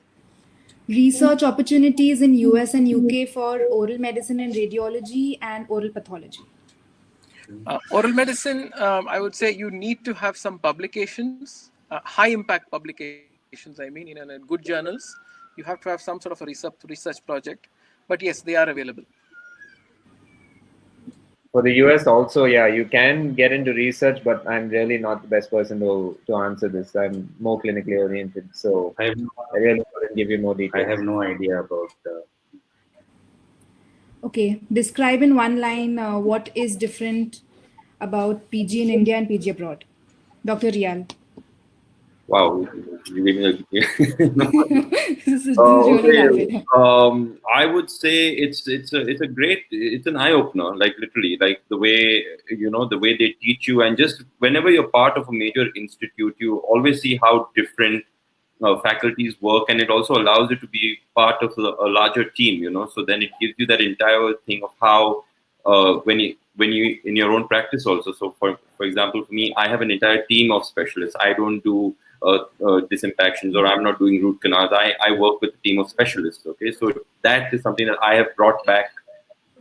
Research opportunities in US and UK for oral medicine and radiology and oral pathology. Oral medicine, I would say you need to have some publications, high impact publications, in good journals. You have to have some sort of a research project. But yes, they are available. For the US also, you can get into research, but I'm really not the best person to answer this. I'm more clinically oriented, so I really couldn't give you more details. I have no idea about. Okay, describe in one line what is different about PG in India and PG abroad. Dr. Reiyal. Wow, you gave me This is really okay. happening. I would say it's an eye opener. Like literally, like the way the way they teach you, and just whenever you're part of a major institute, you always see how different faculties work, and it also allows you to be part of a larger team. So then it gives you that entire thing of how when you in your own practice also. So for example, for me, I have an entire team of specialists. I don't do disimpactions, or I'm not doing root canals. I work with a team of specialists. Okay, so that is something that I have brought back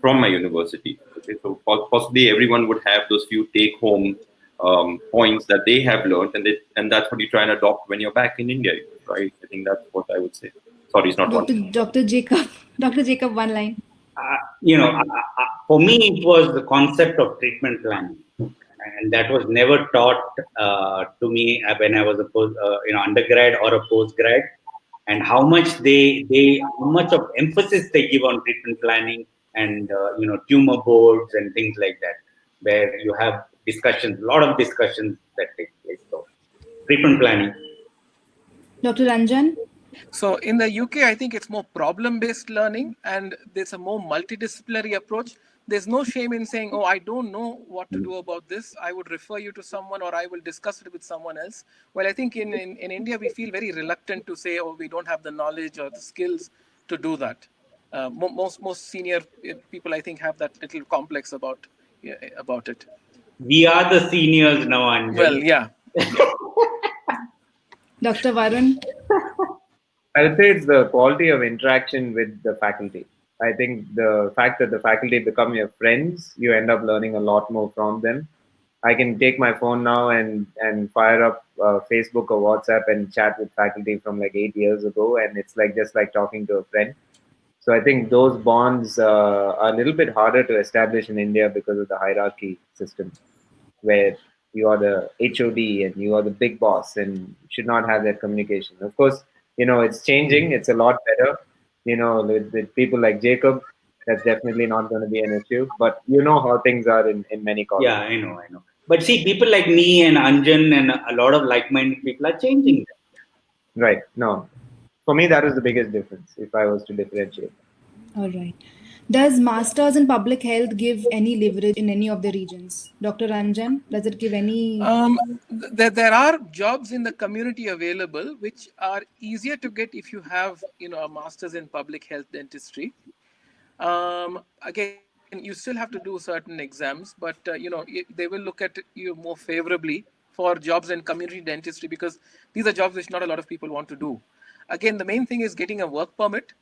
from my university. Okay, so possibly everyone would have those few take-home points that they have learned, and that's what you try and adopt when you're back in India, right? I think that's what I would say. Sorry, it's not one. Dr. Jacob, Dr. Jacob, one line. For me, it was the concept of treatment planning, and that was never taught to me when I was a undergrad or a postgrad, and how much how much of emphasis they give on treatment planning and tumor boards and things like that, where you have discussions, a lot of discussions that take place. So, treatment planning. Dr. Anjan? So in the UK, I think it's more problem-based learning, and there's a more multidisciplinary approach. There's no shame in saying, oh, I don't know what to do about this. I would refer you to someone, or I will discuss it with someone else. Well, I think in India, we feel very reluctant to say, oh, we don't have the knowledge or the skills to do that. Most senior people, I think, have that little complex about it. We are the seniors now, Anjan. Well, yeah. Dr. Varun? I would say it's the quality of interaction with the faculty. I think the fact that the faculty become your friends, you end up learning a lot more from them. I can take my phone now and fire up Facebook or WhatsApp and chat with faculty from like 8 years ago, and it's like just like talking to a friend. So I think those bonds are a little bit harder to establish in India because of the hierarchy system, where you are the HOD and you are the big boss and should not have that communication. Of course, it's changing. It's a lot better. With people like Jacob, that's definitely not going to be an issue. But you know how things are in many colleges. Yeah, I know. But see, people like me and Anjan and a lot of like-minded people are changing that. Right. No. For me, that is the biggest difference if I was to differentiate. All right. Does Masters in Public Health give any leverage in any of the regions? Dr. Anjan, does it give any? There are jobs in the community available which are easier to get if you have a Masters in Public Health Dentistry. Again, you still have to do certain exams, but they will look at you more favorably for jobs in community dentistry, because these are jobs which not a lot of people want to do. Again, the main thing is getting a work permit.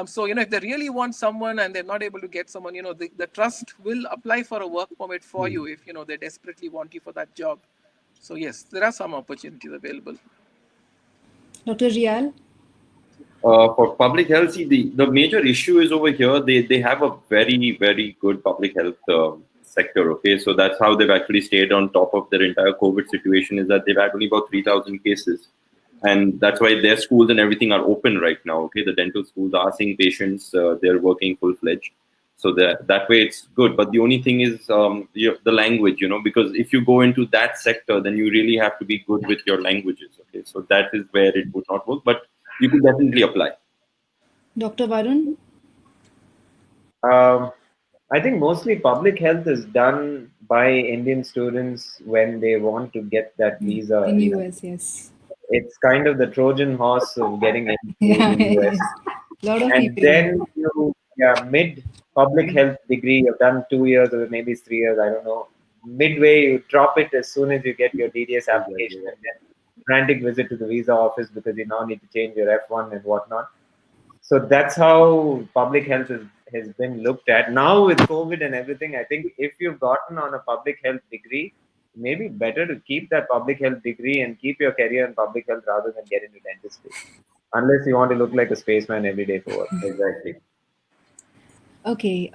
So if they really want someone and they're not able to get someone, the trust will apply for a work permit for you if they desperately want you for that job. So yes, there are some opportunities available. Dr. Reiyal? For public health, see, the major issue is over here. They have a very, very good public health sector. Okay, so that's how they've actually stayed on top of their entire COVID situation, is that they've had only about 3,000 cases. And that's why their schools and everything are open right now. Okay, the dental schools are seeing patients. They're working full-fledged. So that way it's good. But the only thing is the language, because if you go into that sector, then you really have to be good with your languages. Okay, so that is where it would not work. But you could definitely apply. Dr. Varun? I think mostly public health is done by Indian students when they want to get that visa. In US, yes. It's kind of the Trojan horse of getting into the US. Lot of and people. Then mid public health degree, you've done 2 years or maybe 3 years, I don't know. Midway, you drop it as soon as you get your DDS application, and then frantic visit to the visa office because you now need to change your F1 and whatnot. So that's how public health has been looked at. Now with COVID and everything, I think if you've gotten on a public health degree, maybe better to keep that public health degree and keep your career in public health rather than get into dentistry. Unless you want to look like a spaceman every day for work. Exactly. Okay.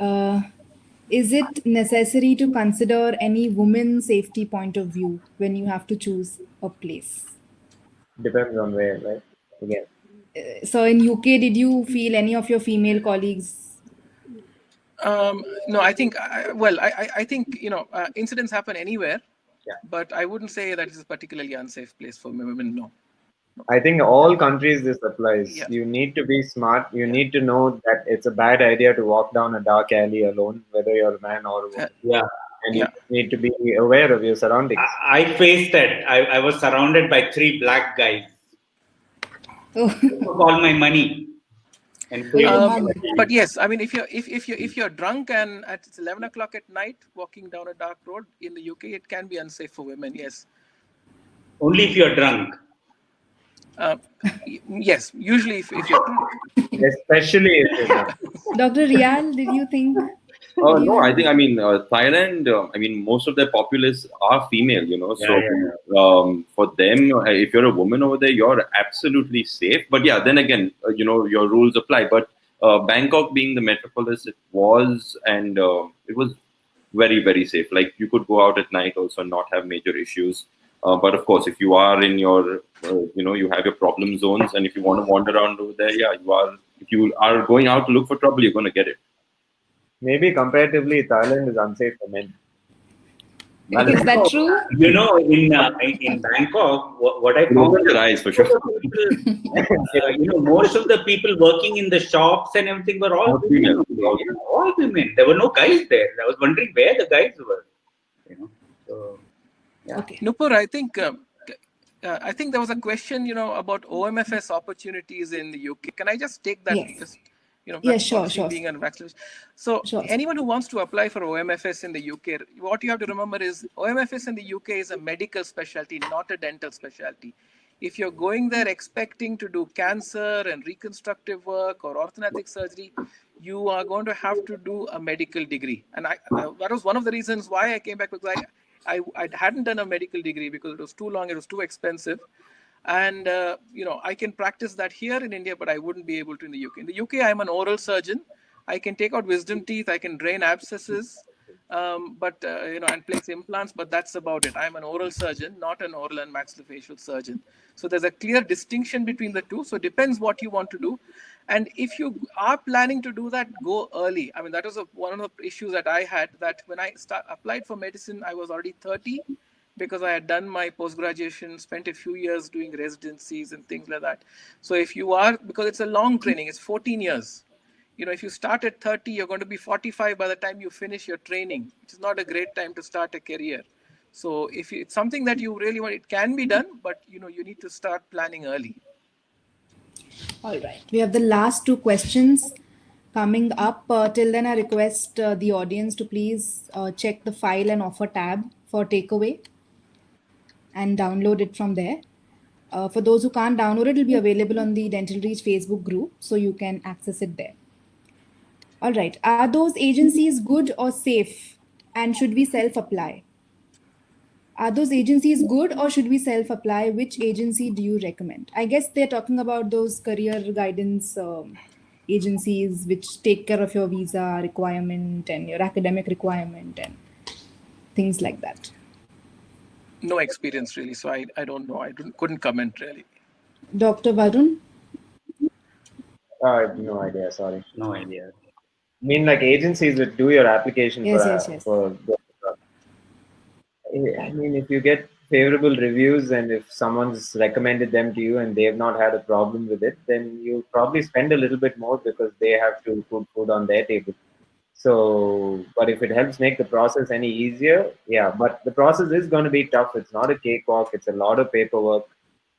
Is it necessary to consider any women's safety point of view when you have to choose a place? Depends on where, right? Again. So in UK, did you feel any of your female colleagues? No, I think, I think, incidents happen anywhere, Yeah. but I wouldn't say that it's a particularly unsafe place for women, no. I think all countries this applies. Yeah. You need to be smart. You need to know that it's a bad idea to walk down a dark alley alone, whether you're a man or a woman. Yeah. And you need to be aware of your surroundings. I faced that. I was surrounded by 3 black guys. Oh. They took all my money. And but yes, I mean, if you're drunk and it's 11 o'clock at night walking down a dark road in the UK, it can be unsafe for women. Yes. Only if you're drunk. Yes, usually if you're drunk. Especially if you're drunk. Dr. Reiyal, did you think? No, I think, Thailand, most of their populace are female, so for them, if you're a woman over there, you're absolutely safe. But yeah, then again, your rules apply. But Bangkok being the metropolis it was, and it was very, very safe. Like you could go out at night also and not have major issues. But of course, if you are in your, you have your problem zones, and if you want to wander around over there, yeah, you are. If you are going out to look for trouble, you're going to get it. Maybe comparatively, Thailand is unsafe for men. Is that true? In Bangkok, what I found Open your eyes for sure. Most of the people working in the shops and everything were all female. All women. There were no guys there. I was wondering where the guys were. So, yeah. Okay. Nupur, I think there was a question, about OMFS opportunities in the UK. Can I just take that? Yes. Yes, sure. Being an vaccination. So anyone who wants to apply for OMFS in the UK, what you have to remember is OMFS in the UK is a medical specialty, not a dental specialty. If you're going there expecting to do cancer and reconstructive work or orthodontic surgery, you are going to have to do a medical degree. And that was one of the reasons why I came back, because I hadn't done a medical degree because it was too long, it was too expensive. And, I can practice that here in India, but I wouldn't be able to in the UK. In the UK, I'm an oral surgeon. I can take out wisdom teeth. I can drain abscesses, and place implants, but that's about it. I'm an oral surgeon, not an oral and maxillofacial surgeon. So there's a clear distinction between the two. So it depends what you want to do. And if you are planning to do that, go early. I mean, that was one of the issues that I had, that when I applied for medicine, I was already 30. Because I had done my post-graduation, spent a few years doing residencies and things like that. So if you are, because it's a long training, it's 14 years. If you start at 30, you're going to be 45 by the time you finish your training, which is not a great time to start a career. So if it's something that you really want, it can be done, but you need to start planning early. All right. We have the last 2 questions coming up. Till then, I request the audience to please check the file and offer tab for takeaway and download it from there. For those who can't download it, will be available on the DentalReach Facebook group, so you can access it there. All right. Are those agencies good or safe, and should we self-apply? Are those agencies good, or should we self-apply? Which agency do you recommend? I guess they're talking about those career guidance agencies which take care of your visa requirement and your academic requirement and things like that. No experience really, so I don't know. I couldn't comment really. Dr. Varun? I have no idea. Sorry. No idea. I mean, like agencies that do your application for. I mean, if you get favorable reviews and if someone's recommended them to you and they have not had a problem with it, then you probably spend a little bit more because they have to put food on their table. So, but if it helps make the process any easier, yeah, but the process is going to be tough. It's not a cakewalk. It's a lot of paperwork.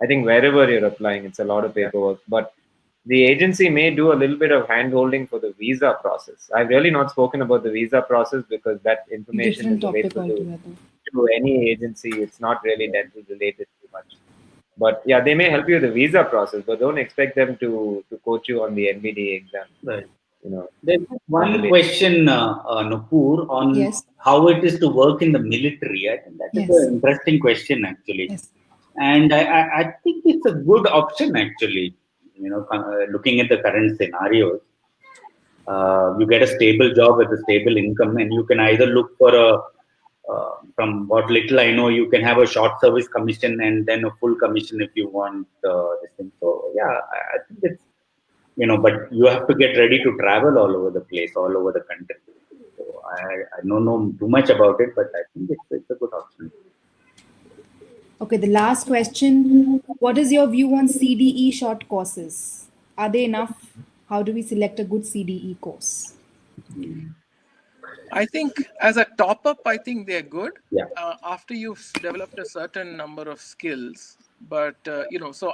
I think wherever you're applying, it's a lot of paperwork, but the agency may do a little bit of hand-holding for the visa process. I've really not spoken about the visa process because that information is available to any agency. It's not really dental related too much. But yeah, they may help you with the visa process, but don't expect them to coach you on the NBD exam. Right. There's one question, Nupur, on how it is to work in the military. I think that is an interesting question, actually. Yes. And I think it's a good option, actually. Looking at the current scenarios, you get a stable job with a stable income, and you can either look for from what little I know, you can have a short service commission and then a full commission if you want this thing. So yeah, I think it's, but you have to get ready to travel all over the place, all over the country. So I don't know too much about it, but I think it's a good option. Okay, the last question. What is your view on CDE short courses? Are they enough? How do we select a good CDE course? I think as a top up, I think they're good Yeah. after you've developed a certain number of skills. But so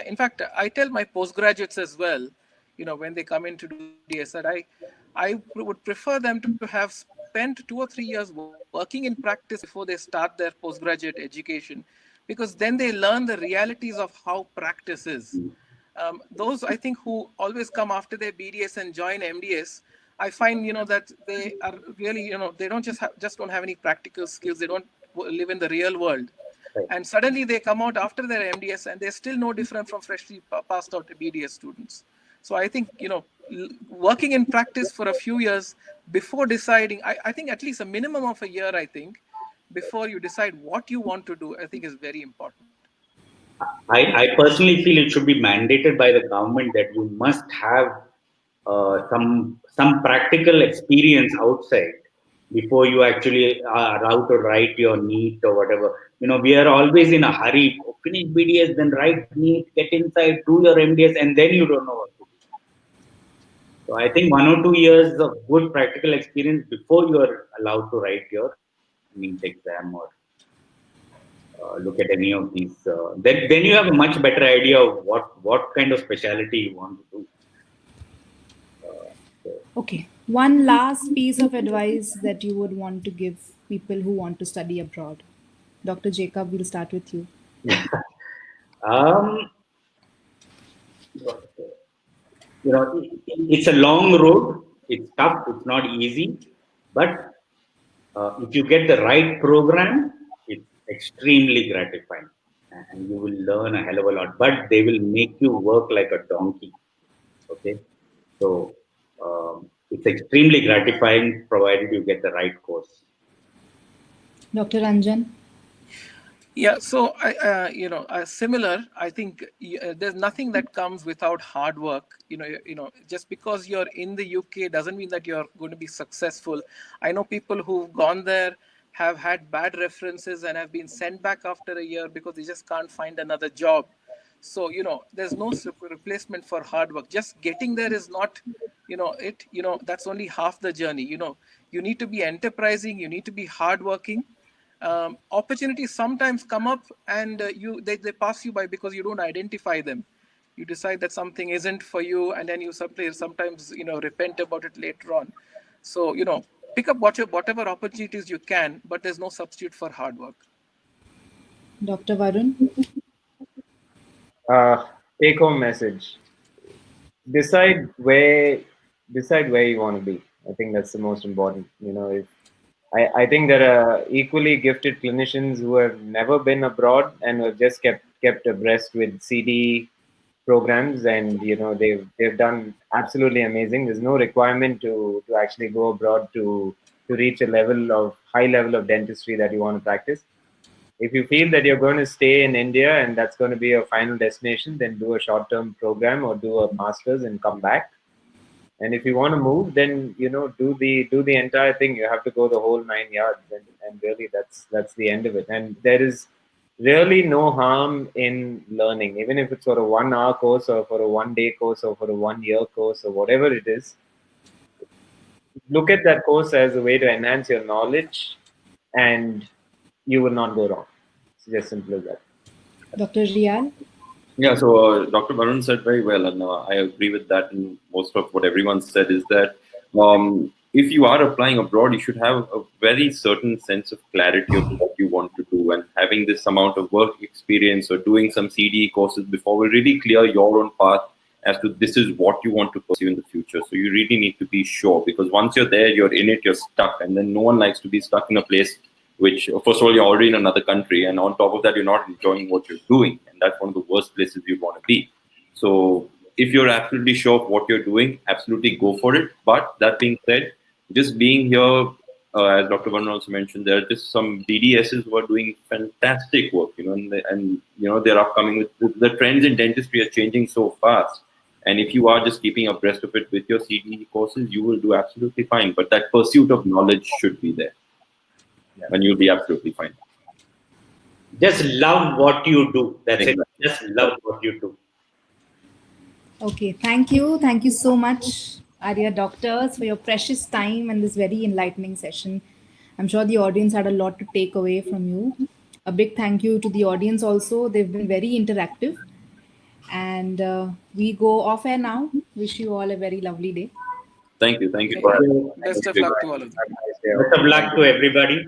in fact, I tell my postgraduates as well, when they come in to do MDS, that I would prefer them to have spent 2 or 3 years working in practice before they start their postgraduate education, because then they learn the realities of how practice is. Those I think who always come after their BDS and join MDS, I find that they are really they don't just don't have any practical skills. They don't live in the real world, Right. and suddenly they come out after their MDS and they're still no different from freshly passed out BDS students. So I think working in practice for a few years before deciding, I think at least a minimum of a year, I think, before you decide what you want to do, I think is very important. I personally feel it should be mandated by the government that you must have some practical experience outside before you actually are out to write your NEET or whatever. We are always in a hurry. Finish BDS, then write NEET, get inside, do your MDS, and then you don't know what to do. So I think 1 or 2 years of good practical experience before you are allowed to write your NEET exam or look at any of these. Then you have a much better idea of what kind of specialty you want to do. Okay, one last piece of advice that you would want to give people who want to study abroad. Dr. Jacob, we'll start with you. Um, it's a long road. It's tough. It's not easy. But if you get the right program, it's extremely gratifying. And you will learn a hell of a lot. But they will make you work like a donkey. Okay? So it's extremely gratifying provided you get the right course. Dr. Anjan? Yeah, so similar. I think there's nothing that comes without hard work. Just because you're in the UK doesn't mean that you're going to be successful. I know people who've gone there, have had bad references, and have been sent back after a year because they just can't find another job. So there's no replacement for hard work. Just getting there is not, that's only half the journey. You need to be enterprising. You need to be hardworking. Opportunities sometimes come up and they pass you by because you don't identify them. You decide that something isn't for you, and then you sometimes repent about it later on. So pick up whatever opportunities you can, but there's no substitute for hard work. Dr. Varun? Take home message: decide where you want to be. I think that's the most important. If I think there are equally gifted clinicians who have never been abroad and who have just kept abreast with CD programs, and they've done absolutely amazing. There's no requirement to actually go abroad to reach a high level of dentistry that you want to practice. If you feel that you're going to stay in India and that's going to be your final destination, then do a short-term program or do a master's and come back. And if you want to move, then do the entire thing. You have to go the whole 9 yards, and really that's the end of it. And there is really no harm in learning, even if it's for a 1 hour course or for a 1 day course or for a 1 year course or whatever it is. Look at that course as a way to enhance your knowledge, and you will not go wrong. It's just simple as that. Dr. Reiyal? Yeah, so Dr. Varun said very well, and I agree with that. And most of what everyone said is that if you are applying abroad, you should have a very certain sense of clarity of what you want to do. And having this amount of work experience or doing some CDE courses before will really clear your own path as to this is what you want to pursue in the future. So you really need to be sure, because once you're there, you're in it, you're stuck. And then no one likes to be stuck in a place which, first of all, you're already in another country. And on top of that, you're not enjoying what you're doing. And that's one of the worst places you'd want to be. So if you're absolutely sure of what you're doing, absolutely go for it. But that being said, just being here, as Dr. Varun also mentioned, there are just some BDSs who are doing fantastic work, and they're upcoming. The trends in dentistry are changing so fast. And if you are just keeping abreast of it with your CDE courses, you will do absolutely fine. But that pursuit of knowledge should be there. And you'll be absolutely fine. Just love what you do. That's it. Just love what you do. Okay, thank you. Thank you so much, Arya Doctors, for your precious time and this very enlightening session. I'm sure the audience had a lot to take away from you. A big thank you to the audience also. They've been very interactive. And we go off air now. Wish you all a very lovely day. Thank you. Thank you. Okay. Best of luck to all of you. Best of luck to everybody.